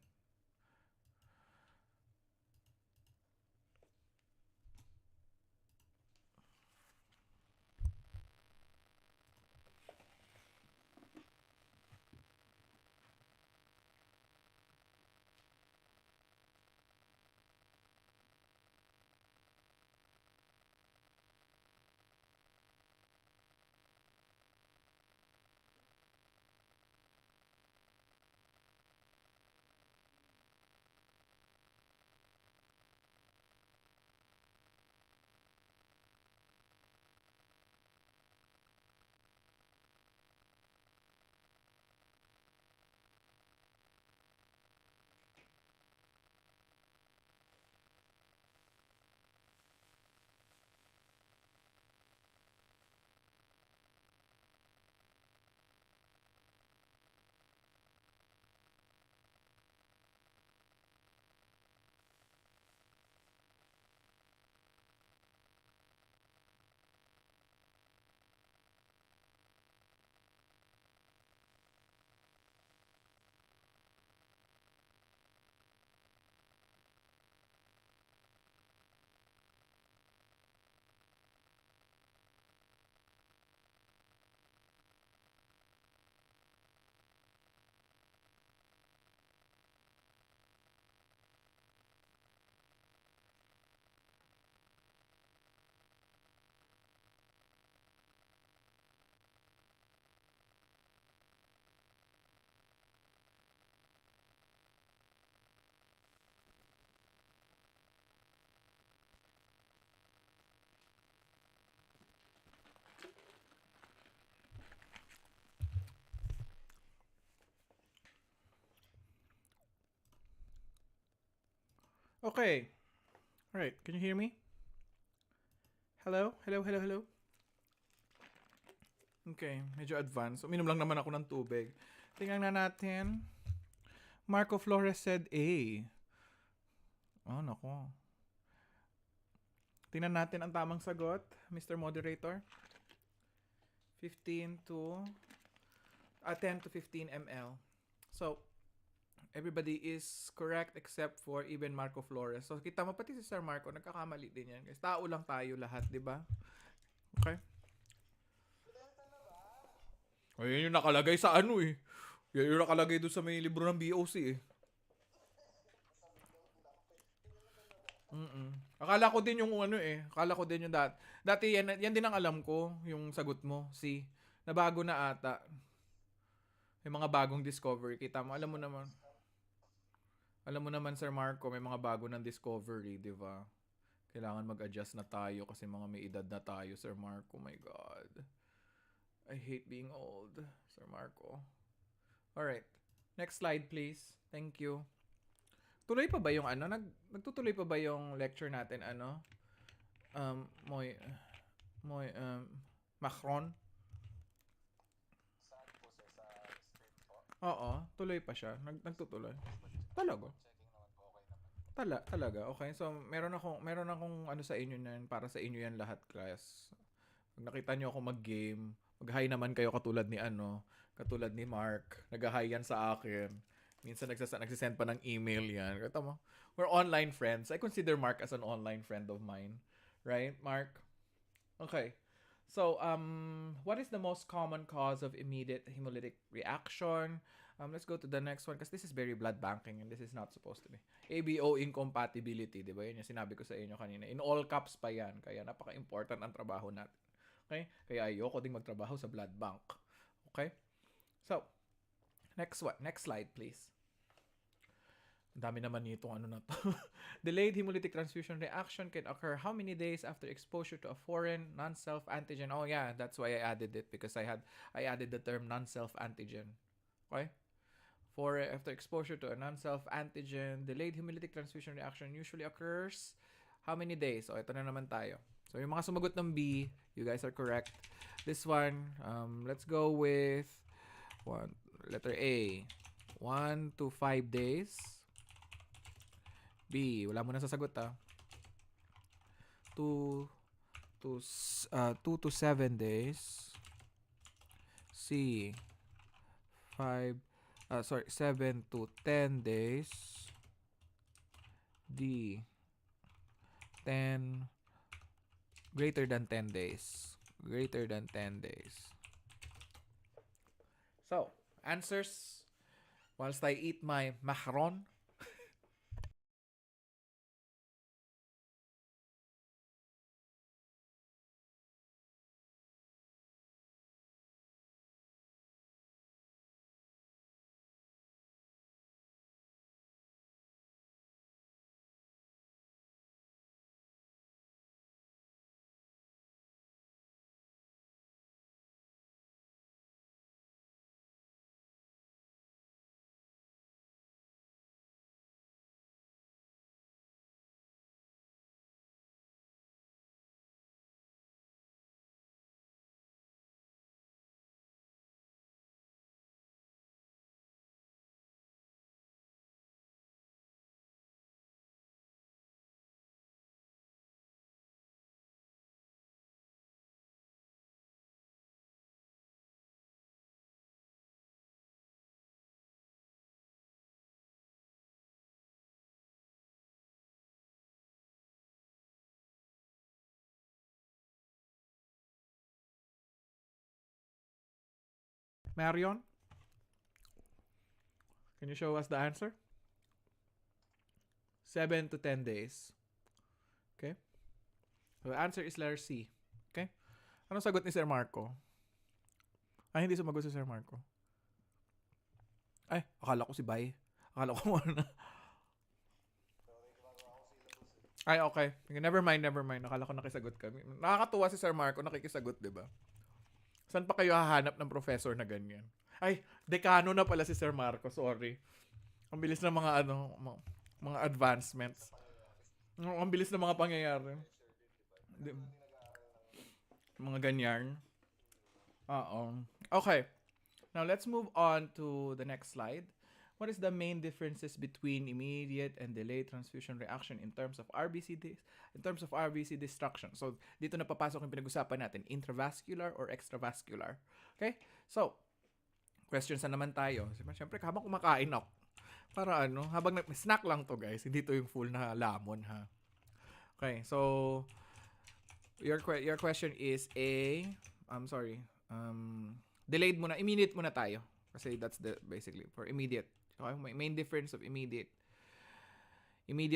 Okay. Alright, can you hear me? Hello? Hello, hello, hello? Okay, medyo advanced. Uminom lang naman ako ng tubig. Tingnan na natin. Marco Flores said A. Oh, nako. Tingnan natin ang tamang sagot, Mr. Moderator. 10 to 15 ml. So, everybody is correct except for even Marco Flores. So, kita mo pati si Sir Marco, nagkakamali din yan, guys. Tao lang tayo lahat, di ba? Okay? Ayun yung nakalagay sa ano eh. Yan yung nakalagay doon sa may libro ng BOC eh. Akala ko din yung ano eh. Akala ko din yung dati yan din ang alam ko, yung sagot mo, si. Nabago na ata. May mga bagong discovery. Kita mo, alam mo naman. Alam mo naman, Sir Marco, may mga bago ng discovery, di ba? Kailangan mag-adjust na tayo kasi mga may edad na tayo, Sir Marco. My God. I hate being old, Sir Marco. Alright. Next slide, please. Thank you. Tuloy pa ba yung ano? Nagtutuloy pa ba yung lecture natin, ano? Macron? Saan po, sir? Sa stream po? Oo, tuloy pa siya. Nagtutuloy. Talaga. Checking naman po, okay naman. Talaga. Okay. So, meron akong ano sa inyo yan, para sa inyo yan lahat, class. Pag nakita nyo ako mag-game, mag-hi naman kayo katulad ni Mark. Nag-hi yan sa akin. Minsan nagsisend pa ng email yan. Kita mo? We're online friends. I consider Mark as an online friend of mine. Right, Mark? Okay. So, what is the most common cause of immediate hemolytic reaction? Let's go to the next one because this is very blood banking and this is not supposed to be. ABO incompatibility, di ba? Yun yung sinabi ko sa inyo kanina. In all caps pa yan. Kaya napaka-important ang trabaho natin. Okay? Kaya ayoko ding magtrabaho sa blood bank. Okay? So, Next slide, please. Ang dami naman nito, ano na to. Delayed hemolytic transfusion reaction can occur how many days after exposure to a foreign non-self antigen? Oh yeah, that's why I added it because I added the term non-self antigen. Okay? After exposure to a non-self antigen, delayed hemolytic transfusion reaction usually occurs how many days? Oh, ito na naman tayo. So yung mga sumagot ng B, you guys are correct. This one, let's go with letter A. 1 to 5 days. B, wala mo na sasagot 2 to 7 days. C, 7 to 10 days. D, 10 greater than 10 days. Greater than 10 days. So, answers whilst I eat my macaron. Marion, can you show us the answer? 7 to 10 days. Okay? So the answer is letter C. Okay? Anong sagot ni Sir Marco? Ay, hindi sumagot si Sir Marco. Ay, akala ko si Bay. Akala ko ano na. Ay, okay. Never mind. Akala ko nakisagot kami. Nakakatuwa si Sir Marco, nakikisagot, di ba? Saan pa kayo hahanap ng professor na ganyan? Ay, dekano na pala si Sir Marco. Sorry. Ang bilis ng mga mga advancements. Ang bilis ng mga pangyayari. Mga ganyan. Okay. Now let's move on to the next slide. What is the main differences between immediate and delayed transfusion reaction in terms of RBC destruction? So, dito na papasok yung pinag-usapan natin, intravascular or extravascular. Okay? So, questions na naman tayo. Siyempre, habang kumakain ako, para habang snack lang to guys, hindi to yung full na lamon ha. Okay, so, your question is delayed muna, immediate muna tayo. Kasi that's basically for immediate. Okay, main difference of immediate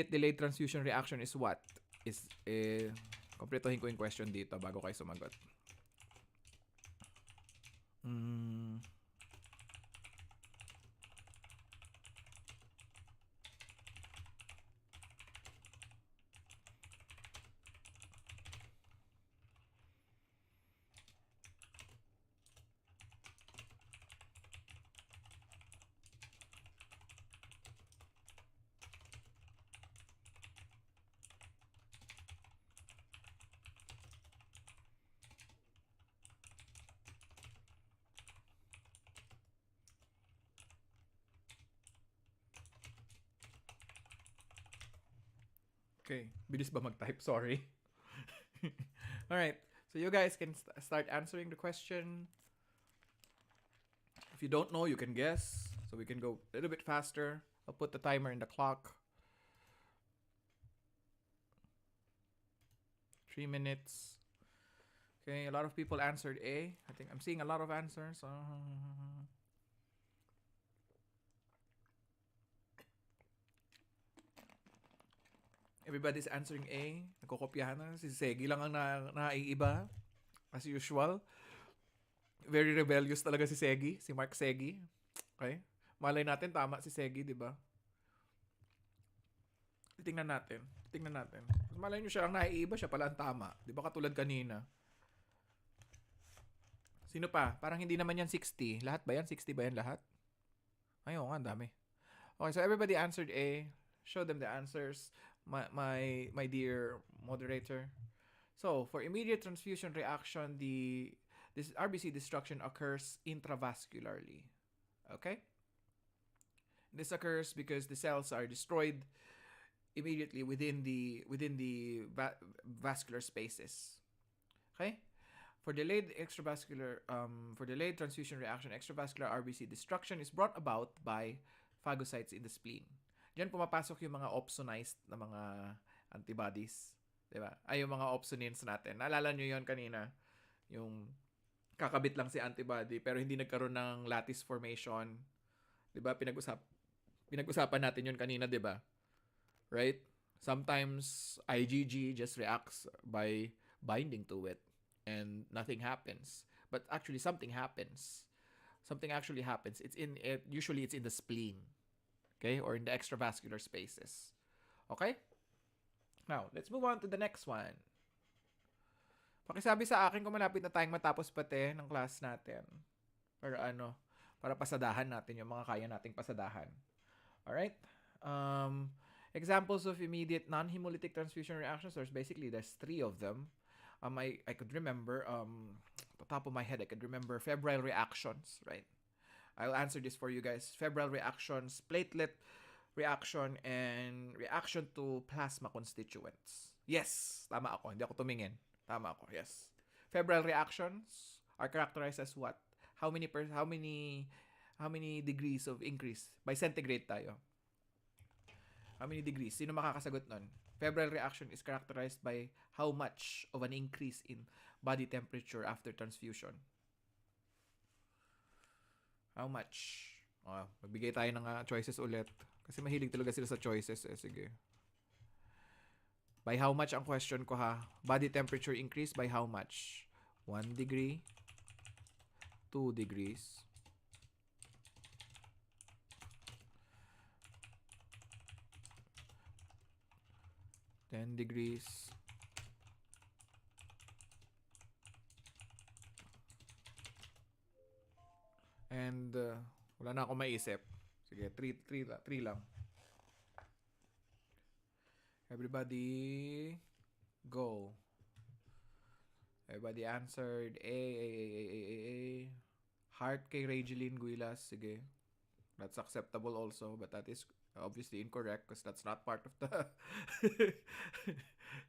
delayed transfusion reaction is what? Kompletohin ko yung question dito bago kayo sumagot. Okay, bilis ba mag-type? Sorry. Alright, so you guys can start answering the question. If you don't know, you can guess. So we can go a little bit faster. I'll put the timer in the clock. 3 minutes. Okay, a lot of people answered A. I think I'm seeing a lot of answers. Everybody's answering A. Nagkokopyahan na. Si Segi lang ang naiiba. As usual. Very rebellious talaga si Segi. Si Mark Segi. Okay? Malay natin tama si Segi, di ba? Tingnan natin. Tingnan natin. Malay nyo siya ang naiiba, siya pala ang tama. Di ba katulad kanina? Sino pa? Parang hindi naman yan 60. Lahat ba yan? 60 ba yan lahat? Ay, oo nga, ang dami. Okay, so everybody answered A. Show them the answers, my dear moderator. So, for immediate transfusion reaction, this RBC destruction occurs intravascularly. Okay? This occurs because the cells are destroyed immediately within the vascular spaces. Okay? For delayed transfusion reaction, extravascular RBC destruction is brought about by phagocytes in the spleen. Diyan pumapasok yung mga opsonized na mga antibodies. Diba? Ay, yung mga opsonins natin. Naalala nyo yon kanina? Yung kakabit lang si antibody pero hindi nagkaroon ng lattice formation. Diba? Pinag-usapan natin yun kanina, diba? Right? Sometimes IgG just reacts by binding to it and nothing happens. But actually something happens. Something actually happens. Usually it's in the spleen. Okay? Or in the extravascular spaces. Okay? Now, let's move on to the next one. Pakisabi sa akin kung malapit na tayong matapos pati ng class natin. Para pasadahan natin yung mga kaya nating pasadahan. Alright? Examples of immediate non-hemolytic transfusion reactions, there's 3 of them. I could remember, the top of my head, I could remember febrile reactions, right? I'll answer this for you guys. Febrile reactions, platelet reaction, and reaction to plasma constituents. Yes! Tama ako. Hindi ako tumingin. Tama ako. Yes. Febrile reactions are characterized as what? How many degrees of increase? By centigrade tayo. How many degrees? Sino makakasagot nun? Febrile reaction is characterized by how much of an increase in body temperature after transfusion? How much? Magbigay tayo ng choices ulit. Kasi mahilig talaga sila sa choices eh. Sige. By how much ang question ko ha? Body temperature increase by how much? 1 degree, 2 degrees, 10 degrees, and wala na akong maisip. Sige, 3 lang. Everybody, go. Everybody answered A. Heart kay Regeline Guilas. Sige. That's acceptable also, but that is obviously incorrect because that's not part of the...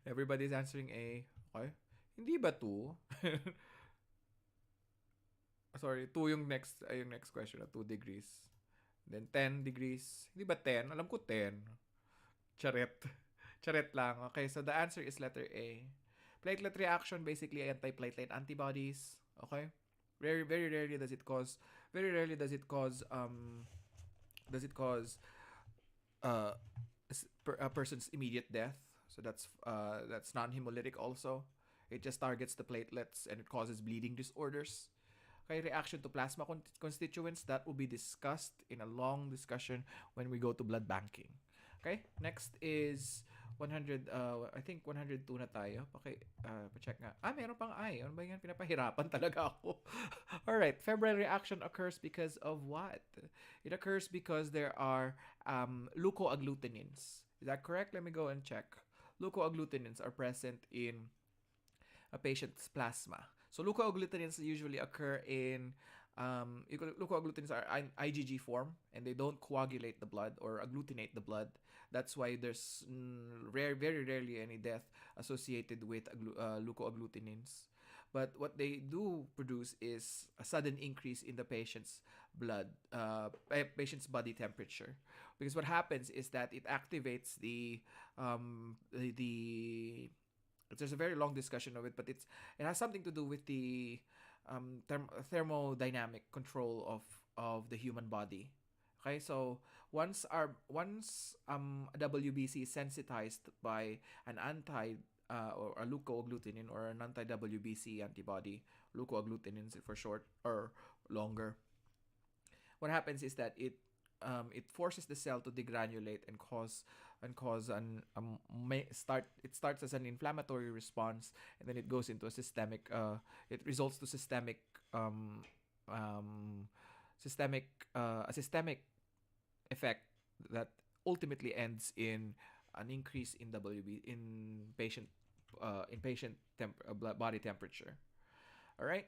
Everybody's answering A. Okay. Hindi ba 2? Sorry, 2 yung next question, 2 degrees. Then 10 degrees. Hindi ba 10? Alam ko 10. Charet. Charet lang. Okay, so the answer is letter A. Platelet reaction, basically anti-platelet antibodies. Okay? Very rarely does it cause a person's immediate death. So that's non-hemolytic also. It just targets the platelets and it causes bleeding disorders. Okay, reaction to plasma constituents, that will be discussed in a long discussion when we go to blood banking. Okay, next is 100, I think 102 na tayo. Okay, pa-check nga. Meron pang I. Ano ba yan? Pinapahirapan talaga ako. Alright, febrile reaction occurs because of what? It occurs because there are leukoagglutinins. Is that correct? Let me go and check. Leukoagglutinins are present in a patient's plasma. So leukoagglutinins usually occur in leukoagglutinins are IgG form and they don't coagulate the blood or agglutinate the blood. That's why there's very rarely any death associated with leukoagglutinins. But what they do produce is a sudden increase in the patient's patient's body temperature, because what happens is that it activates there's a very long discussion of it, but it has something to do with the thermodynamic control of the human body. Okay, so once WBC is sensitized by an or a leukoagglutinin or an anti-WBC antibody, leukoagglutinins for short or longer, what happens is that it it forces the cell to degranulate and cause an it starts as an inflammatory response, and then it goes into a systemic it results to um, a systemic effect that ultimately ends in an increase in patient body temperature. All right.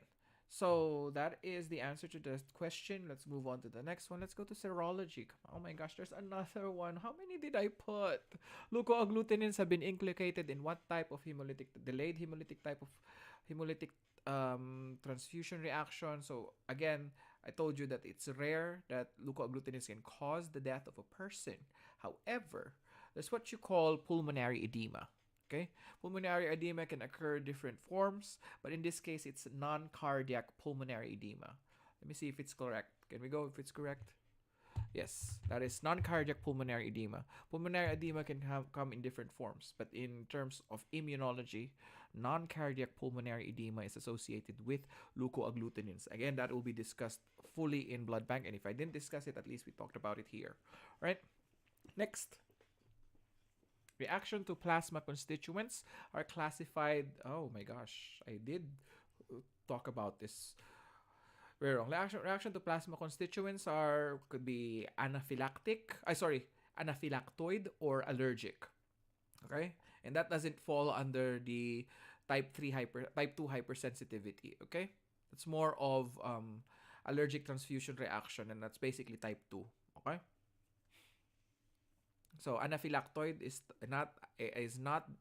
So that is the answer to the question. Let's move on to the next one. Let's go to serology. Oh my gosh, there's another one. How many did I put? Leukoagglutinins have been implicated in what type of delayed hemolytic type of hemolytic transfusion reaction? So again, I told you that it's rare that leukoagglutinins can cause the death of a person. However, there's what you call pulmonary edema. Okay? Pulmonary edema can occur in different forms, but in this case, it's non-cardiac pulmonary edema. Let me see if it's correct. Can we go if it's correct? Yes, that is non-cardiac pulmonary edema. Pulmonary edema can come in different forms, but in terms of immunology, non-cardiac pulmonary edema is associated with leukoagglutinins. Again, that will be discussed fully in blood bank, and if I didn't discuss it, at least we talked about it here. All right? Next. Reaction to plasma constituents are classified. Oh my gosh, I did talk about this. Very wrong. Reaction to plasma constituents could be anaphylactoid or allergic. Okay, and that doesn't fall under the type 2 hypersensitivity. Okay, it's more of allergic transfusion reaction, and that's basically type 2. Okay. So anaphylactoid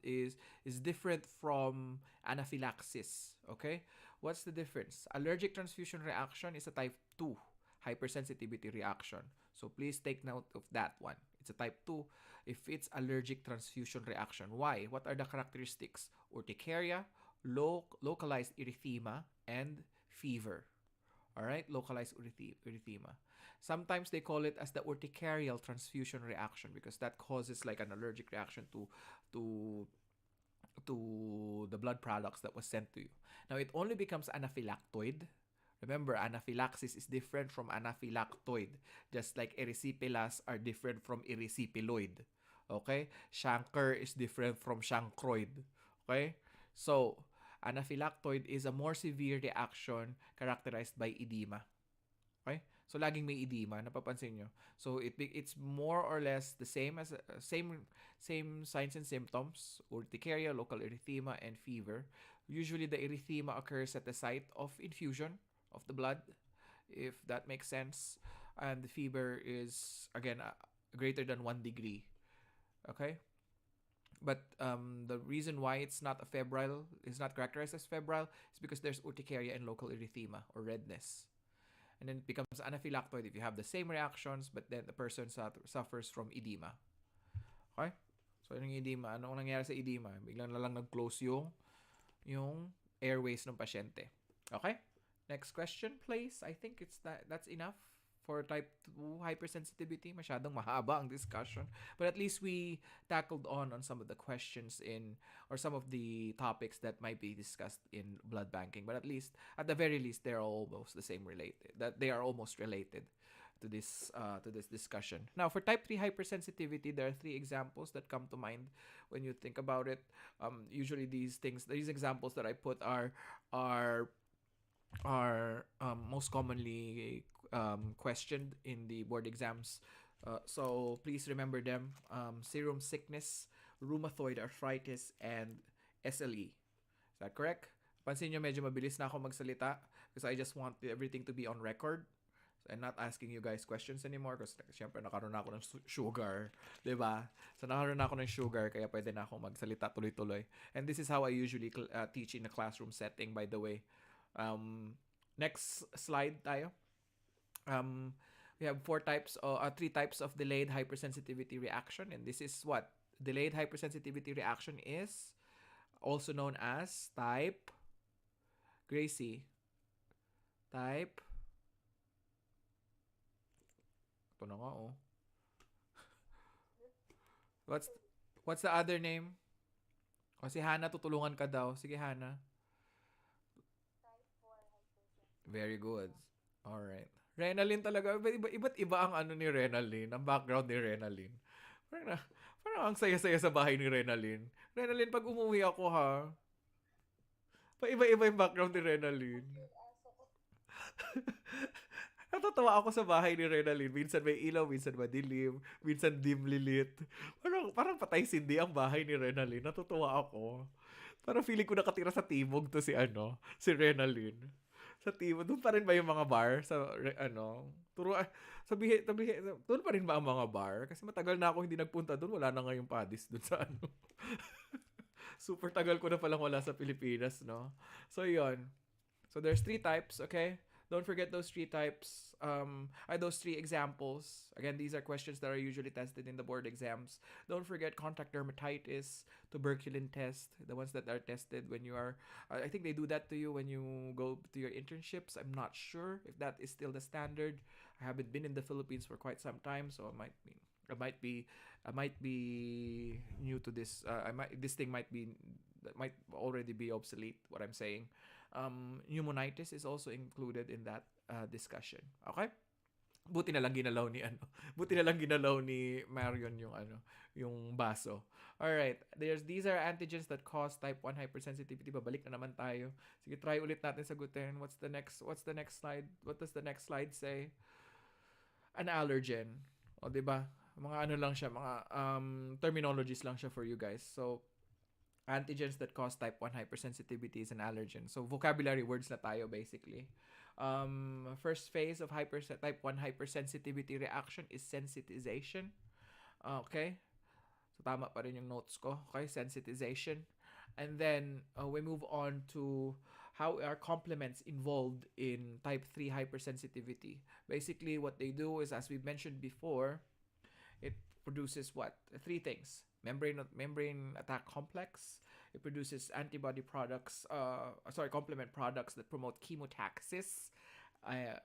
is different from anaphylaxis. Okay, what's the difference? Allergic transfusion reaction is a type 2 hypersensitivity reaction. So please take note of that one. It's a type 2 if it's allergic transfusion reaction. Why? What are the characteristics? Urticaria, localized erythema, and fever. All right, localized erythema. Sometimes they call it as the urticarial transfusion reaction because that causes like an allergic reaction to the blood products that was sent to you. Now it only becomes anaphylactoid. Remember, anaphylaxis is different from anaphylactoid, just like erysipelas are different from erysipeloid. Okay? Chancre is different from chancroid. Okay? So, anaphylactoid is a more severe reaction characterized by edema. Okay? So laging may edema, napapansin nyo. So it's more or less the same as same signs and symptoms: urticaria, local erythema, and fever. Usually the erythema occurs at the site of infusion of the blood, if that makes sense, and the fever is again greater than 1 degree. Okay? But the reason why it's not characterized as febrile is because there's urticaria and local erythema or redness. And then it becomes anaphylactoid if you have the same reactions, but then the person suffers from edema. Okay? So, yung edema, ano nangyari sa edema? Biglang na lang nag-close yung airways ng pasyente. Okay? Next question, please. I think that's enough for type 2 hypersensitivity. Masyadong mahaba ang discussion. But at least we tackled on some of the questions or some of the topics that might be discussed in blood banking. But at the very least, they're almost the same related. That they are almost related to this discussion. Now, for type 3 hypersensitivity, there are 3 examples that come to mind when you think about it. Usually these examples that I put are most commonly questioned in the board exams. So please remember them. Serum sickness, rheumatoid arthritis, and SLE. Is that correct? Pansin nyo, medyo mabilis na ako magsalita because I just want everything to be on record. So I'm not asking you guys questions anymore because syempre nakaroon na ako ng sugar. Diba? So nakaroon na ako ng sugar kaya pwede na ako magsalita tuloy-tuloy. And this is how I usually teach in a classroom setting, by the way. Next slide tayo. We have 3 types of delayed hypersensitivity reaction, and this is what delayed hypersensitivity reaction is, also known as type Gracie. Type. Ito na nga oh. What's the other name? O si Hana, tutulungan ka daw. Sige Hana. Type 4 hypersensitivity. Very good. All right. Renalyn talaga. Iba't iba ang ano ni Renalyn, ang background ni Renalyn. Parang, parang ang saya-saya sa bahay ni Renalyn. Renalyn, pag umuwi ako ha, paiba-iba yung background ni Renalyn. Yung aso ko. Natatawa ako sa bahay ni Renalyn. Minsan may ilaw, minsan madilim, minsan dimly lit. Parang patay sindi ang bahay ni Renalyn. Natutuwa ako. Parang feeling ko nakatira sa timog to si Renalyn. Sa timog, doon pa rin ba yung mga bar? Doon pa rin ba ang mga bar? Kasi matagal na ako hindi nagpunta doon. Wala na nga yung padis doon sa ano. Super tagal ko na palang wala sa Pilipinas, no? So, yun. So there's 3 types, okay? Don't forget those 3 types. Those 3 examples. Again, these are questions that are usually tested in the board exams. Don't forget contact dermatitis, tuberculin test, the ones that are tested when you are. I think they do that to you when you go to your internships. I'm not sure if that is still the standard. I haven't been in the Philippines for quite some time, so I might be new to this. This thing might already be obsolete. What I'm saying. Pneumonitis is also included in that discussion. Okay? Buti na lang ginalaw ni Marion yung baso. All right. These are antigens that cause type 1 hypersensitivity. Babalik na naman tayo. Sige, try ulit natin sagutin. What's the next slide? What does the next slide say? An allergen. O, 'di ba? Mga ano lang siya, mga terminologies lang siya for you guys. So, antigens that cause type 1 hypersensitivity is an allergen. So, vocabulary words na tayo basically. First phase of type 1 hypersensitivity reaction is sensitization. Okay? So, tama pa rin yung notes ko. Okay? Sensitization. And then, we move on to how are complements involved in type 3 hypersensitivity. Basically, what they do is, as we mentioned before, it produces what? 3 things. Membrane attack complex. It produces antibody products, complement products that promote chemotaxis,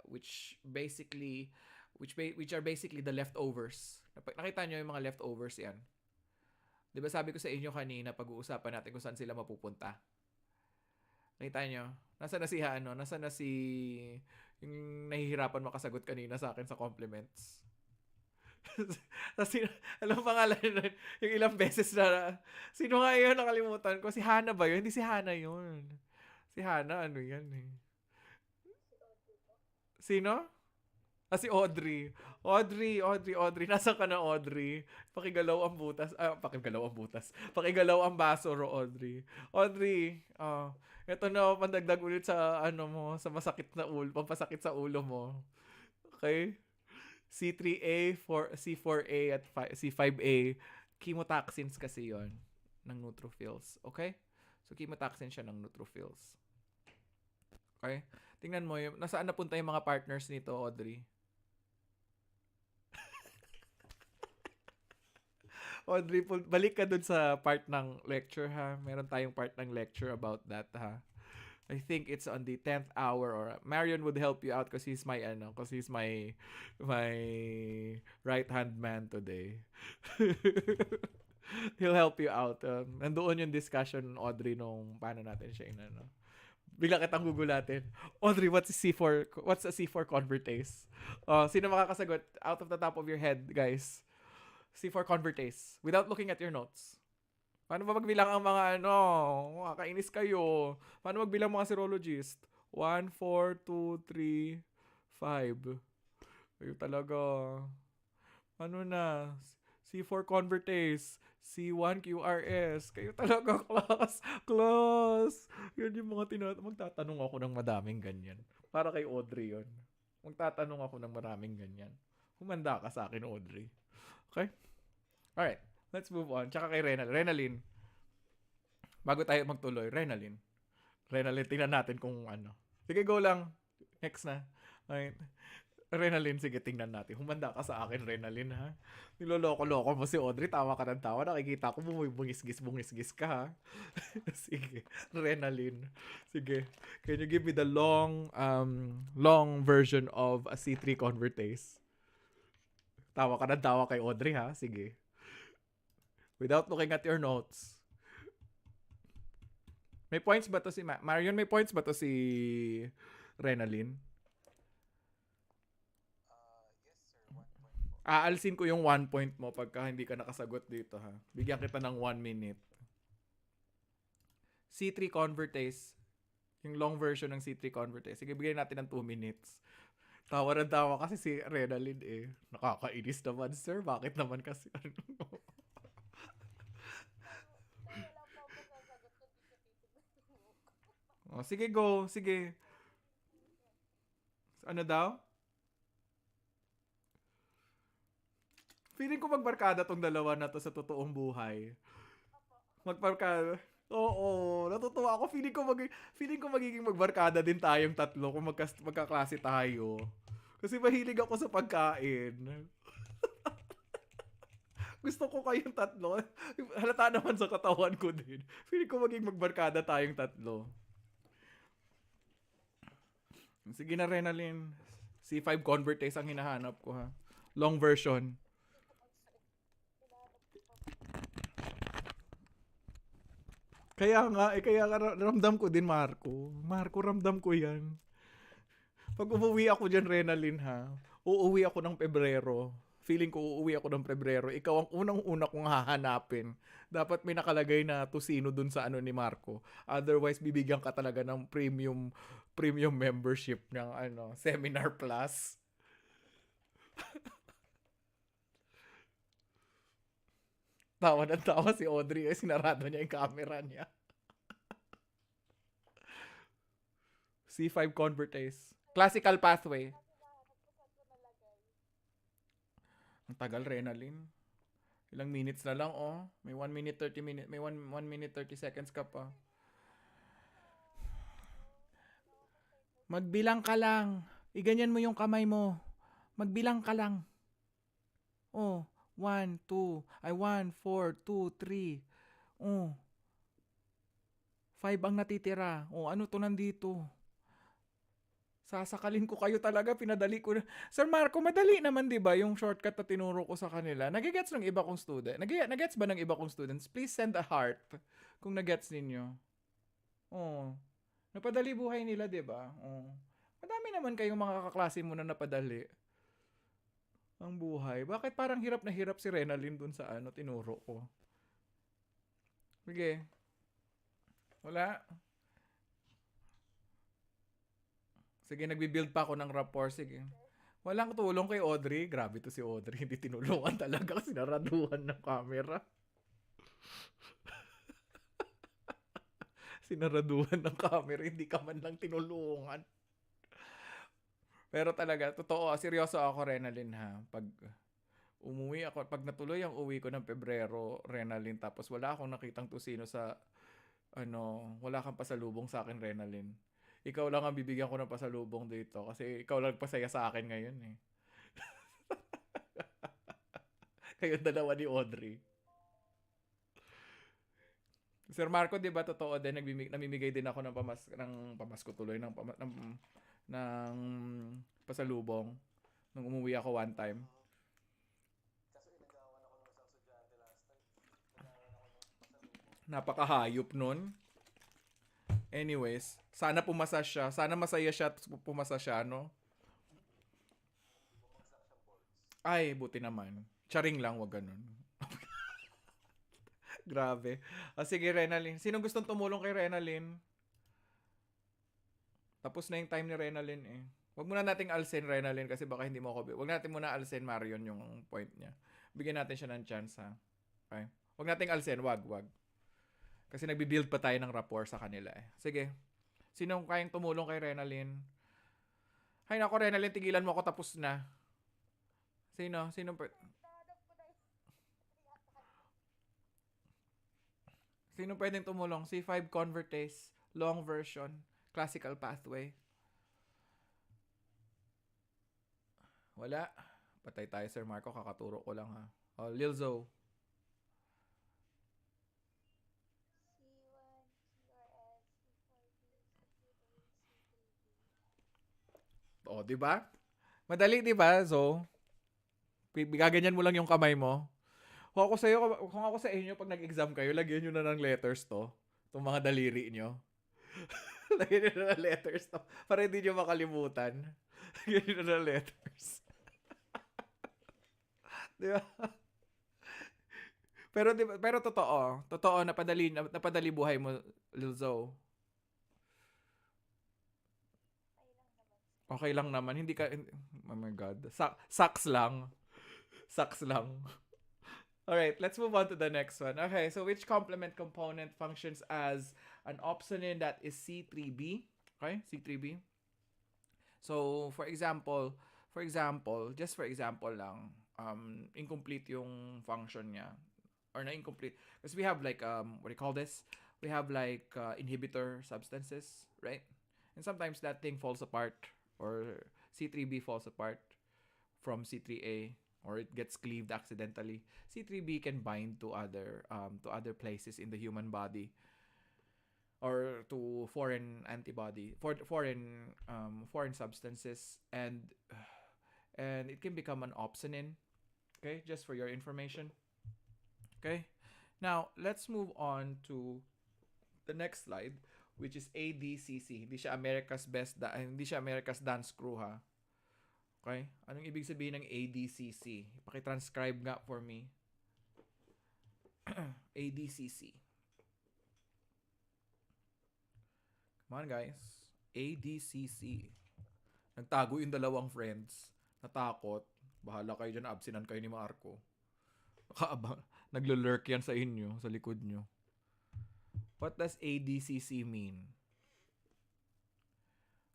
which are basically the leftovers. Nakita nyo yung mga leftovers yan. 'Di ba sabi ko sa inyo kanina pag-uusapan natin kung saan sila mapupunta? Nakita nyo? Nasaan na si yung nahihirapan makasagot kanina sa akin sa compliments. Alam pangalan nun, yung ilang beses na, sino nga yun, nakalimutan ko, si Hana ba yun? Hindi si Hana yun. Si Hana, ano yan eh. Sino? Si Audrey. Audrey. Nasaan ka na, Audrey? Pakigalaw ang butas. Pakigalaw ang baso, Audrey. Audrey, eto na, pandagdag ulit sa, sa pampasakit sa ulo mo. Okay? C3A, C4A, at C5A, chemotaxins kasi yon ng neutrophils. Okay? So, chemotaxin siya ng neutrophils. Okay? Tingnan mo, nasaan napunta yung mga partners nito, Audrey? Audrey, balik ka dun sa part ng lecture, ha? Meron tayong part ng lecture about that, ha? I think it's on the 10th hour, or Marion would help you out because he's my right hand man today. He'll help you out. Nandoon yung discussion, Audrey, nung paano natin siya bigla kitang gugulatin. Audrey, what's a C4 convertase? Sino makakasagot out of the top of your head, guys? C4 convertase without looking at your notes. Paano ba magbilang ang mga makakainis kayo? Paano magbilang mga serologist? 1, 4, 2, 3, 5. Kayo talaga. Ano na? C4 convertase. C1 QRS. Kayo talaga, class. Yan yung mga magtatanong ako ng madaming ganyan. Para kay Audrey yon. Magtatanong ako ng maraming ganyan. Humanda ka sa akin, Audrey. Okay? Alright. Let's move on. Tsaka kay Renalyn. Bago tayo magtuloy, Renalyn, tingnan natin kung ano. Sige, go lang. Next na. Alright. Renalyn, sige, tingnan natin. Humanda ka sa akin, Renalyn, ha? Niloloko-loko mo si Audrey. Tawa ka ng tawa. Nakikita ko bungis-gis ka, ha? Sige. Renalyn. Sige. Can you give me the long version of a C3 convertase? Tawa ka ng tawa kay Audrey, ha? Sige. Without looking at your notes. May points ba to si Marion? May points ba to si Renalyn? Aalsin ko yung 1 point mo pagka hindi ka nakasagot dito ha. Bigyan kita ng 1 minute. C3 convertase. Yung long version ng C3 convertase. Sige, bigyan natin ng 2 minutes. Tawa na tawa kasi si Renalyn eh. Nakakainis naman, sir. Bakit naman kasi ano? Kung wala pa ako sasagot, kundi siya titignan mo ko. Oh, sige, go. Sige. Ano daw? Feeling ko magbarkada tong dalawa na to sa totoong buhay. Magbarkada. Oo, natutuwa ako. Feeling ko magiging magbarkada din tayong tatlo kung magkaklase tayo. Kasi mahilig ako sa pagkain. Gusto ko kayong tatlo. Halata naman sa katawan ko din. Feeling ko magiging magbarkada tayong tatlo. Sige na, Renalyn. C5 convertase ang hinahanap ko ha. Long version. Hinahanap ko pa. Kaya nga, kaya ramdam ko din, Marco. Marco, ramdam ko yan. Pag umuwi ako dyan, Renalyn, ha? Uuwi ako ng Pebrero. Feeling ko uuwi ako ng Pebrero. Ikaw ang unang-una kong hahanapin. Dapat may nakalagay na tusino dun sa ano ni Marco. Otherwise, bibigyan ka talaga ng premium membership ng Seminar Plus. Tawa na tawa si Audrey. Sinarado niya yung camera niya. C5 convertase. Classical pathway. Kasi hinahanap ko saan ko nalagay. Ang tagal, Renalyn. Ilang minutes na lang, oh. May 1 minute 30 minutes. May 1 minute 30 seconds ka pa. Magbilang ka lang. Iganyan mo yung kamay mo. Magbilang ka lang. Oh, 1, 2, 1, 4, 2, 3. Oh. 5 ang natitira. Oh, ano to nandito? Sasakalin ko kayo talaga, pinadali ko na. Sir Marco, madali naman 'di ba yung shortcut na tinuro ko sa kanila? Nagigets ng iba kong student? Nagigets ba ng iba kong students? Please send a heart kung nagets ninyo. Oh. Napadali buhay nila, 'di ba? Oh. Madami naman kayong mga kaklase mo na napadali ang buhay. Bakit parang hirap na hirap si Renalyn dun sa tinuro ko? Sige. Wala. Sige, nagbi-build pa ako ng rapport. Sige. Walang tulong kay Audrey. Grabe to si Audrey. Hindi tinulungan talaga. Sinaraduhan ng camera. Sinaraduhan ng camera. Hindi ka man lang tinulungan. Pero talaga, totoo. Seryoso ako, Renalyn, ha. Pag umuwi ako, pag natuloy ang uwi ko ng Pebrero, Renalyn, tapos wala akong nakitang tusino sa, wala kang pasalubong sa akin, Renalyn. Ikaw lang ang bibigyan ko ng pasalubong dito kasi ikaw lang pasaya sa akin ngayon eh. Kayong dalawa ni Audrey. Sir Marco, 'di ba totoo din namimigay din ako ng pamasko tuloy ng pasalubong nung umuwi ako one time. Kaso inagawan ako ng isang estudyante last time. Kailangan ako ng pasalubong. Napakahayop nun. Anyways, sana pumasa siya. Sana masaya siya at pumasa siya, no? Bumagsak siyang boards. Ay, buti naman. Charing lang, wag ganun. Grabe. Sige, Renalyn. Sinong gustong tumulong kay Renalyn? Tapos na yung time ni Renalyn eh. Wag muna nating alsin, Renalyn, kasi baka hindi mo ako... Wag natin muna alsin, Marion, yung point niya. Bigyan natin siya ng chance, ha? Okay? Wag nating alsin, wag. Kasi nagbi-build pa tayo ng rapport sa kanila eh. Sige. Sinong kayang tumulong kay Renalyn? Hay nako, Renalyn, tigilan mo ako, tapos na. Sino? Hinahanap ko na Sino pwedeng tumulong? C5 convertase, long version, classical pathway. Wala. Patay tayo, Sir Marco. Kakaturo ko lang, ha. Oh, Lil Zo. C1, CRS, C4D, C2A, C3D. Oh, di ba? Madali, di ba, Zo? Gaganyan mo lang yung kamay mo. Kung ako sa inyo, pag nag-exam kayo, lagyan nyo na ng letters to. Itong mga daliri nyo. Lagyan nyo na ng letters to. Para hindi nyo makalimutan. Lagyan nyo na ng letters. Di ba? Pero, pero totoo. Totoo, napadali buhay mo, Lilzo. Okay lang naman, sir. Okay lang naman. Hindi ka, oh my God. Sucks lang. Sucks lang. Alright, let's move on to the next one. Okay, so which complement component functions as an opsonin that is C3b? Okay, C3b. So, just for example lang, incomplete yung function niya. Or na incomplete. Because we have like, what do you call this? We have like inhibitor substances, right? And sometimes that thing falls apart, or C3b falls apart from C3a, or it gets cleaved accidentally. C3b can bind to other places in the human body, or to foreign substances, and it can become an opsonin. Okay, just for your information. Okay, now let's move on to the next slide, which is ADCC. Hindi siya America's Dance Crew, ha. Okay? Anong ibig sabihin ng ADCC? Paki-transcribe nga for me. ADCC. Come on, guys. ADCC. Nagtago yung dalawang friends. Natakot. Bahala kayo dyan. Absinan kayo ni Marco. Naglo-lurk yan sa inyo, sa likod nyo. What does ADCC mean?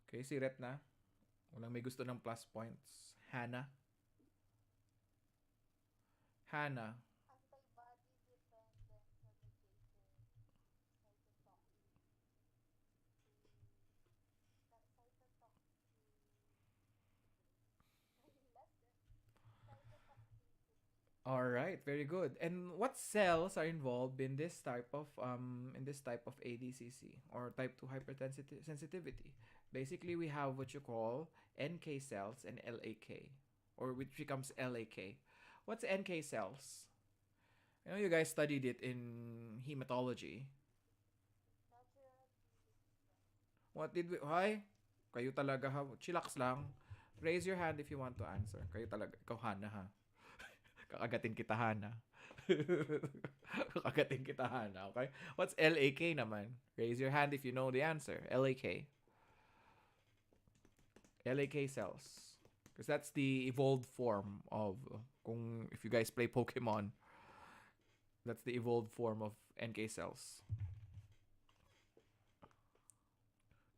Okay, si Ret na. Walang may gusto ng plus points. Hannah. Hannah. Antibody-dependent medicated cytotoxic. Cytotoxicity. All right, very good. And what cells are involved in this type of ADCC, or type 2 hypersensitivity? Basically, we have what you call NK cells and LAK, or which becomes LAK. What's NK cells? I know you guys studied it in hematology. Natural killer cells. What did we... Hi? Kayo talaga, ha? Chillax lang. Raise your hand if you want to answer. Kayo talaga. Ikaw, Hana, ha? Kakagatin kita, Hana. Kakagatin kita, Hana. Okay? What's LAK naman? Raise your hand if you know the answer. LAK. LAK cells. Because that's the evolved form of... if you guys play Pokemon, that's the evolved form of NK cells.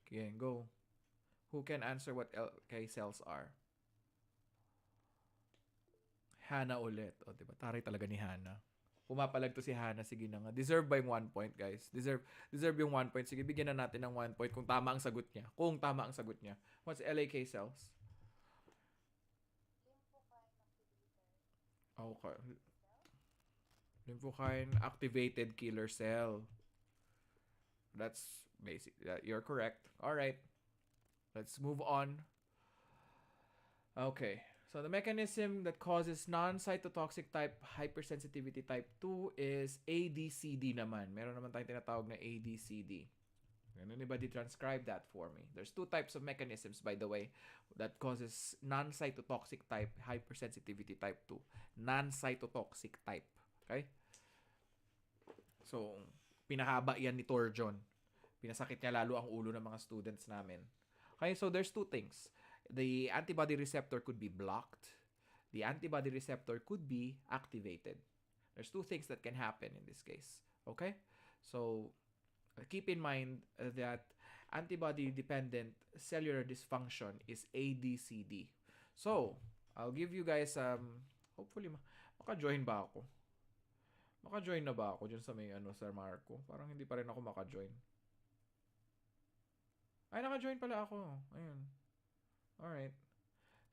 Okay, go. Who can answer what LK cells are? Hana ulit. O, diba? Taray talaga ni Hana. Pumapalag to si Hana. Sige na nga. Deserve ba yung 1 point, guys? Deserve yung 1 point. Sige, bigyan na natin ng 1 point kung tama ang sagot niya. Kung tama ang sagot niya. What's LAK cells? Lymphocyte activator. Okay. Lymphokine activated killer cell. That's basic. You're correct. All right. Let's move on. Okay. So the mechanism that causes non-cytotoxic type hypersensitivity type 2 is ADCD naman. Meron naman tayong tinatawag na ADCD. Can anybody transcribe that for me? There's 2 types of mechanisms, by the way, that causes non-cytotoxic type hypersensitivity type 2. Non-cytotoxic type. Okay? So, pinahaba yan ni Torjon. Pinasakit niya lalo ang ulo ng mga students namin. Okay, so there's 2 things. The antibody receptor could be blocked. The antibody receptor could be activated. There's 2 things that can happen in this case. Okay? So, keep in mind that antibody-dependent cellular dysfunction is ADCD. So, I'll give you guys, hopefully, maka-join ba ako? Maka-join na ba ako dyan sa may Sir Marco? Parang hindi pa rin ako maka-join. Ay, naka-join pala ako. Ayun. Alright.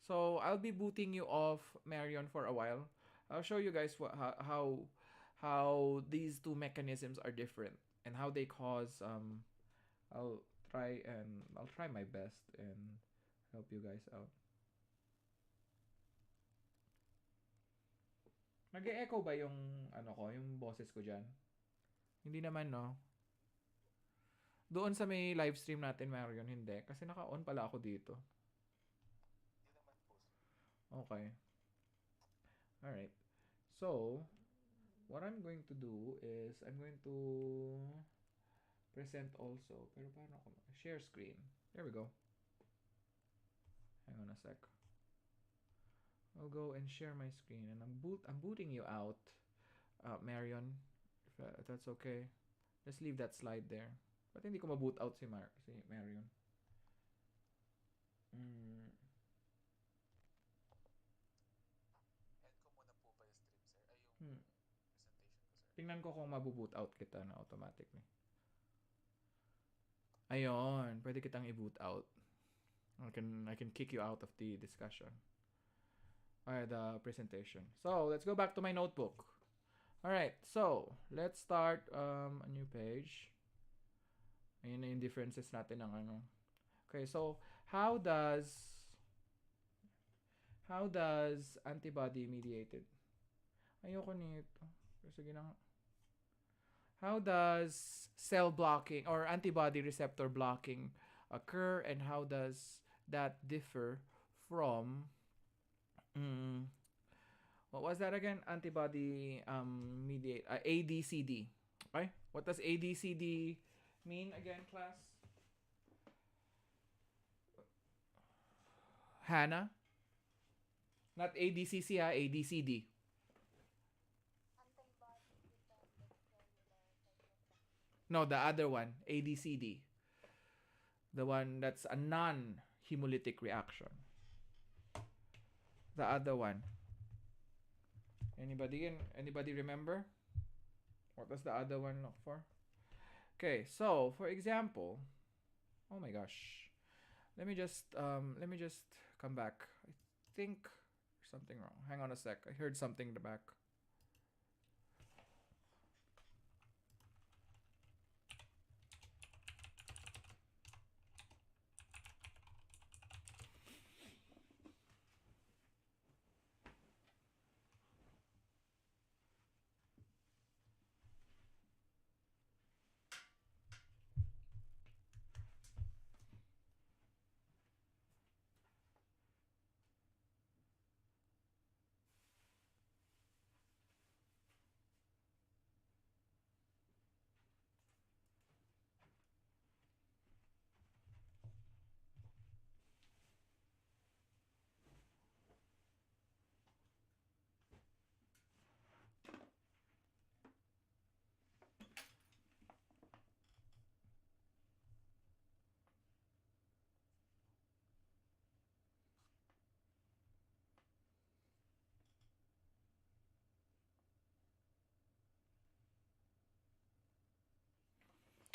So, I'll be booting you off, Marion, for a while. I'll show you guys how these 2 mechanisms are different and how they cause I'll try my best and help you guys out. Nag-e-echo ba yung yung boses ko diyan? Hindi naman, no. Doon sa may live stream natin, Marion, hindi kasi naka-on pala ako dito. Hindi naman po, sir. Okay. All right. So, what I'm going to do is I'm going to present also. Pero paano ako? Share screen. There we go. Hang on a sec. I'll go and share my screen, and I'm booting you out, Marion. If that's okay. Just leave that slide there. Ba't hindi ko ma-boot out si Marion? Mm. End ko muna po ba yung stream, sir? Ay, yung Hmm. presentation ko, sir. Tingnan ko kung mabu-boot out kita na automatically. Ayun, pwede kitang i-boot out. I can kick you out of the discussion. The presentation. So, let's go back to my notebook. All right, so let's start a new page. Ayun na yung differences natin ng ano. Okay, so how does antibody mediated? Ayoko nito. Sige na. How does cell blocking or antibody receptor blocking occur, and how does that differ from what was that again? Antibody mediate ADCD. Okay? What does ADCD mean again, class? Hannah? Not ADCC, ADCD. Antibody-dependent cellular cytokine. No, the other one, ADCD. The one that's a non-hemolytic reaction. The other one. Anybody remember? What does the other one look for? Okay, so for example, oh my gosh. Let me just come back. I think there's something wrong. Hang on a sec. I heard something in the back.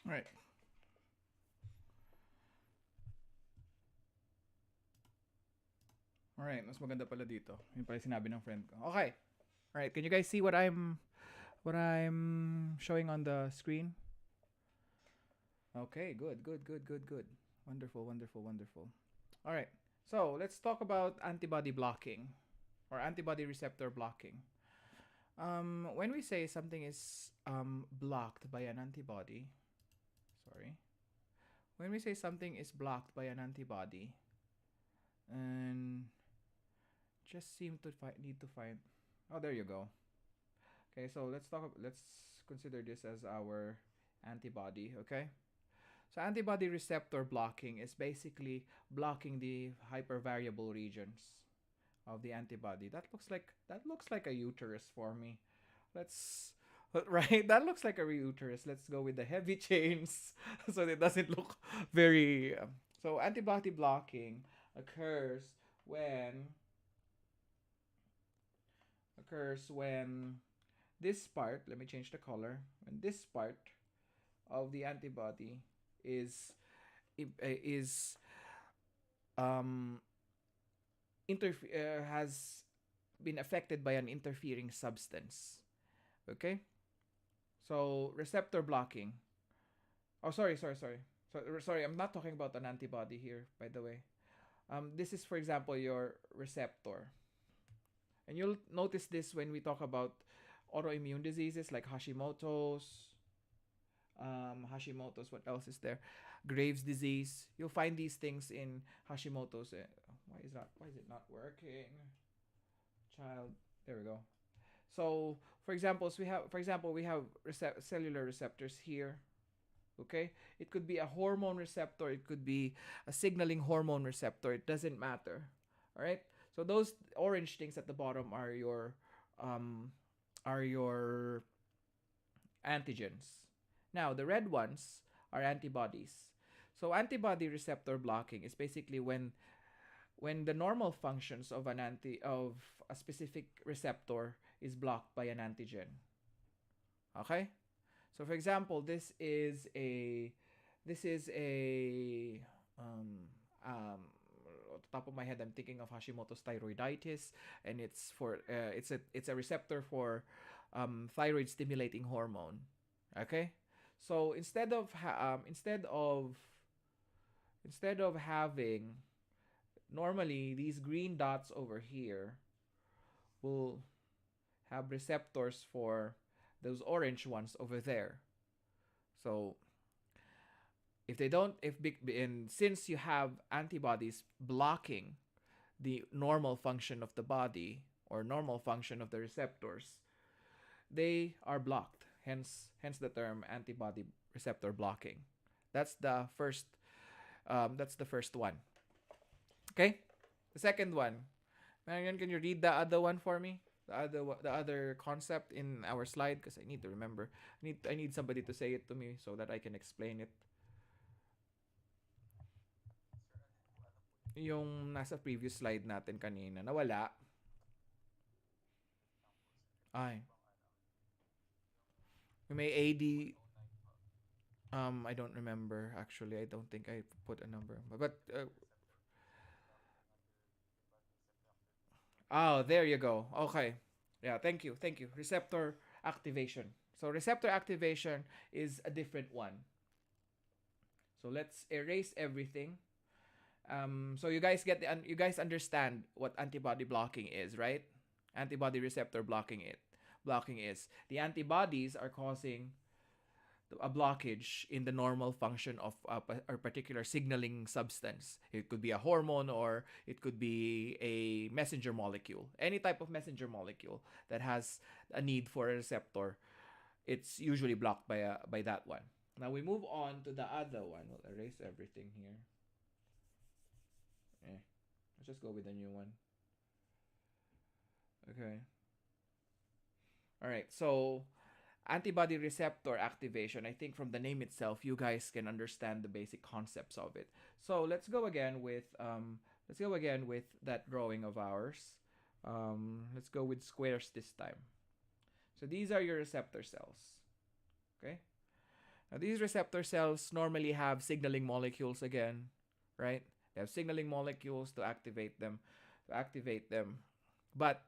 All right. Alright, mas maganda pala dito. Yun pala sinabi ng friend ko. Okay. Alright, can you guys see what I'm showing on the screen? Okay, good. Wonderful. Alright, so let's talk about antibody blocking or antibody receptor blocking. When we say something is blocked by an antibody, when we say something is blocked by an antibody, and just seem to need to find. Oh, there you go. Okay, so let's consider this as our antibody. Okay, so antibody receptor blocking is basically blocking the hypervariable regions of the antibody. That looks like a uterus for me. Let's right. That looks like a uterus. Let's go with the heavy chains so it doesn't look very. So antibody blocking occurs when this part, let me change the color, when this part of the antibody is has been affected by an interfering substance. Okay? So receptor blocking. Oh, sorry. Sorry, I'm not talking about an antibody here, by the way. This is, for example, your receptor. And you'll notice this when we talk about autoimmune diseases like Hashimoto's. What else is there? Graves' disease. You'll find these things in Hashimoto's. Why is it not working? Child. There we go. So, for example, we have cellular receptors here. Okay, it could be a hormone receptor, it could be a signaling hormone receptor. It doesn't matter. All right. So those orange things at the bottom um, are your antigens. Now the red ones are antibodies. So antibody receptor blocking is basically when the normal functions of a specific receptor is blocked by an antigen. Okay? So for example, this is a at the top of my head I'm thinking of Hashimoto's thyroiditis, and it's a receptor for thyroid stimulating hormone. Okay? So instead of having, normally these green dots over here will have receptors for those orange ones over there. So if they don't, if and since you have antibodies blocking the normal function of the body or normal function of the receptors, they are blocked. Hence the term antibody receptor blocking. That's the first. That's the first one. Okay. The second one. Marian, can you read the other one for me? The other concept in our slide, because I need to remember. I need somebody to say it to me so that I can explain it. Sir, ano po yun? Yung nasa previous slide natin kanina, nawala. Wait lang po, sir. Ay, Ano bang ano? yung may Yung AD. 109 po. I don't remember actually. I don't think I put a number. But Receptor. Blocking other antibody receptor activation. oh, there you go. Okay. Yeah, thank you. Thank you. Receptor activation. So receptor activation is a different one. So let's erase everything. So you guys understand what antibody blocking is, right? Antibody receptor blocking is the antibodies are causing a blockage in the normal function of a particular signaling substance. It could be a hormone, or it could be a messenger molecule. Any type of messenger molecule that has a need for a receptor, it's usually blocked by that one. Now we move on to the other one. We'll erase everything here. Let's just go with the new one. Okay. All right. So antibody receptor activation, I think from the name itself you guys can understand the basic concepts of it. So let's go again with that drawing of ours. Let's go with squares this time. So these are your receptor cells. Okay? Now these receptor cells normally have signaling molecules again, right? They have signaling molecules to activate them. But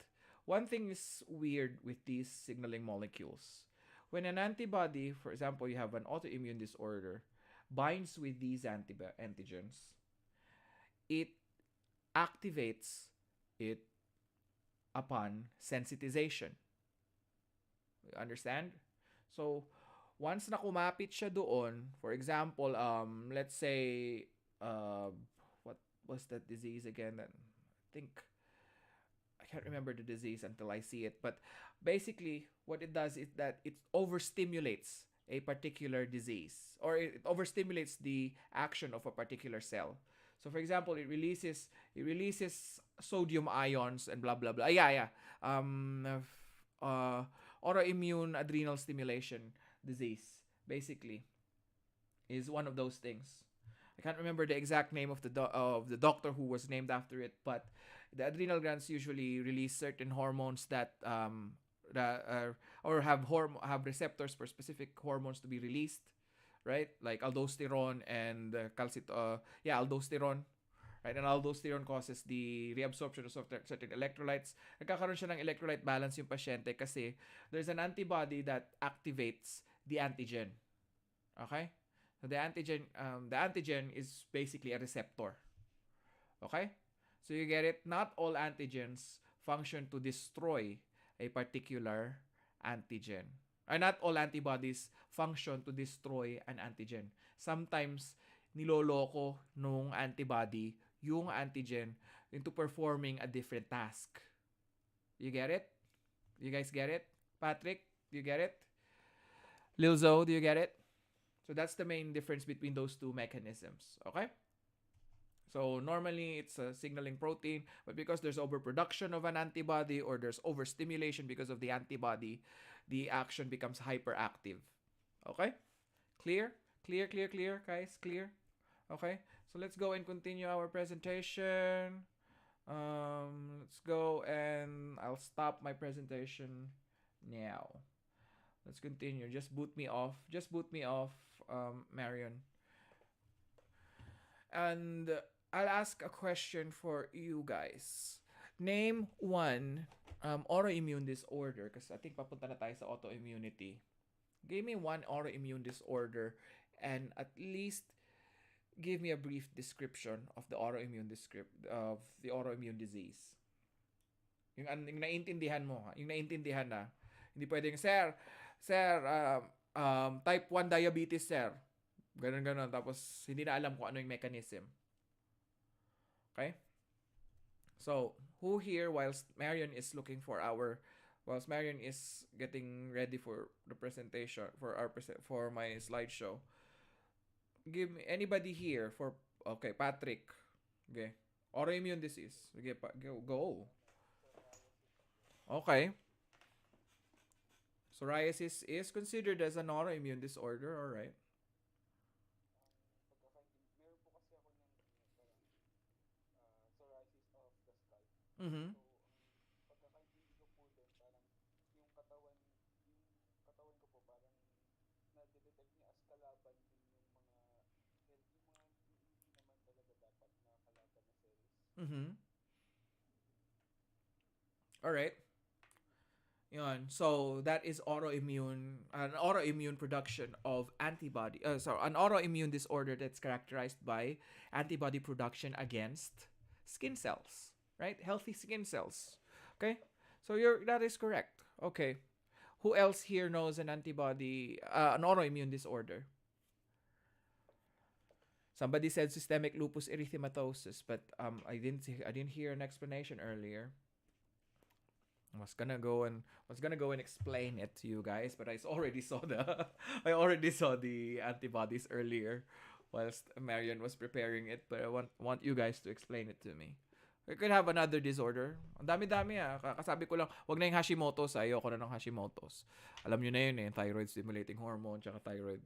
one thing is weird with these signaling molecules. When an antibody, for example, you have an autoimmune disorder, binds with these antigens, it activates it upon sensitization. You understand? So, once na kumapit siya doon, for example, let's say, what was that disease again? Then I think I can't remember the disease until I see it. But basically, what it does is that it overstimulates a particular disease, or it overstimulates the action of a particular cell. So, for example, it releases sodium ions and blah blah blah. Yeah, yeah. Autoimmune adrenal stimulation disease, basically, is one of those things. I can't remember the exact name of the doctor who was named after it, but the adrenal glands usually release certain hormones or have receptors for specific hormones to be released, right? Like aldosterone and aldosterone. Right? And aldosterone causes the reabsorption of certain electrolytes. Nagkakaroon siya ng electrolyte balance yung pasyente kasi there's an antibody that activates the antigen. Okay? So the antigen is basically a receptor. Okay? So you get it? Not all antigens function to destroy a particular antigen. Or not all antibodies function to destroy an antigen. Sometimes niloloko nung antibody yung antigen into performing a different task. You get it? You guys get it? Patrick, do you get it? Lil Zo, do you get it? So that's the main difference between those two mechanisms. Okay? So normally it's a signaling protein, but because there's overproduction of an antibody or there's overstimulation because of the antibody, the action becomes hyperactive. Okay? Clear? Clear, guys? Clear? Okay? So let's go and continue our presentation. Let's go and I'll stop my presentation now. Let's continue. Just boot me off. Marion. And I'll ask a question for you guys. Name one autoimmune disorder kasi I think papunta na tayo sa autoimmunity. Give me one autoimmune disorder and at least give me a brief description of the autoimmune disease. Yung naiintindihan mo ha, yung naiintindihan na. Hindi pwedeng sir, type 1 diabetes sir. Ganun tapos hindi na alam kung ano yung mechanism. Okay? So, who here whilst Marion is getting ready for the presentation for my slideshow. Give me anybody here for okay, Patrick. Okay. Autoimmune disease. Okay, go. Okay. Psoriasis is considered as an autoimmune disorder, all right. Meron po kasi ako ng parang psoriasis of the scalp. Mm-hmm. So, pagkakaintindi ko po din, parang yung katawan ko po parang na-detect niya as kalaban din yung mga hindi naman talaga dapat na kalaban na cells. Mm-hmm. All right. Yun. So that is an autoimmune production of antibody. An autoimmune disorder that's characterized by antibody production against skin cells, right? Healthy skin cells. Okay? So that is correct. Okay. Who else here knows an autoimmune disorder? Somebody said systemic lupus erythematosus, but I didn't hear an explanation earlier. I was gonna go and explain it to you guys, but I already saw the antibodies earlier whilst Marion was preparing it, but I want you guys to explain it to me. We could have another disorder. Ang dami-dami Kasabi ko lang, wag na yung Hashimoto's. Ayoko na ng Hashimoto's. Alam nyo na yun thyroid stimulating hormone tsaka thyroid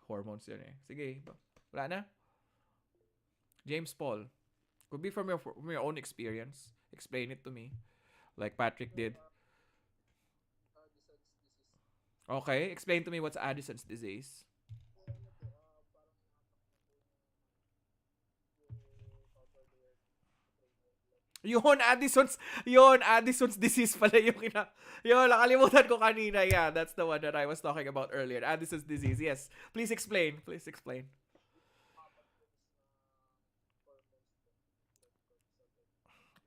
hormones yun Sige, wala na? James Paul. Could be from your own experience. Explain it to me. Like Patrick did. Addison's disease. Okay, explain to me what's Addison's disease. Parang yung cover layer Yun, Addison's disease pala yun, nakalimutan ko kanina. Yeah, that's the one that I was talking about earlier. Addison's disease. Yes. Please explain.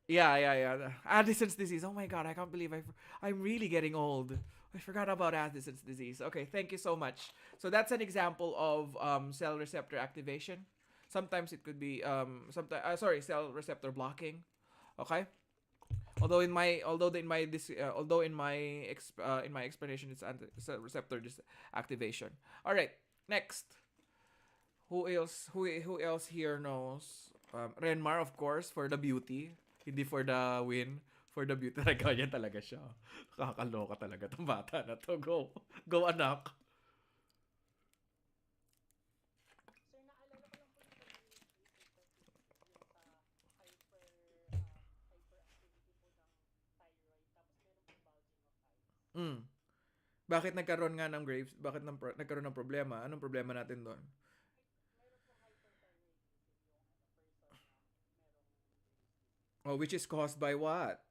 Yeah. Addison's disease. Oh my god, I can't believe I'm really getting old. I forgot about Addison's disease. Okay, thank you so much. So that's an example of cell receptor activation. Sometimes it could be cell receptor blocking. Okay? Although in my explanation it's cell receptor activation. All right. Next. Who else here knows? Renmar, of course, for the beauty. Hindi for the win. For the beauty. Ganyan talaga siya. Kakaloka talaga itong bata na to. Go anak. Sir, naalala ko lang po yung pag-research kasi yung sa hyperactivity po ng thyroid tapos meron pong bulging of eyes. Bakit nagkaroon nga ng Graves? Bakit nagkaroon ng problema? Anong problema natin doon? Meron pong hyperthyroidism yung person na merong Graves disease. Oh, which is caused by what?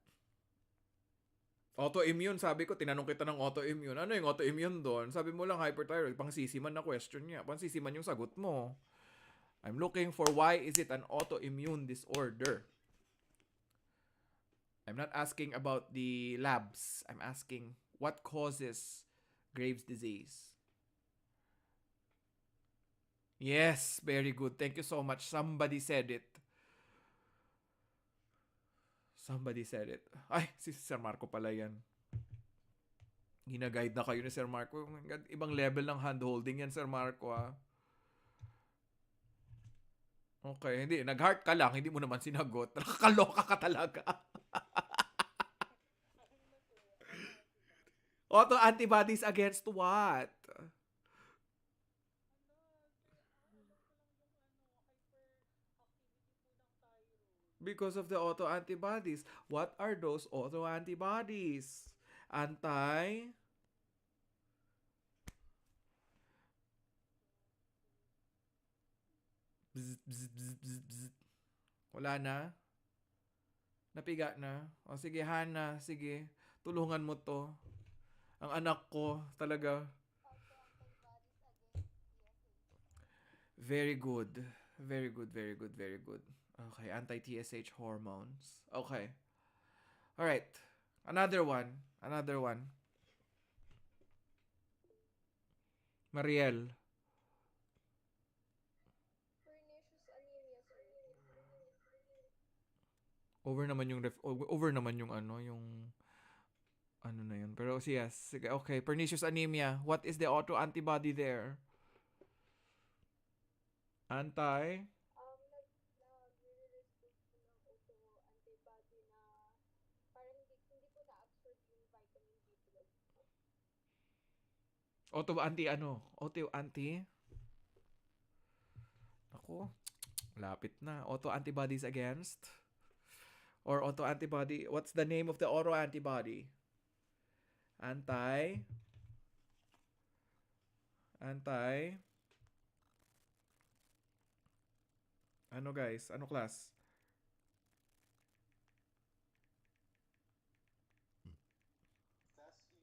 Autoimmune, sabi ko, tinanong kita ng autoimmune. Ano yung autoimmune doon? Sabi mo lang hyperthyroid. Pangsisiman na question niya. Pangsisiman yung sagot mo. I'm looking for why is it an autoimmune disorder. I'm not asking about the labs. I'm asking what causes Graves' disease. Yes, very good. Thank you so much. Somebody said it. Somebody said it. Ay, si Sir Marco pala yan. Ginaguide na kayo ni Sir Marco. Oh my God, ibang level ng hand-holding yan, Sir Marco, ah. Okay, hindi. Nag-heart ka lang. Hindi mo naman sinagot. Nakakaloka ka talaga. Ano na po? Auto-antibody. Auto-antibodies against what? Ano? Alam ko lang yung hyperactivity po ng thyroid. Because of the auto-antibodies. What are those auto-antibodies? Anti... Bzz, bzz, bzz, bzz, bzz. Wala na? Napiga na? O sige, Hana. Sige. Tulungan mo to. Ang anak ko, talaga. Autoantibodies against TSH. Very good. Very good, very good, very good. Okay, anti-TSH hormones. Okay. Alright. Another one. Another one. Mariel. Pernicious anemia, sir. Over naman yung over naman yung ano na yun. Pero yes, sige, okay. Pernicious anemia. What is the autoantibody there? Anti? Nag-release po ng auto-antibody na parang hindi po na-absorb yung vitamin B12. Auto-anti ano? Auto-anti? Ako, lapit na. Auto-antibodies against? Or auto-antibody? What's the name of the auto-antibody? Anti? Anti? Ano guys? Ano class? That's you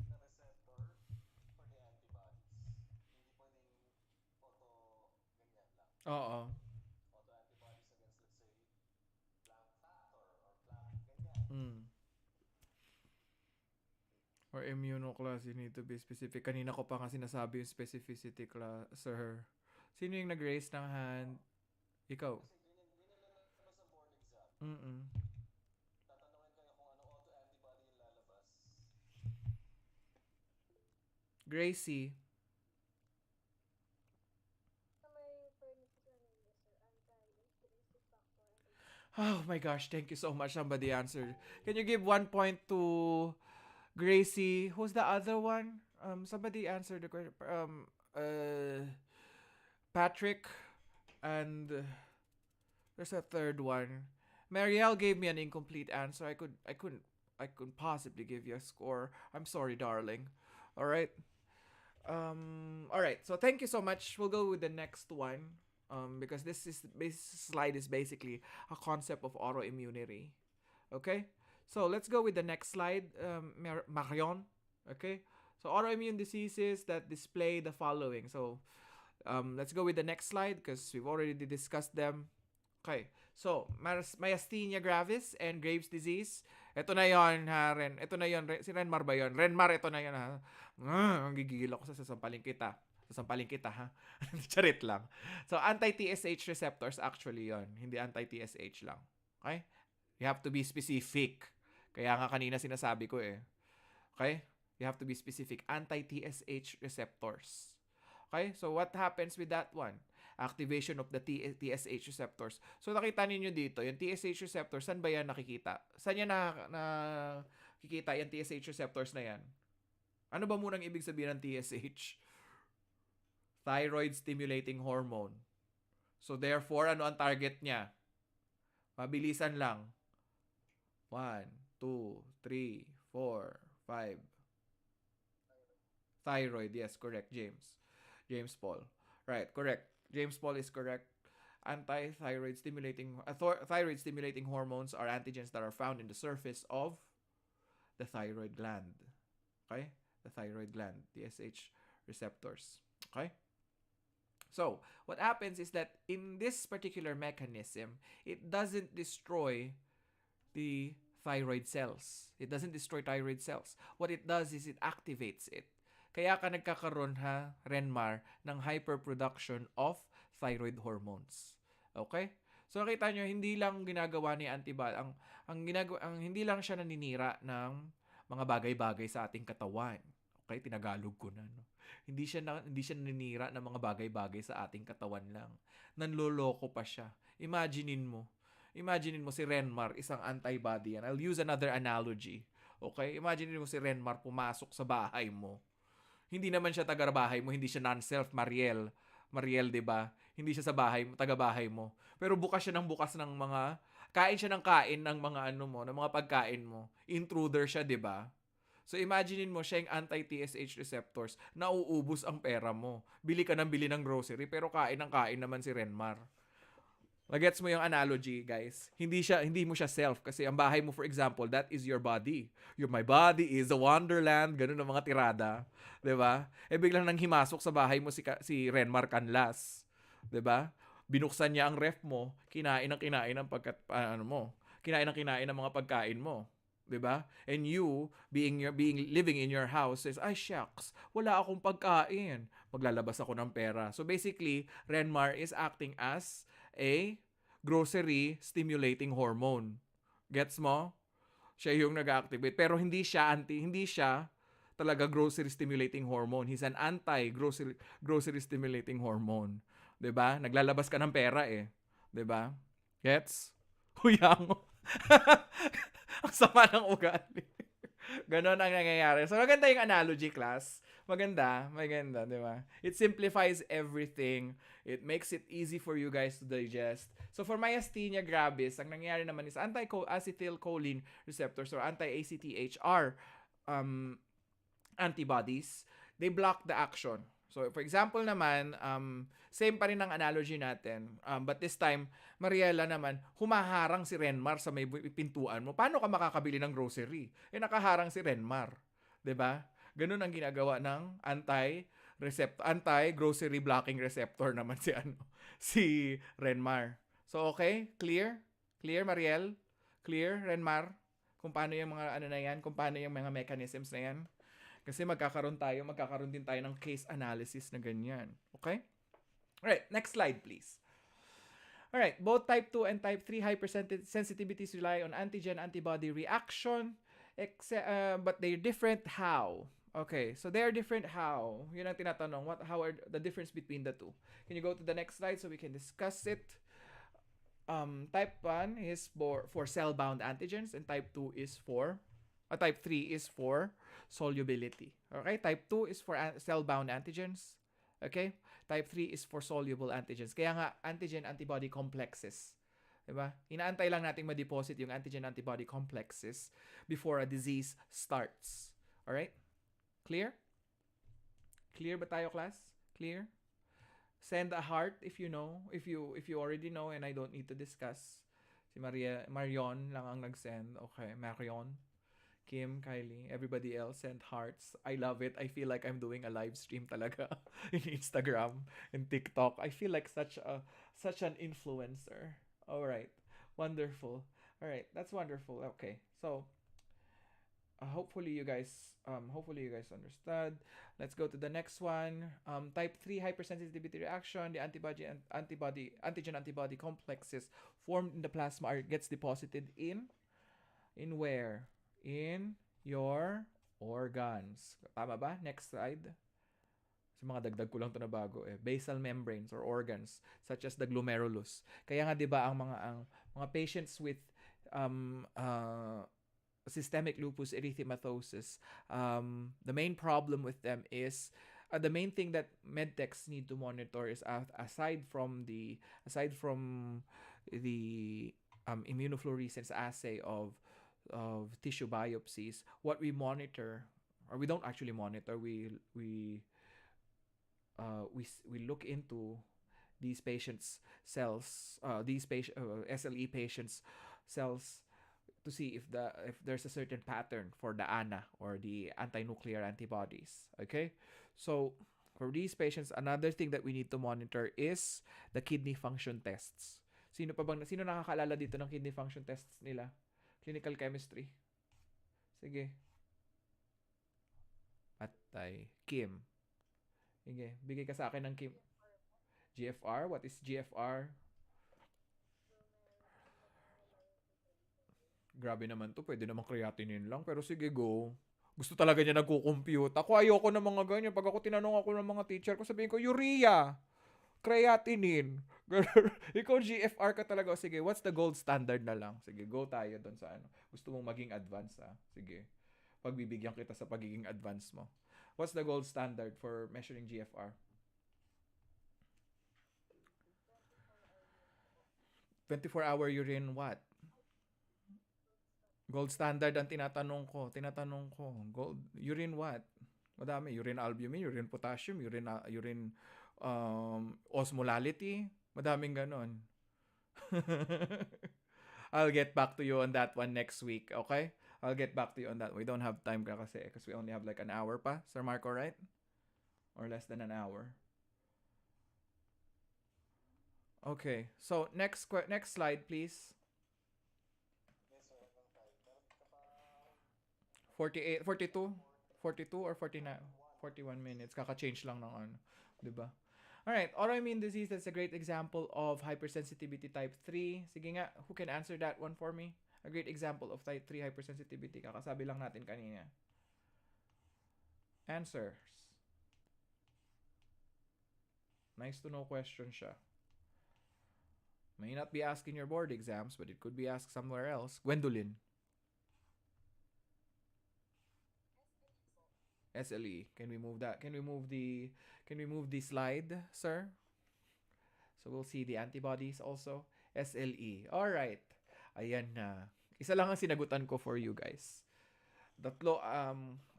need yung specific na receptor for the antibodies. Hindi pwedeng auto ganyan lang. Oo. Auto-antibodies against, let's say, blank factor or blank ganyan. Mm. Or immunoclass, you need to be specific. Kanina ko pa nga sinasabi yung specificity class, sir. Sino yung nag-raise ng hand? Ikaw. Kasi ganyan lang lalabas sa board exam. Mm-mm. Tatanungin kayo kung anong auto-antibody yung lalabas. Gracie. Sa may pernicious anemia, sir, anti-intrinsic factor and Oh my gosh, thank you so much. Somebody answered. Can you give 1 point to Gracie? Who's the other one? Somebody answered the question. Patrick and there's a third one. Marielle gave me an incomplete answer. I couldn't possibly give you a score. I'm sorry, darling. All right. All right. So thank you so much. We'll go with the next one. Because this slide is basically a concept of autoimmunity. Okay. So let's go with the next slide, Marion. Okay. So autoimmune diseases that display the following. So let's go with the next slide because we've already discussed them. Okay. So, myasthenia gravis and Graves' disease. Ito na yon ha, Ren. Ito na yon. Si Renmar ba yon? Renmar, ito na yon ha. Ang gigigil ako sa sasampalin kita. Sasampalin kita ha. Charit lang. So, anti-TSH receptors actually yon. Hindi anti-TSH lang. Okay? You have to be specific. Kaya nga kanina sinasabi ko eh. Okay? You have to be specific. Anti-TSH receptors. Okay? So, what happens with that one? Activation of the TSH receptors. So, nakita ninyo dito, yung TSH receptors, saan ba yan nakikita? Saan yan nakikita yung TSH receptors na yan? Ano ba munang ibig sabihin ng TSH? Thyroid stimulating hormone. So, therefore, ano ang target niya? Mabilisan lang. 1, 2, 3, 4, 5. Thyroid, yes, correct, James. James Paul. Right, correct. James Paul is correct. Thyroid stimulating hormones are antigens that are found in the surface of the thyroid gland. Okay? The thyroid gland, TSH receptors. Okay? So, what happens is that in this particular mechanism, it doesn't destroy the thyroid cells. It doesn't destroy thyroid cells. What it does is it activates it. Kaya ka nagkakaroon Renmar, ng hyperproduction of thyroid hormones. Okay? So nakita nyo, hindi lang ginagawa ni antibody, ang hindi lang siya naninira ng mga bagay-bagay sa ating katawan. Okay, tinagalog ko na, no? Hindi siya naninira ng mga bagay-bagay sa ating katawan lang. Nanloloko pa siya. Imaginein mo si Renmar, isang antibody yan. I'll use another analogy. Okay? Imaginein mo si Renmar pumasok sa bahay mo. Hindi naman siya taga-bahay mo, hindi siya non-self, Mariel. Mariel, 'di ba? Hindi siya sa bahay mo, taga-bahay mo. Pero bukas siya ng bukas ng mga kain siya ng kain ng mga ano mo, ng mga pagkain mo. Intruder siya, 'di ba? So imaginein mo siya yung anti-TSH receptors, nauubos ang pera mo. Bili ka ng bili ng grocery pero kain ng kain naman si Renmar. Nagets mo yung analogy, guys? Hindi mo siya self kasi ang bahay mo, for example, that is your body. My body is a wonderland, ganun ang mga tirada, 'di ba? Eh biglang nang himasok sa bahay mo si Renmar Canlas, 'di ba? Binuksan niya ang ref mo, kinain ng kinain ng kinain ng kinain ng mga pagkain mo. 'Di ba? And you being living in your house says, "Ay shucks, wala akong pagkain. Maglalabas ako ng pera." So basically, Renmar is acting as a grocery stimulating hormone. Gets mo? Siya yung nag-activate. Pero hindi siya talaga grocery stimulating hormone. He's an anti-grocery stimulating hormone. 'Di ba? Naglalabas ka ng pera eh. 'Di ba? Gets? Huyang. Ang sama ng ugali. Ganon ang nangyayari. So, maganda yung analogy, class. Maganda, di ba? It simplifies everything. It makes it easy for you guys to digest. So, for myasthenia gravis, ang nangyayari naman is anti-acetylcholine receptors or anti-ACTHR um, antibodies, they block the action. So, for example naman, same pa rin ang analogy natin. But this time, Mariela naman, humaharang si Renmar sa may pintuan mo. Paano ka makakabili ng grocery? Eh, nakaharang si Renmar. 'Di ba? Ganun ang ginagawa ng anti-grocery blocking receptor naman si Renmar. So, okay? Clear? Clear, Mariel? Clear, Renmar? Kung paano yung mga ano na yan? Kung paano yung mga mechanisms na yan? Kasi magkakaroon din tayo ng case analysis na ganyan. Okay? Alright, next slide please. Alright, both type 2 and type 3 hypersensitivities rely on antigen-antibody reaction, but they're different how? Okay, so they're different how? Yun ang tinatanong, how are the difference between the two? Can you go to the next slide so we can discuss it? Type 1 is for cell-bound antigens and type 2 is for type 3 is for solubility. Okay? Type 2 is for cell-bound antigens. Okay? Type 3 is for soluble antigens. Kaya nga, antigen-antibody complexes. Diba? Inaantay lang nating ma-deposit yung antigen-antibody complexes before a disease starts. Alright? Clear? Clear ba tayo, class? Clear? Send a heart if you know. If you already know and I don't need to discuss. Si Marion lang ang nag-send. Okay, Marion. Kim, Kylie, everybody else sent hearts. I love it. I feel like I'm doing a live stream talaga in Instagram and TikTok. I feel like such an influencer. All right. Wonderful. All right. That's wonderful. Okay. So, hopefully you guys understood. Let's go to the next one. Type 3 hypersensitivity reaction. The antigen antibody complexes formed in the plasma gets deposited in where? In your organs. Tama ba? Next slide. Sa mga dagdag ko lang to na bago eh. Basal membranes or organs such as the glomerulus. Kaya nga 'di ba ang mga patients with systemic lupus erythematosus, the main problem with them is the main thing that medtechs need to monitor is aside from the immunofluorescence assay of tissue biopsies, what we monitor, or we don't actually monitor, we look into these patients' cells, SLE patients' cells to see if there's a certain pattern for the ANA or the anti-nuclear antibodies. Okay, so for these patients, another thing that we need to monitor is the kidney function tests. Sino nakakaalala dito ng kidney function tests nila? Clinical chemistry. Sige. Patay. Kim. Sige, bigay ka sa akin ng Kim. GFR? What is GFR? Grabe naman to. Pwede naman creatinine lang. Pero sige, go. Gusto talaga niya nagko-compute. Ako ayoko ng mga ganyan. Pag ako tinanong ako ng mga teacher ko, sabihin ko, urea, creatinine. Ikaw GFR ka talaga. O, sige, what's the gold standard na lang? Sige, go tayo doon sa ano. Gusto mong maging advanced, ha? Sige. Pagbibigyan kita sa pagiging advanced mo. What's the gold standard for measuring GFR? 24-hour urine po. 24-hour urine what? Gold Gold standard ang tinatanong ko. Tinatanong ko. Gold, urine what? Madami. Urine albumin, urine potassium, urine osmolality. Madaming ganon. I'll get back to you on that one next week, okay? I'll get back to you on that. We don't have time kasi because we only have like an hour pa, Sir Marco, right? Or less than an hour. Okay. So, next slide, please. Yes, sir, hanggang 5. Meron ka pa 48, 42? 42 or 49? 41. 41 minutes. Kaka-change lang ng ano. Diba? Alright, autoimmune disease, that's a great example of hypersensitivity type 3. Sige nga, who can answer that one for me? A great example of type 3 hypersensitivity. Kakasabi lang natin kanina. Answers. Nice to know question siya. May not be asked in your board exams, but it could be asked somewhere else. Gwendolyn. SLE po. SLE. Can we move that? Can we move the slide, sir? So we'll see the antibodies also. SLE. All right. Ayan na. Isa lang ang sinagutan ko for you guys. Tatlo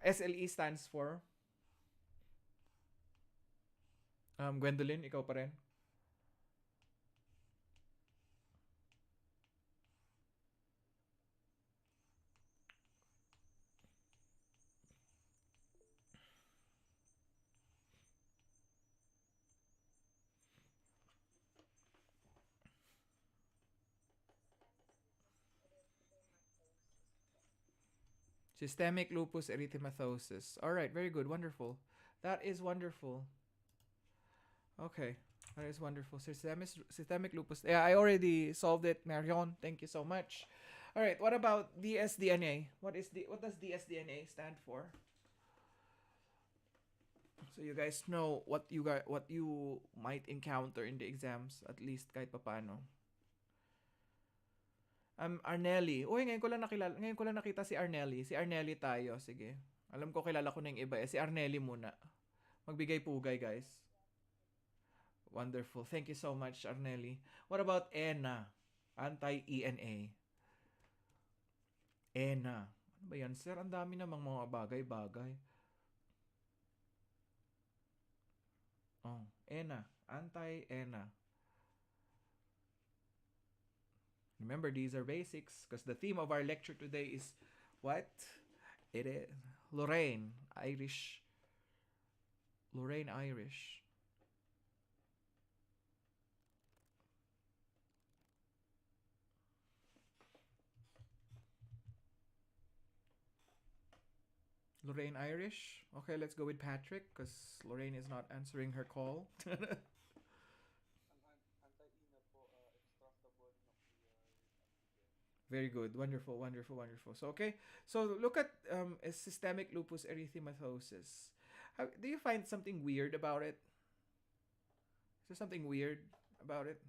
SLE stands for Gwendolyn, ikaw pa rin. Systemic lupus erythematosus. All right, very good, wonderful. That is wonderful. Okay, that is wonderful. Systemic lupus. Yeah, I already solved it, Marion. Thank you so much. All right, what about dsDNA? What does dsDNA stand for? So you guys know what you might encounter in the exams, at least kahit papaano. Arnelli. Uy, ngayon ko lang nakita si Arnelli. Si Arnelli tayo, sige. Alam ko kilala ko na yung iba. Si Arnelli muna. Magbigay pugay, guys. Wonderful. Thank you so much, Arnelli. What about ENA? Anti-ENA. ENA. Ano ba yan, sir? Ang dami namang mga bagay-bagay. Oh, ENA. Anti-ENA. Remember, these are basics because the theme of our lecture today is what? It is Lorraine, Irish. Lorraine, Irish. Lorraine, Irish. Okay, let's go with Patrick because Lorraine is not answering her call. Anti-ina po, extractable nuclear antigen. Very good. Wonderful, wonderful, wonderful. So, okay. So, look at systemic lupus erythematosus. Do you find something weird about it? Is there something weird about it?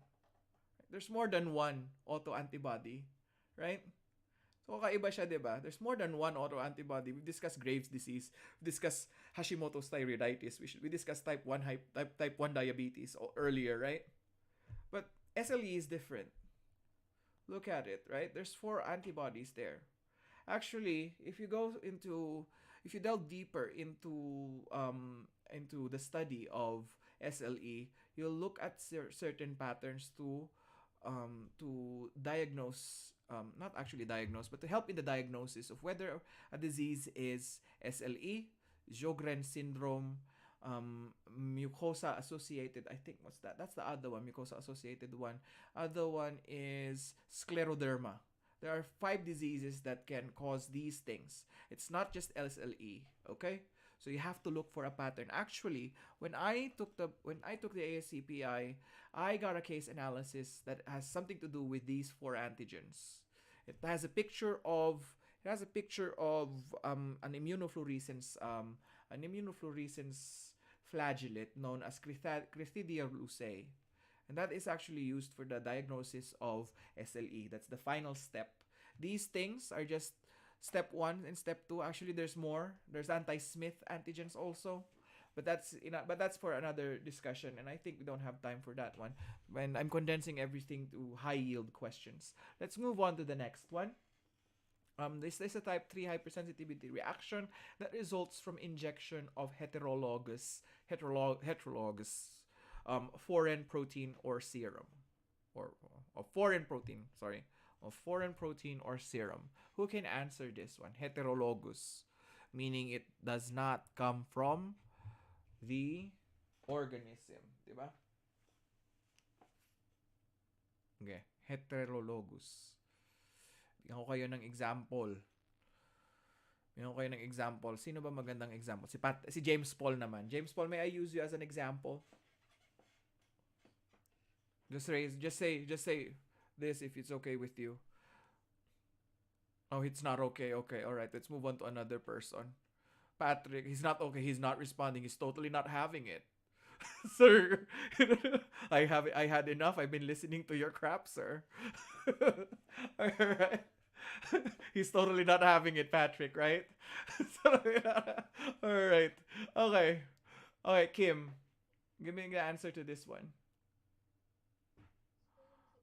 There's more than one autoantibody, right? So, kakaiba siya, di ba? There's more than one autoantibody. We've discussed Graves' disease. We've discussed Hashimoto's thyroiditis. We discussed type 1 diabetes earlier, right? But SLE is different. Look at it, right? There's 4 antibodies there. Actually, if you delve deeper into the study of SLE, you'll look at certain patterns to diagnose, not actually diagnose, but to help in the diagnosis of whether a disease is SLE, Sjogren's syndrome, mucosa associated. I think what's that? That's the other one, mucosa associated one. Other one is scleroderma. There are 5 diseases that can cause these things. It's not just SLE, okay? So you have to look for a pattern. Actually, when I took the ASCPI, I got a case analysis that has something to do with these 4 antigens. It has a picture of an immunofluorescence flagellate known as Crithidia lucei. And that is actually used for the diagnosis of SLE. That's the final step. These things are just step 1 and step 2. Actually, there's more. There's anti-Smith antigens also. But that's for another discussion, and I think we don't have time for that one. When I'm condensing everything to high yield questions. Let's move on to the next one. This is a type 3 hypersensitivity reaction that results from injection of heterologous foreign protein or serum. Or of foreign protein, sorry. Of foreign protein or serum. Who can answer this one? Heterologous. Meaning it does not come from the organism. Diba? Okay. Heterologous. Bigyan ko kayo ng example. Sino ba magandang example? Si James Paul naman. James Paul, may I use you as an example? Just say this if it's okay with you. Oh, it's not okay. Okay, all right. Let's move on to another person. Patrick, he's not okay. He's not responding. He's totally not having it. Sir, I had enough. I've been listening to your crap, sir. All right. He's totally not having it, Patrick, right? All right. Okay. Okay, Kim. Give me the answer to this one. Serum sickness,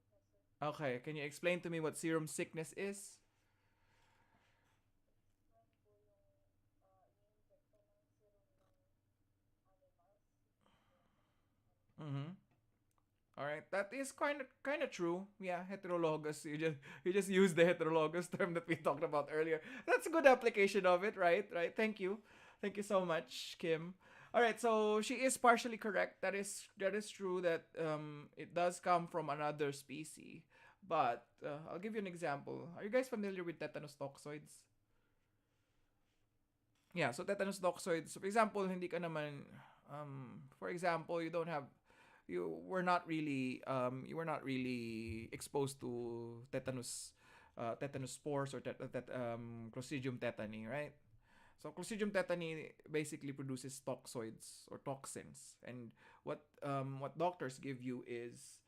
sir. Okay, can you explain to me what serum sickness is? When po yung ini-inject po ng serum ng animals, reaction ng animals. Mm-hmm. All right, that is kind of true. Yeah, heterologous. You just use the heterologous term that we talked about earlier. That's a good application of it, right? Right. Thank you so much, Kim. All right, so she is partially correct. That is true that it does come from another species. But I'll give you an example. Are you guys familiar with tetanus toxoids? Yeah, so tetanus toxoids. So for example, hindi ka naman for example, you were not really exposed to tetanus spores or Clostridium tetani, right? So Clostridium tetani basically produces toxoids or toxins, and what doctors give you is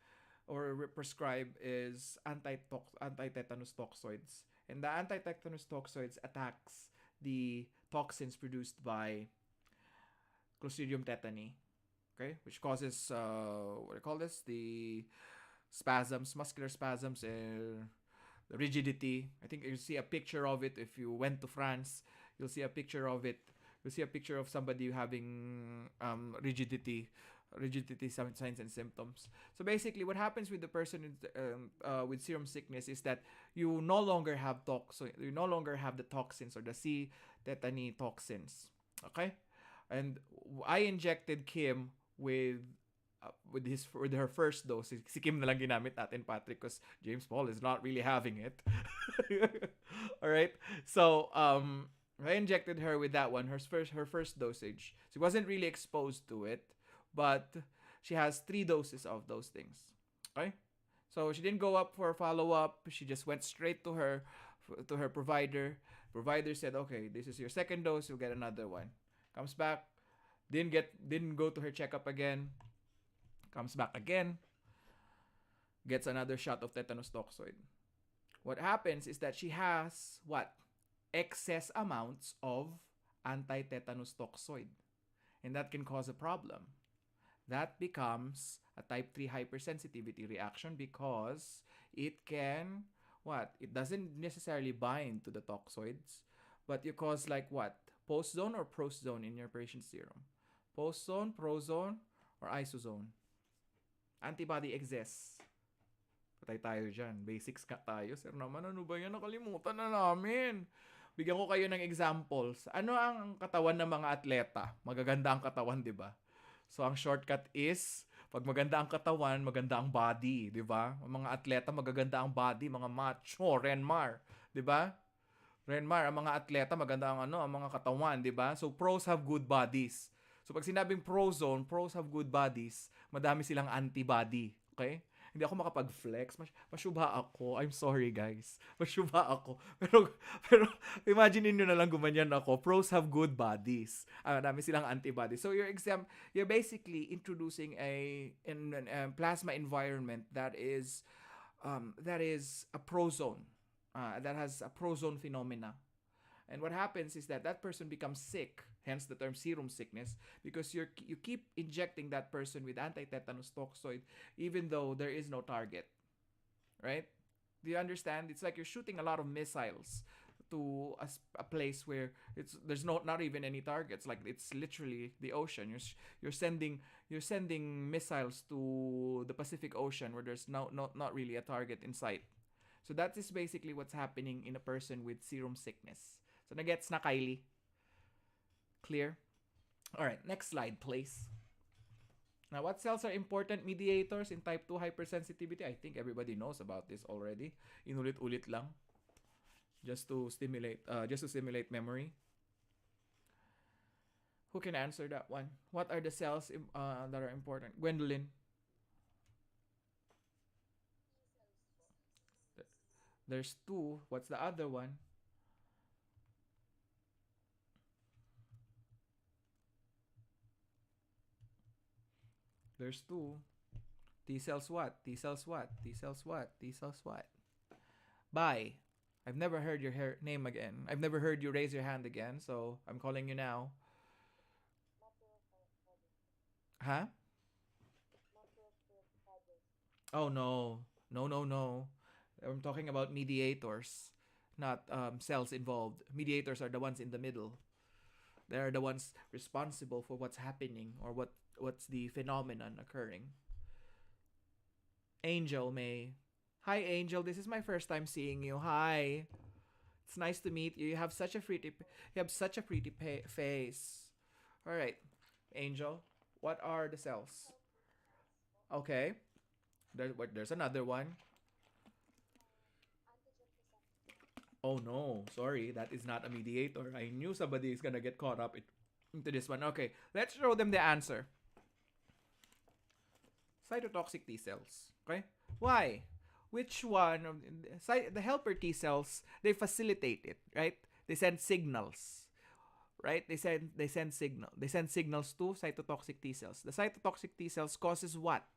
or prescribe is anti-tetanus toxoids, and the anti-tetanus toxoids attacks the toxins produced by Clostridium tetani, okay, which causes what do you call this? The spasms, muscular spasms, and the rigidity. I think you see a picture of it if you went to France. You'll see a picture of it. You'll see a picture of somebody having rigidity signs and symptoms. So basically, what happens with the person with serum sickness is that you no longer have you no longer have the toxins or the C. tetani toxins. Okay, and I injected Kim with her first dose. Si Kim na lang ginamit natin, Patrick, because James Paul is not really having it. All right. So I injected her with that one, her first dosage. She wasn't really exposed to it, but she has 3 doses of those things. Okay? So she didn't go up for a follow-up. She just went straight to her provider. Provider said, "Okay, this is your second dose. You'll get another one." Comes back, didn't go to her checkup again. Comes back again, gets another shot of tetanus toxoid. What happens is that she has what? Excess amounts of anti-tetanus toxoid. And that can cause a problem. That becomes a type 3 hypersensitivity reaction because it can, what? It doesn't necessarily bind to the toxoids, but you cause like what? Postzone or prostzone in your patient's serum? Postzone, prozone, or isozone? Antibody exists. Patay tayo dyan. Basics ka tayo. Sir naman, ano ba yan? Nakalimutan na namin. Bigyan ko kayo ng examples. Ano ang katawan ng mga atleta? Magaganda ang katawan, di ba? So, ang shortcut is, pag maganda ang katawan, maganda ang body, di ba? Ang mga atleta, magaganda ang body, mga macho, Renmar, di ba? Renmar, ang mga atleta, maganda ang ang mga katawan, di ba? So, pros have good bodies. So, pag sinabing prozone, pros have good bodies, madami silang antibody, okay? Hindi ako makapag-flex. Masyuba ako. I'm sorry, guys. Masyuba ako. Pero imagine niyo na lang gumanyan ako. Pros have good bodies. Dami silang antibodies. So you're basically introducing a plasma environment that is a prozone. That has a prozone phenomena. And what happens is that that person becomes sick, hence the term serum sickness, because you keep injecting that person with anti-tetanus toxoid even though there is no target, right? Do you understand? It's like you're shooting a lot of missiles to a place where there's not even any targets. Like it's literally the ocean. You're sending missiles to the Pacific Ocean where there's not really a target in sight. So that is basically what's happening in a person with serum sickness. So nagets na, Kylie? Clear? Alright, next slide, please. Now, what cells are important mediators in type 2 hypersensitivity? I think everybody knows about this already. Inulit-ulit lang. Just to stimulate memory. Who can answer that one? What are the cells that are important? Gwendolyn. There's two. What's the other one? There's two. T cells what? T cells what? T cells what? T cells what? Bye. I've never heard your name again. I've never heard you raise your hand again, so I'm calling you now. Huh? Oh no. No, no, no. I'm talking about mediators, not cells involved. Mediators are the ones in the middle. They're the ones responsible for what's happening or what's the phenomenon occurring. Angel May. Hi Angel, this is my first time seeing you. Hi. It's nice to meet you. You have such a pretty face. All right. Angel, what are the cells? Okay. There's another one. Oh no, sorry, that is not a mediator. I knew somebody is gonna get caught up into this one. Okay, let's show them the answer. Cytotoxic T cells. Okay, why? Which one of the helper T cells? They facilitate it, right? They send signals, right? They send signals to cytotoxic T cells. The cytotoxic T cells causes what?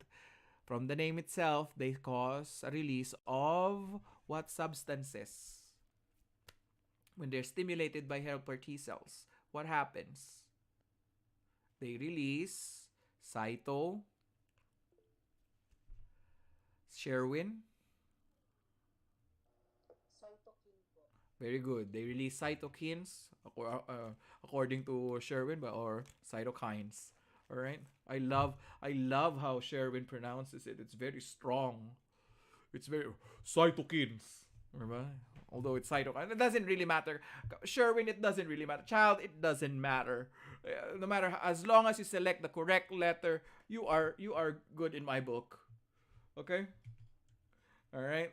From the name itself, they cause a release of what substances? When they're stimulated by helper T cells, what happens? They release Sherwin. Cytokine po. Very good. They release cytokines according to Sherwin, or cytokines. All right. I love how Sherwin pronounces it. It's very strong. It's very cytokines. Remember? Although it's cytokine, it doesn't really matter. Sherwin, it doesn't really matter. Child, it doesn't matter. No matter, as long as you select the correct letter, you are good in my book. Okay? All right?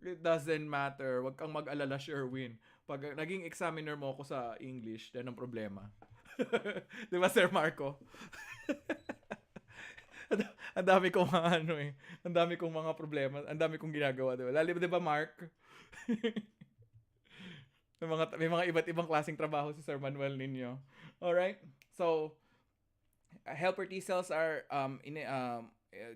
It doesn't matter. Wag kang mag-alala, Sherwin. Pag naging examiner mo ako sa English, yan ang problema. Di ba, Sir Marco? Ang dami kong ang dami kong mga problema, ang dami kong ginagawa, di ba? Lalo, di ba, Mark? may mga iba't ibang klaseng trabaho si Sir Manuel ninyo. Alright? So, helper T cells are,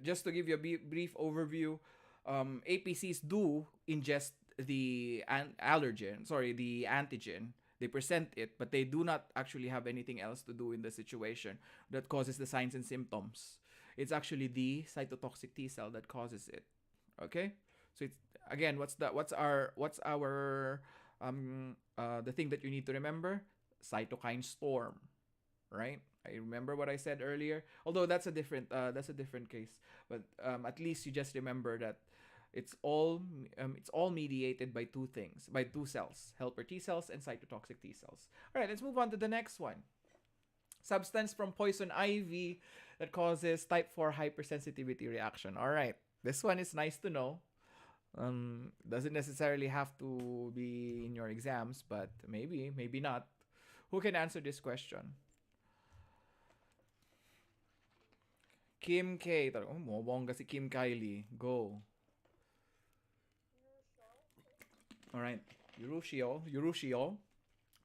just to give you a brief overview, APCs do ingest the the antigen. They present it, but they do not actually have anything else to do in the situation that causes the signs and symptoms. It's actually the cytotoxic T cell that causes it. Okay? So it's again, what's our the thing that you need to remember? Cytokine storm, right? I remember what I said earlier. Although that's a different case, but at least you just remember that it's all mediated by two things, by two cells, helper T cells and cytotoxic T cells. All right, let's move on to the next one. Substance from poison ivy that causes type 4 hypersensitivity reaction. All right, this one is nice to know. Doesn't necessarily have to be in your exams, but maybe not. Who can answer this question? Kim K. Oh, mobongga si Kim Kylie. Go. Usual, sir. Alright. Urushio.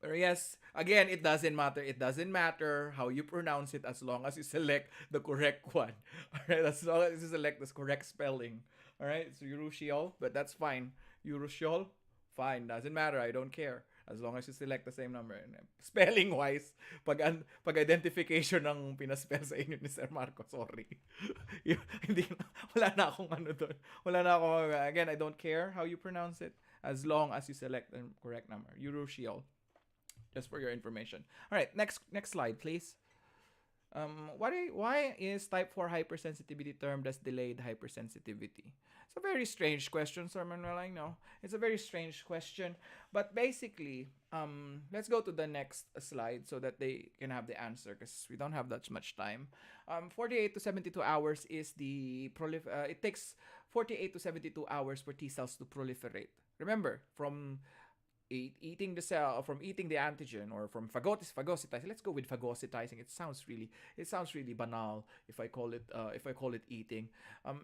Yes, again, it doesn't matter. It doesn't matter how you pronounce it as long as you select the correct one. Alright, as long as you select the correct spelling. Alright, so Urushiol, but that's fine. Urushiol, fine. Doesn't matter. I don't care. As long as you select the same number. Spelling wise, pag identification ng pinaspell sa inyo ni Sir Marco, sorry. Hindi wala na akong ano doon. Wala na akong, again, I don't care how you pronounce it as long as you select the correct number. Urushiol. Just for your information. All right, next slide, please. Why is type 4 hypersensitivity termed as delayed hypersensitivity? It's a very strange question, Sir Manuel. I know it's a very strange question, but basically, let's go to the next slide so that they can have the answer because we don't have that much time. 48 to 72 hours is the it takes 48 to 72 hours for T cells to proliferate. Remember, from eating the cell from eating the antigen or from phagocytizing. Let's go with phagocytizing. It sounds really banal if I call it eating.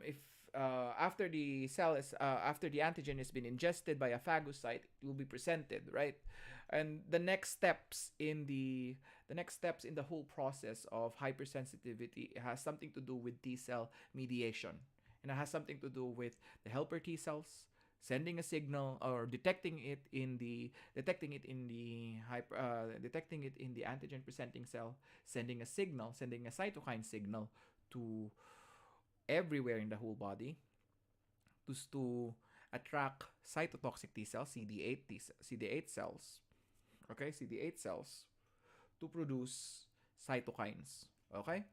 If after the cell is after the antigen has been ingested by a phagocyte, it will be presented, right? And the next steps in the whole process of hypersensitivity has something to do with T cell mediation, and it has something to do with the helper T cells sending a signal or detecting it in the antigen presenting cell, sending a cytokine signal to everywhere in the whole body to attract cytotoxic T cells, CD8 cells, okay, CD8 cells to produce cytokines. Okay,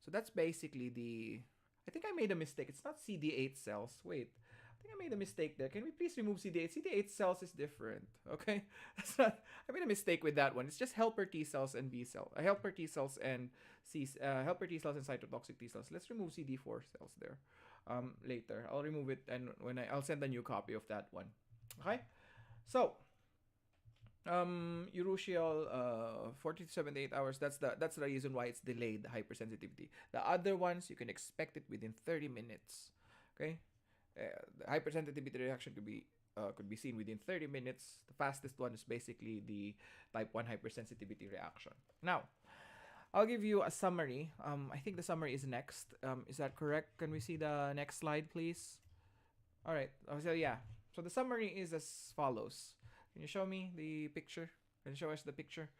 so that's basically the. I think I made a mistake. It's not CD8 cells. Wait, I think I made a mistake there. Can we please remove CD8? CD8 cells is different. Okay, that's not. I made a mistake with that one. It's just helper T cells and B cell. Helper T cells and helper T cells and cytotoxic T cells. Let's remove CD4 cells there. Later I'll remove it and I'll send a new copy of that one. Okay, so urucial 40 to 78 hours, that's the reason why it's delayed hypersensitivity. The other ones you can expect it within 30 minutes. Okay, the hypersensitivity reaction could be seen within 30 minutes. The fastest one is basically the type 1 hypersensitivity reaction. Now I'll give you a summary. I think the summary is next. Is that correct? Can we see the next slide, please? All right. So yeah. So the summary is as follows. Can you show me the picture? Can you show us the picture?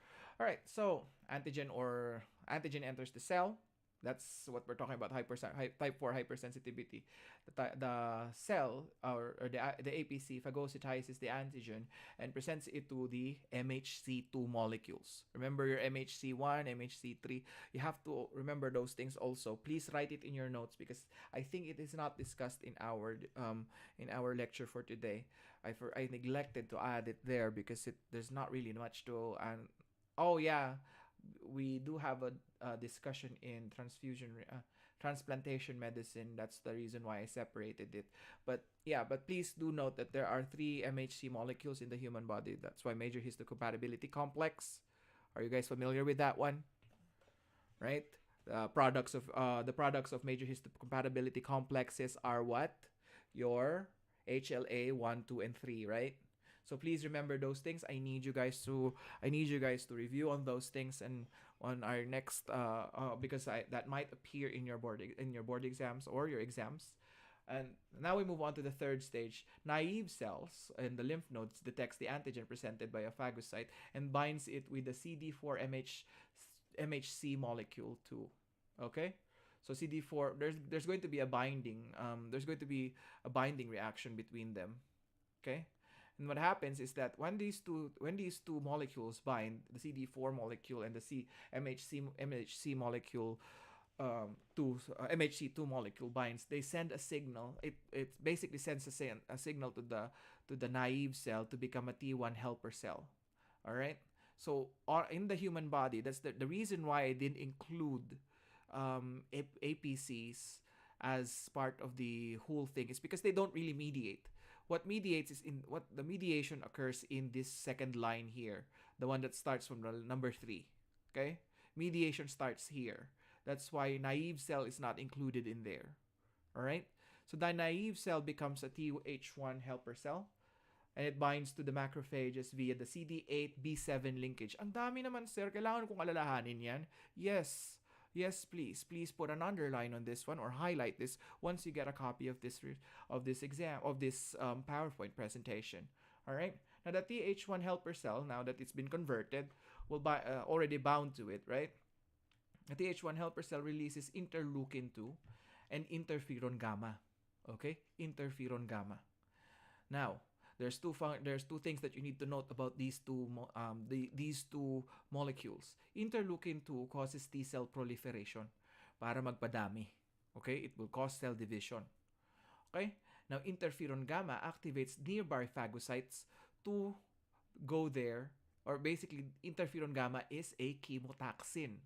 All right. So antigen enters the cell. That's what we're talking about. Type 4 hypersensitivity. The cell or the APC phagocytizes the antigen and presents it to the MHC2 molecules. Remember your MHC1, MHC3. You have to remember those things also. Please write it in your notes because I think it is not discussed in our lecture for today. I neglected to add it there because there's not really much to. And oh yeah, we do have a discussion in transplantation medicine. That's the reason why I separated it. But yeah, but please do note that there are 3 MHC molecules in the human body. That's why major histocompatibility complex. Are you guys familiar with that one? Right? The products of major histocompatibility complexes are what? Your HLA 1, 2, and 3, right? So please remember those things. I need you guys to review on those things and on our next because that might appear in your board exams or your exams. And now we move on to the third stage. Naive cells in the lymph nodes detects the antigen presented by a phagocyte and binds it with the CD4 MHC molecule too. Okay? So CD4, there's going to be a binding reaction between them. Okay? And what happens is that when these two molecules bind, the CD4 molecule and the MHC molecule to MHC2 molecule binds, they send a signal. It basically sends a signal to the naive cell to become a T1 helper cell. All right. So in the human body, that's the reason why I didn't include APCs as part of the whole thing is because they don't really mediate. What the mediation occurs in this second line here, the one that starts from the number 3. Okay, mediation starts here. That's why naive cell is not included in there. All right? So the naive cell becomes a Th1 helper cell, and it binds to the macrophages via the CD8B7 linkage. Ang dami naman, sir. Kailangan kong alalahanin yan. Yes. Yes, please. Please put an underline on this one or highlight this once you get a copy of this PowerPoint presentation. All right? Now, the Th1 helper cell, now that it's been converted, will already bound to it, right? The Th1 helper cell releases interleukin-2 and interferon gamma. Okay? Interferon gamma. Now, there's two things that you need to note about these two molecules. Interleukin-2 causes T cell proliferation para magpadami. Okay? It will cause cell division. Okay? Now, interferon gamma activates nearby phagocytes to go there, or basically, interferon gamma is a chemotaxin.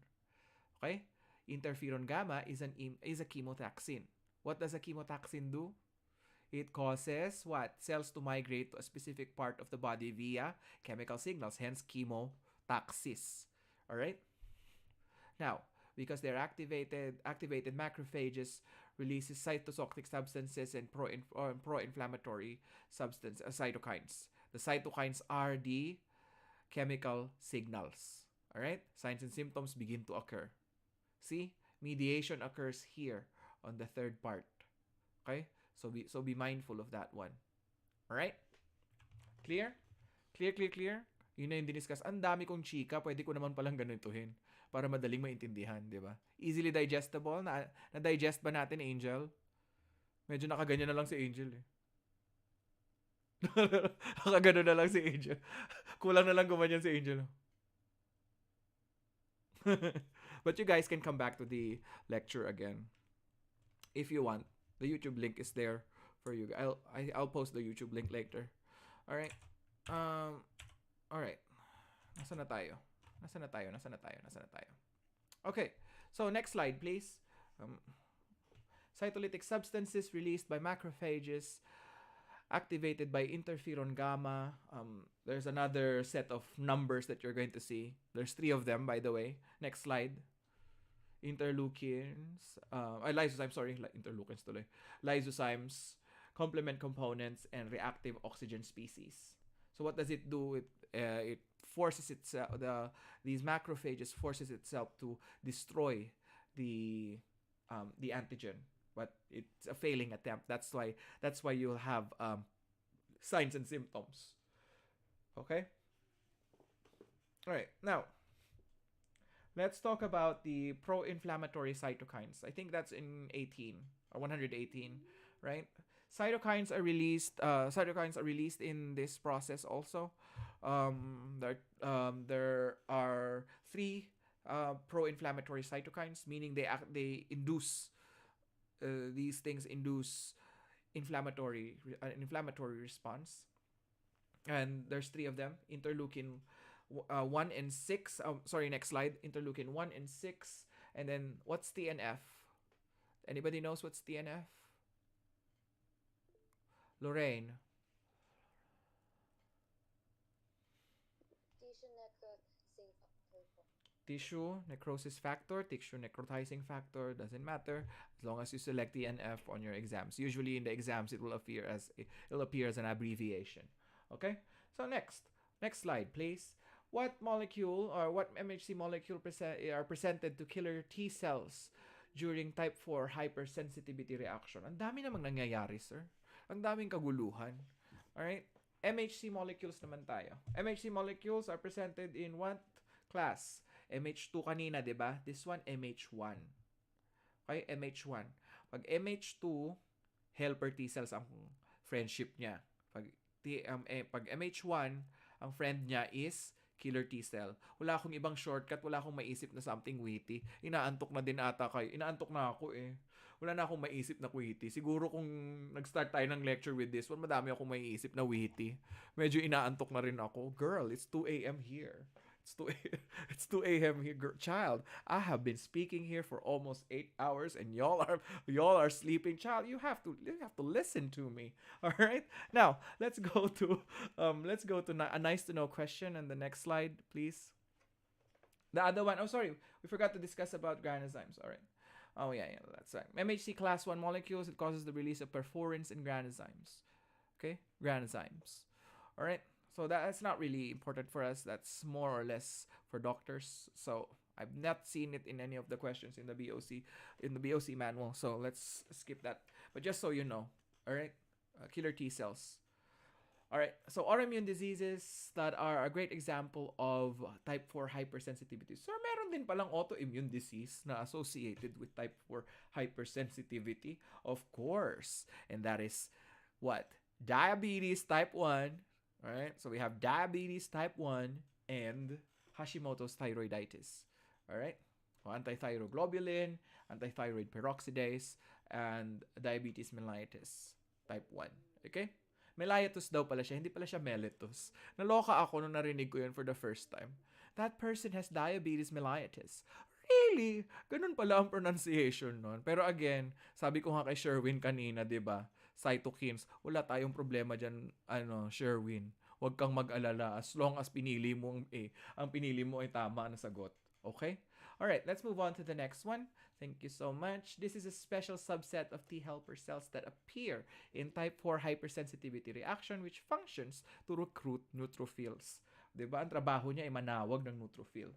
Okay? Interferon gamma is a chemotaxin. What does a chemotaxin do? It causes what? Cells to migrate to a specific part of the body via chemical signals, hence chemotaxis. All right? Now, because they're activated macrophages releases cytotoxic substances and pro-inflammatory cytokines. The cytokines are the chemical signals. All right? Signs and symptoms begin to occur. See? Mediation occurs here on the third part. Okay? So be mindful of that one. All right? Clear? Clear? Yun na yung diniscuss. Ang dami kong chika, pwede ko naman palang ganituhin para madaling maintindihan, di ba? Easily digestible. Na-digest ba natin, Angel? Medyo nakaganyan na lang si Angel eh. Nakagano na lang si Angel. Kulang na lang gumanyan si Angel. But you guys can come back to the lecture again if you want. The YouTube link is there for you. I'll post the YouTube link later. All right. All right. Nasaan na tayo? Okay. So next slide, please. Cytolytic substances released by macrophages activated by interferon gamma. There's another set of numbers that you're going to see. There's 3 of them, by the way. Next slide. Interleukins, interleukins tuloy. Lysozymes, complement components, and reactive oxygen species. So what does it do? It forces itself, these macrophages forces itself to destroy the antigen, but it's a failing attempt. That's why you'll have signs and symptoms. Okay. All right. Now, let's talk about the pro-inflammatory cytokines. I think that's in 18 or 118, right? Cytokines are released in this process also. There are 3 pro-inflammatory cytokines, meaning they induce these things induce inflammatory response. And there's 3 of them: interleukin 1 and 6. Next slide. Interleukin 1 and 6. And then what's TNF? Anybody knows what's TNF? Lorraine. Tissue necrosis factor, tissue necrotizing factor, doesn't matter as long as you select TNF on your exams. Usually in the exams it will appear as an abbreviation. Okay? So next slide, please. What molecule or what MHC molecule are presented to killer T cells during type 4 hypersensitivity reaction? Ang dami namang nangyayari, sir. Ang daming kaguluhan. Alright? MHC molecules naman tayo. MHC molecules are presented in what class? MH2 kanina, di ba? This one, MH1. Okay? MH1. Pag MH2, helper T cells ang friendship niya. Pag MH1, ang friend niya is killer T cell. Wala akong ibang shortcut, wala akong maisip na something witty. Inaantok na din ata kayo. Inaantok na ako eh. Wala na akong maisip na witty. Siguro kung nag-start tayo ng lecture with this one, madami akong maisip na witty. Medyo inaantok na rin ako. Girl, it's 2 a.m. here. It's 2 a.m. here, girl. Child. I have been speaking here for almost 8 hours, and y'all are sleeping. Child, you have to listen to me. All right. Now let's go to a nice to know question, and the next slide, please. The other one, oh sorry, we forgot to discuss about granozymes. All right. Oh yeah, that's right. MHC class 1 molecules, it causes the release of perforins and granozymes. Okay? Granozymes. All right? So that's not really important for us. That's more or less for doctors. So I've not seen it in any of the questions in the BOC manual. So let's skip that. But just so you know, all right? Killer T cells. All right. So autoimmune diseases that are a great example of type 4 hypersensitivity. So meron din palang autoimmune disease na associated with type 4 hypersensitivity, of course. And that is what? Diabetes type 1. All right? So we have diabetes type 1 and Hashimoto's thyroiditis. All right? So antithyroglobulin, antithyroid peroxidase, and diabetes mellitus type 1. Okay? Mellitus daw pala siya, hindi pala siya mellitus. Naloka ako nung narinig ko yun for the first time. That person has diabetes mellitus. Really? Ganun pala ang pronunciation nun. Pero again, sabi ko nga kay Sherwin kanina, 'di ba? Cytokines, wala tayong problema diyan, Sherwin. Huwag kang mag-alala as long as pinili mo ang A. Ang pinili mo ay tama na sagot. Okay? All right, let's move on to the next one. Thank you so much. This is a special subset of T helper cells that appear in type 4 hypersensitivity reaction which functions to recruit neutrophils. 'Di ba? Ang trabaho niya ay manawag ng neutrophil.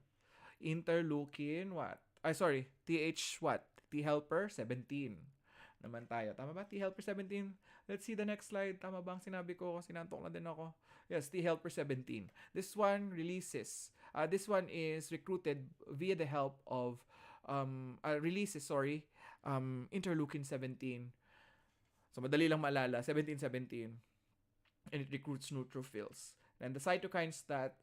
Interleukin what? TH what? T helper 17 naman tayo. Tama ba? T helper 17. Let's see the next slide. Tama ba ang sinabi ko? Sinantok na din ako. Yes, T helper 17. This one releases. This one is recruited via the help of interleukin 17. So madali lang maalala, 1717. And it recruits neutrophils. And the cytokines that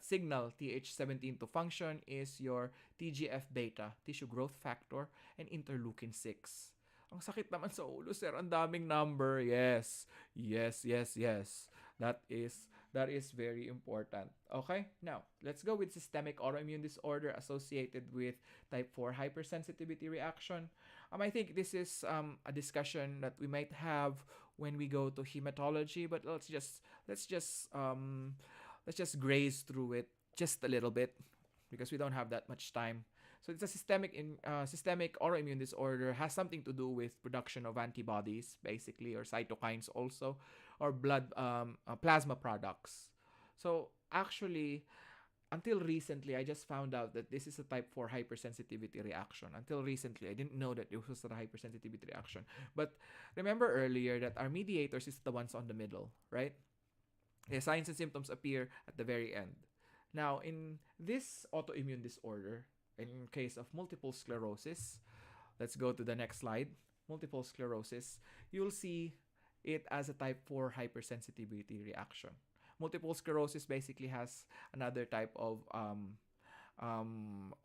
signal TH17 to function is your TGF beta, tissue growth factor, and interleukin 6. Ang sakit naman sa ulo, sir. Ang daming number. Yes. Yes, yes, yes. That is very important. Okay? Now, let's go with systemic autoimmune disorder associated with type 4 hypersensitivity reaction. I think this is a discussion that we might have when we go to hematology, but let's just graze through it just a little bit because we don't have that much time. So it's a systemic autoimmune disorder, has something to do with production of antibodies, basically, or cytokines also, or blood plasma products. So actually, until recently, I just found out that this is a type 4 hypersensitivity reaction. Until recently, I didn't know that it was a hypersensitivity reaction. But remember earlier that our mediators is the ones on the middle, right? The signs and symptoms appear at the very end. Now, in this autoimmune disorder, in case of multiple sclerosis, let's go to the next slide. Multiple sclerosis, you'll see it as a type 4 hypersensitivity reaction. Multiple sclerosis basically has another type of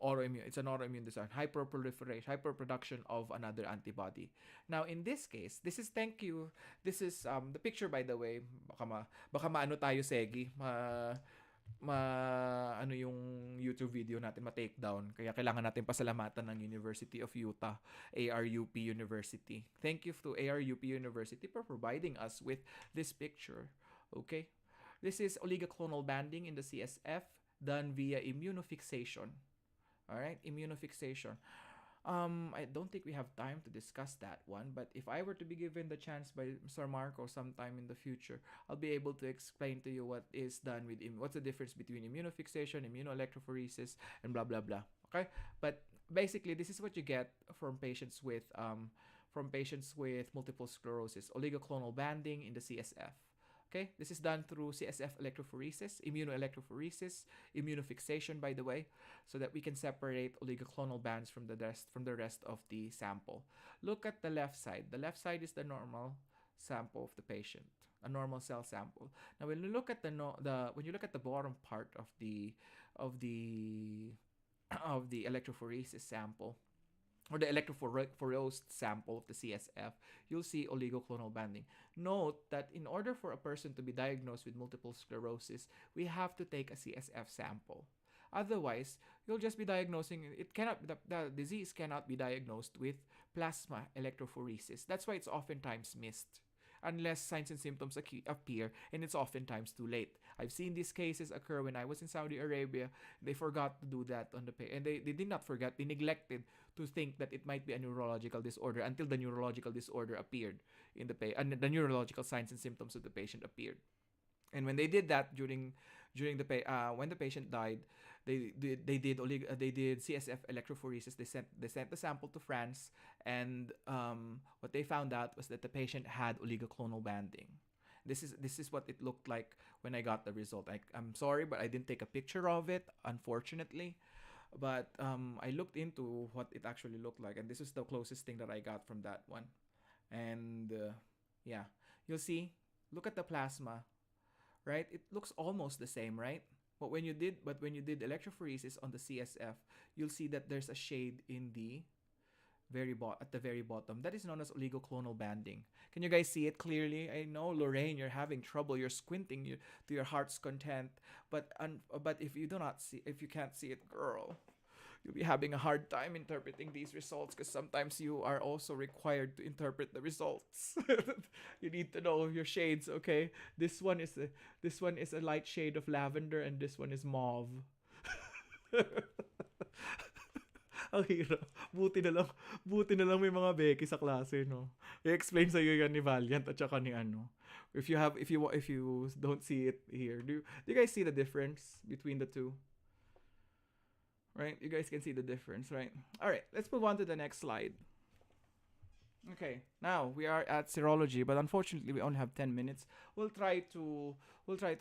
autoimmune. It's an autoimmune disorder, hyperproduction of another antibody. Now, in this case, this is the picture, by the way. Baka maano tayo, Segi. Yung YouTube video natin ma-take down. Kaya kailangan natin pasalamatan ng University of Utah, ARUP University. Thank you to ARUP University for providing us with this picture. Okay? This is oligoclonal banding in the CSF done via immunofixation. All right? Immunofixation. I don't think we have time to discuss that one, but if I were to be given the chance by Mr. Marco sometime in the future, I'll be able to explain to you what is done with what's the difference between immunofixation, immunoelectrophoresis, and blah blah blah. Okay, but basically this is what you get from patients with multiple sclerosis, oligoclonal banding in the CSF. Okay, this is done through CSF electrophoresis, immunoelectrophoresis, immunofixation, by the way, so that we can separate oligoclonal bands from the rest of the sample. Look at the left side. The left side is the normal sample of the patient, a normal cell sample. Now, when you look at the bottom part of the electrophoresis sample, or the electrophoresed sample of the CSF, you'll see oligoclonal banding. Note that in order for a person to be diagnosed with multiple sclerosis, we have to take a CSF sample. Otherwise, you'll just be diagnosing, the disease cannot be diagnosed with plasma electrophoresis. That's why it's oftentimes missed. unless signs and symptoms appear, and it's oftentimes too late. I've seen these cases occur when I was in Saudi Arabia. They forgot to do that on the and they did not forget, they neglected to think that it might be a neurological disorder until the neurological disorder appeared in the and the neurological signs and symptoms of the patient appeared. And when they did that during the when the patient died, they did CSF electrophoresis. They sent the sample to France, and what they found out was that the patient had oligoclonal banding. This is what it looked like when I got the result. I'm sorry, but I didn't take a picture of it, unfortunately. But I looked into what it actually looked like, and this is the closest thing that I got from that one. And yeah, you'll see. Look at the plasma, right? It looks almost the same, right? But when you did electrophoresis on the CSF, you'll see that there's a shade in the at the very bottom. That is known as oligoclonal banding. Can you guys see it clearly? I know, Lorraine, you're having trouble. You're squinting to your heart's content. But if you can't see it, girl, you'll be having a hard time interpreting these results, because sometimes you are also required to interpret the results. You need to know your shades, okay? This one is a light shade of lavender, and this one is mauve. Ang hirap. Buti na lang may mga beki sa klase, no? I-explain sa iyo yan ni Valiant at saka ni ano. If you don't see it here, do you guys see the difference between the two? Right? You guys can see the difference, right? All right, let's move on to the next slide. Okay, now we are at serology, but unfortunately we only have 10 minutes. We'll try to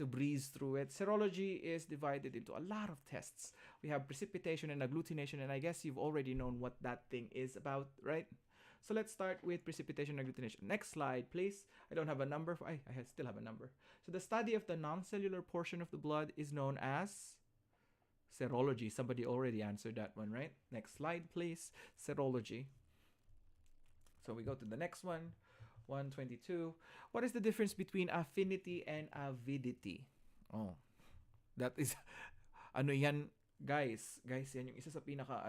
breeze through it. Serology is divided into a lot of tests. We have precipitation and agglutination, and I guess you've already known what that thing is about, right? So let's start with precipitation and agglutination. Next slide, please. I don't have a number. I still have a number. So the study of the non-cellular portion of the blood is known as serology. Somebody already answered that one, right? Next slide, please. Serology. So we go to the next one, 122. What is the difference between affinity and avidity? Oh, that is, ano yan, guys, yan yung isa sa pinaka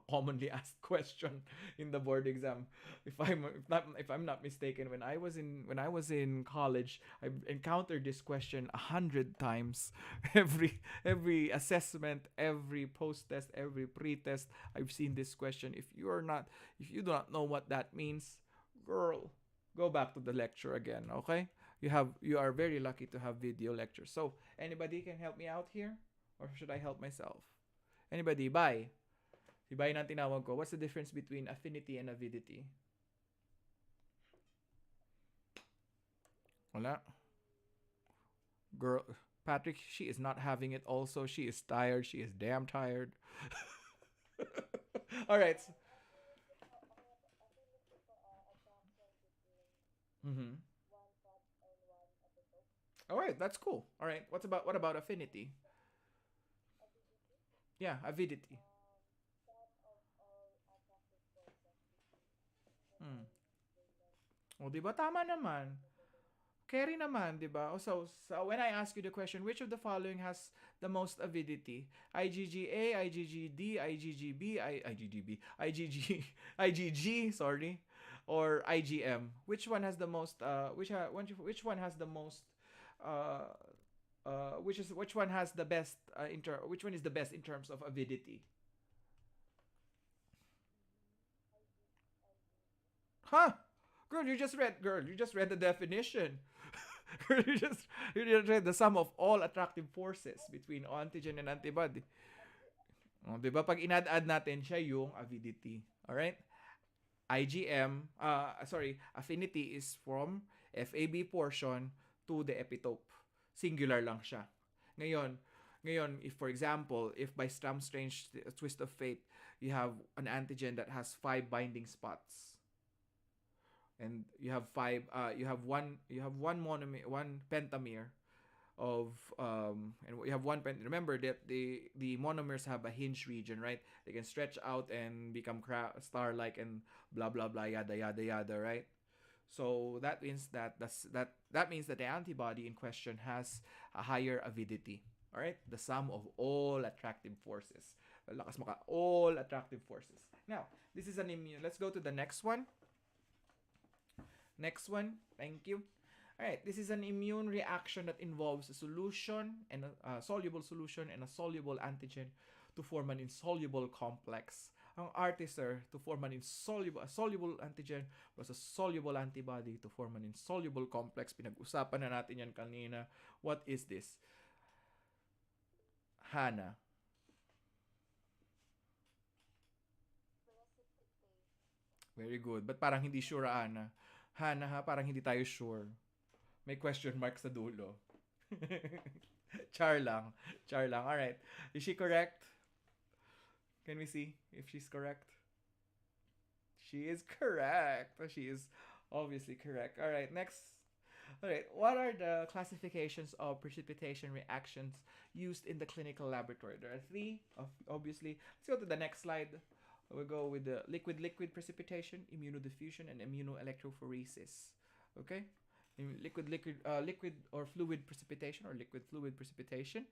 commonly asked question in the board exam. If I'm not mistaken, when I was in college, I encountered this question 100 times. Every assessment, every post test, every pre-test, I've seen this question. If you do not know what that means, girl, go back to the lecture again, okay? You are very lucky to have video lectures. So, anybody can help me out here? Or should I help myself? Anybody? Bye. Si Bye na tinawag ko. What's the difference between affinity and avidity? Wala. Girl, Patrick, she is not having it also. She is tired. She is damn tired. All right. Affinity po, attraction between Mm-hmm. one cut and one epitope. All right, that's cool. All right. What about affinity? Avidity, Yeah, avidity. that of all attractive forces between the Hmm. wavelength O, di ba? Tama naman. of the light. Carry naman, di ba? So when I ask you the question, which of the following has the most avidity? IgGA, IgGD, IgGB, IgGB, IgG, IgG, sorry, or IgM? Which one has the most? Which one has the most? Uh, which one has the best? Which one is the best in terms of avidity? Huh? Girl, you just read. Girl, you just read the definition. Girl, you just read the sum of all attractive forces between antigen and antibody. Oh, 'di ba? Pag inad-add natin siya yung avidity. All right? IgM, affinity is from FAB portion to the epitope. Singular lang siya. Ngayon, if for example, if by some strange twist of fate, you have an antigen that has 5 binding spots, and you have one monomer, one pentamere of and you have remember that the monomers have a hinge region, right? They can stretch out and become star like and blah blah blah, yada yada yada, right? So that means that means that the antibody in question has a higher avidity. All right, the sum of all attractive forces. Lakas maka, all attractive forces. Now, this is an immune. Let's go to the next one. Next one. Thank you. All right, this is an immune reaction that involves a solution and a soluble solution and a soluble antigen to form an insoluble complex. Ang artiser to form an a soluble antigen plus a soluble antibody to form an insoluble complex. Pinag-usapan na natin yan kanina. What is this? Hana. Precipitate. Very good. But parang hindi sure, Ana. Hana ha, parang hindi tayo sure. May question mark sa dulo. Char lang. Char lang. Alright. Is she correct? Can we see if she's correct? She is correct. She is obviously correct. Alright, next. Alright, what are the classifications of precipitation reactions used in the clinical laboratory? There are three, obviously. Let's go to the next slide. We'll go with the liquid-liquid precipitation, immunodiffusion, and immunoelectrophoresis. Okay? Liquid or fluid precipitation or liquid fluid precipitation,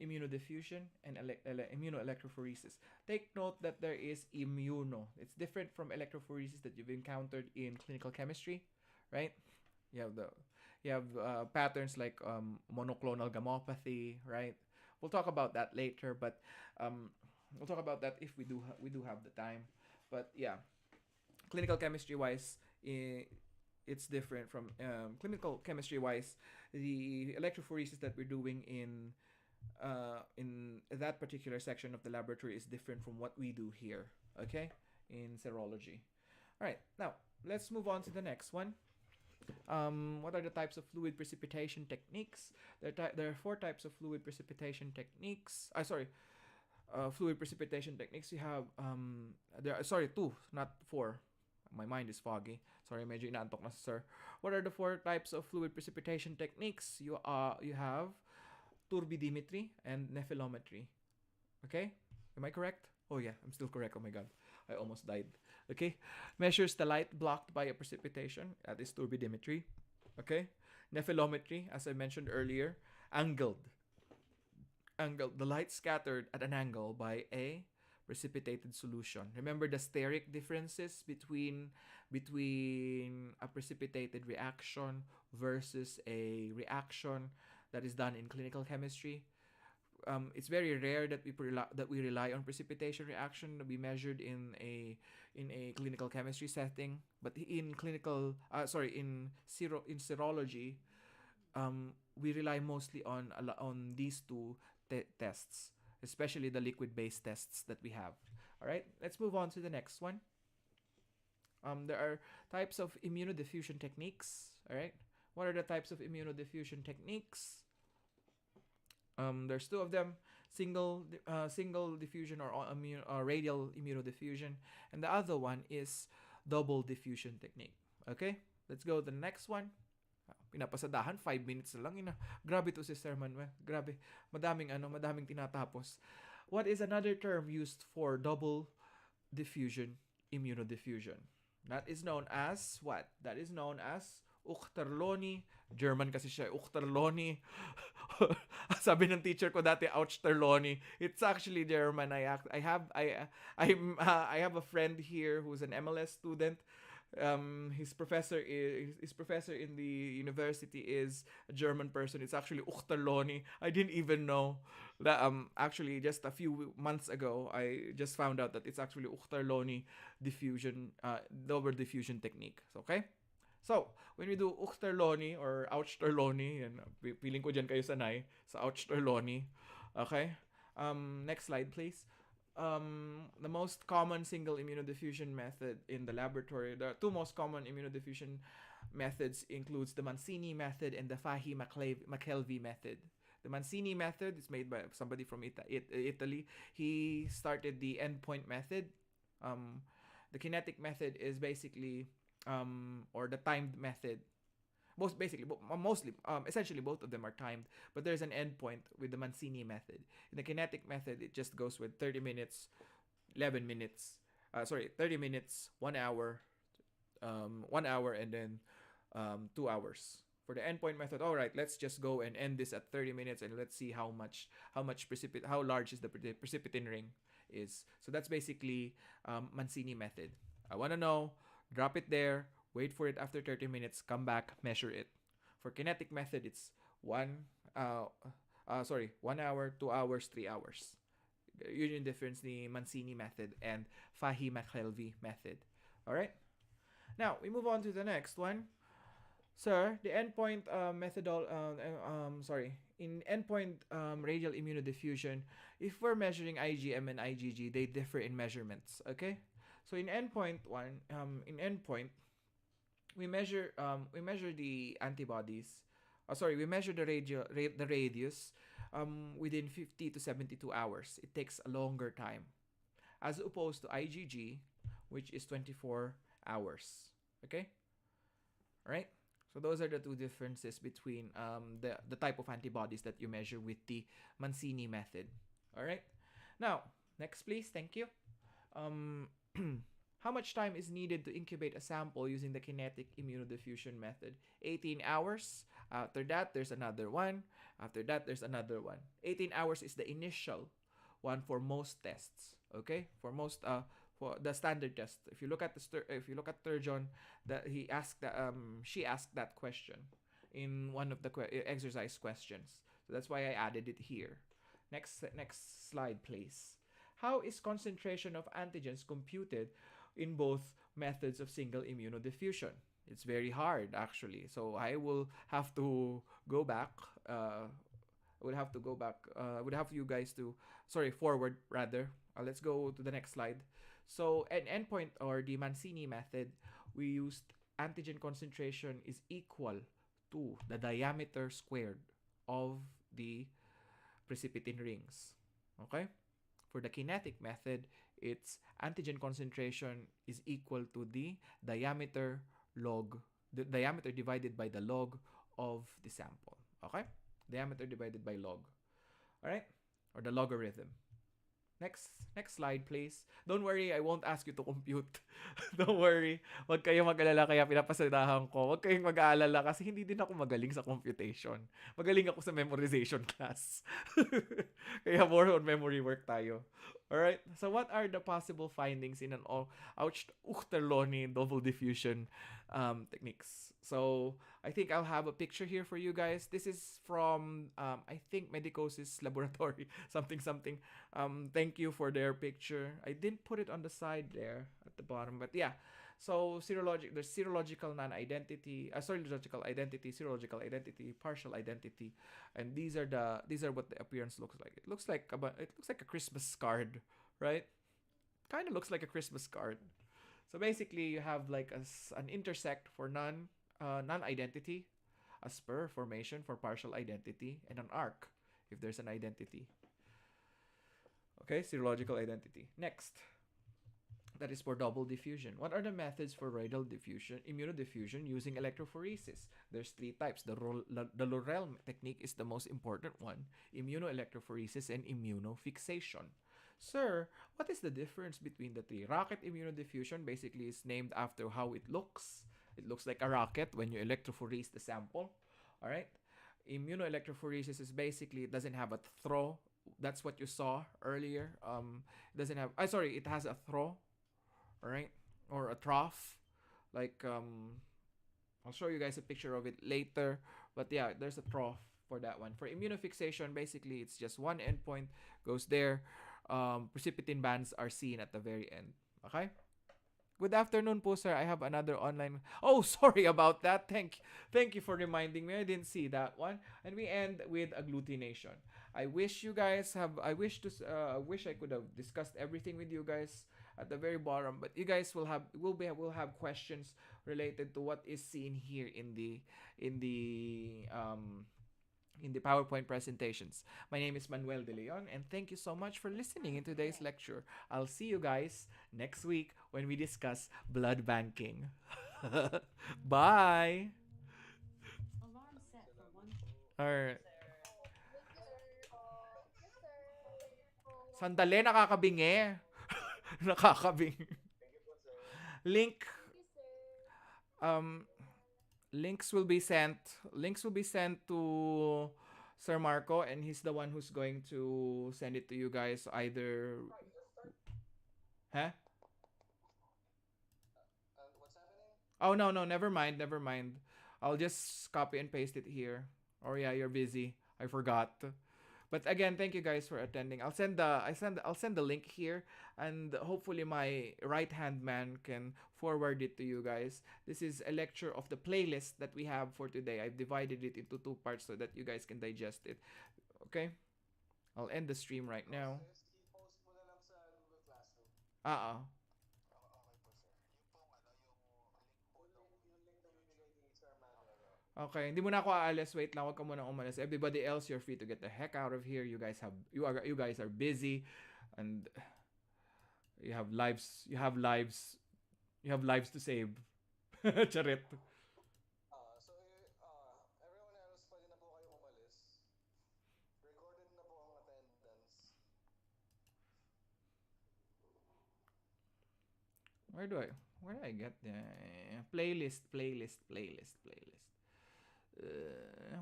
immunodiffusion, and immunoelectrophoresis. Take note that there is immuno. It's different from electrophoresis that you've encountered in clinical chemistry, right? You have patterns like monoclonal gammopathy, right? We'll talk about that later, but we'll talk about that if we do have the time. But yeah, clinical chemistry wise, it's different from clinical chemistry wise. The electrophoresis that we're doing in that particular section of the laboratory is different from what we do here, okay, in serology. All right, now let's move on to the next one. What are the types of fluid precipitation techniques? There are four types of fluid precipitation techniques. Fluid precipitation techniques. You have two, not four. My mind is foggy. Sorry, medyo inaantok na sir. What are the four types of fluid precipitation techniques? You have turbidimetry and nephelometry. Okay? Am I correct? Oh yeah, I'm still correct. Oh my god. I almost died. Okay? Measures the light blocked by a precipitation. That is turbidimetry. Okay? Nephelometry, as I mentioned earlier, angled. The light scattered at an angle by a precipitated solution. Remember the steric differences between a precipitated reaction versus a reaction that is done in clinical chemistry. It's very rare that we rely on precipitation reaction to be measured in a clinical chemistry setting, but in serology, we rely mostly on these two tests, especially the liquid-based tests that we have. All right, let's move on to the next one. There are types of immunodiffusion techniques. All right, what are the types of immunodiffusion techniques? There's two of them: single diffusion or radial immunodiffusion, and the other one is double diffusion technique. Okay, let's go to the next one. Pinapasadahan 5 minutes na lang. Grabe to si Sermon. Grabe. Madaming tinatapos. What is another term used for double diffusion immunodiffusion? That is known as what? That is known as Uchterloni. German kasi siya, Uchterloni. Sabi ng teacher ko dati, Ouchterloni. It's actually German. I have a friend here who's an MLS student. His professor in the university is a German person. It's actually Uchterloni. I didn't even know that. Actually, just a few months ago, I just found out that it's actually Uchterloni diffusion, double diffusion technique. Okay. So, when we do Uchterloni or Ouchterloni, and feeling ko dyan kayo sanay sa Ouchterloni. Okay? Next slide, please. The most common single immunodiffusion method in the laboratory, the two most common immunodiffusion methods includes the Mancini method and the Fahy-McKelvey method. The Mancini method is made by somebody from Italy. He started the endpoint method. The kinetic method is basically or the timed method. Essentially both of them are timed, but there's an endpoint with the Mancini method. In the kinetic method, it just goes with 30 minutes, 11 minutes, 30 minutes, 1 hour, 1 hour, and then 2 hours. For the endpoint method, all right, let's just go and end this at 30 minutes and let's see how large is the precipitin ring is. So that's basically Mancini method. I want to know, drop it there. Wait for it after 30 minutes, come back, measure it. For kinetic method, it's 1 hour, 2 hours, 3 hours. Yun yung difference ni Mancini method and Fahy-McKelvey method. Alright? Now, we move on to the next one. Sir, the endpoint in endpoint radial immunodiffusion, if we're measuring IgM and IgG, they differ in measurements. Okay, so in endpoint, we measure the antibodies. We measure the radius within 50 to 72 hours. It takes a longer time, as opposed to IgG, which is 24 hours. Okay, right? So those are the two differences between the type of antibodies that you measure with the Mancini method. All right. Now, next please. Thank you. Um, how much time is needed to incubate a sample using the kinetic immunodiffusion method? 18 hours. After that, there's another one. After that, there's another one. 18 hours is the initial one for most tests. Okay, for the standard test. If you look at Turgeon, that she asked that question in one of the exercise questions. So that's why I added it here. Next slide, please. How is concentration of antigens computed in both methods of single immunodiffusion? It's very hard actually. So I will have to go back. I would have you guys to forward rather. Let's go to the next slide. So an endpoint or the Mancini method, we used antigen concentration is equal to the diameter squared of the precipitin rings. Okay? For the kinetic method, its antigen concentration is equal to the diameter divided by the log of the sample. Okay? Diameter divided by log. All right? Or the logarithm. Next slide, please. Don't worry, I won't ask you to compute. Don't worry. Huwag kayong mag-alala kaya pinapasadahan ko. Huwag kayong mag-aalala kasi hindi din ako magaling sa computation. Magaling ako sa memorization class. Kaya more on memory work tayo. Alright, so what are the possible findings in an Uchterlony double diffusion techniques? So I think I'll have a picture here for you guys. This is from I think Medicosis laboratory, something. Thank you for their picture. I didn't put it on the side there at the bottom, but yeah. So there's serological non-identity, serological identity, serological identity, partial identity, and these are what the appearance looks like. It looks like a Christmas card, right? Kind of looks like a Christmas card. So basically, you have like an intersect for non-identity, a spur formation for partial identity, and an arc if there's an identity. Okay, serological identity. Next. That is for double diffusion. What are the methods for radial diffusion, immunodiffusion using electrophoresis? There's 3 types. The Laurel technique is the most important one. Immunoelectrophoresis and immunofixation. Sir, what is the difference between the 3? Rocket immunodiffusion basically is named after how it looks. It looks like a rocket when you electrophorese the sample. All right. Immunoelectrophoresis is basically, it doesn't have a throw. That's what you saw earlier. It has a throw. Alright, or a trough, like I'll show you guys a picture of it later, but yeah, there's a trough for that one. For immunofixation, basically it's just one endpoint goes there. Precipitin bands are seen at the very end. Okay. Good afternoon po, sir. I have another online. Oh, sorry about that. Thank you for reminding me. I didn't see that one. And we end with agglutination. I wish I wish I could have discussed everything with you guys at the very bottom, but you guys will have questions related to what is seen here in the PowerPoint presentations. My name is Manuel De Leon, and thank you so much for listening in today's lecture. I'll see you guys next week when we discuss blood banking. Bye! Alarm set for Salamat 1. po. Alright. Thank you, sir. Thank you, sir. Thank you po. Sandali, nakakabingi. Nakakabingi. Thank you po, sir. Link, Thank you, sir. um, links will be sent. Links will be sent to Sir Marco, and he's the one who's going to send it to you guys either. Huh? And what's happening? Oh, no, no, never mind, never mind. I'll just copy and paste it here. Or yeah, you're busy. I forgot. But again, thank you guys for attending. I'll send the link here, and hopefully my right-hand man can forward it to you guys. This is a lecture of the playlist that we have for today. I've divided it into two parts so that you guys can digest it. Okay? I'll end the stream right now. Process, i-post mo na lang sa Google Classroom. Ah, Okay po, sir. Yung pong yung link po nung Yung link na bibigay ni Sir Manuel. okay, hindi mo na ako aalis. Wait lang, wag ka muna umalis. Everybody else, you're free to get the heck out of here. You guys are busy, and you have lives. You have lives. You have lives to save. Charit. Everyone else, pwede na po kayo umalis. Recorded na po ang attendance. Where do I get the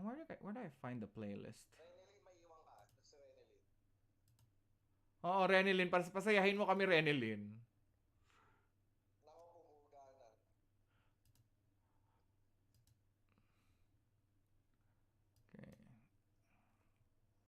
playlist? Where do I find the playlist? Renelyn, may iwan ka. Si Renelyn. Oo, Renelyn, pasayahin mo kami, Renelyn.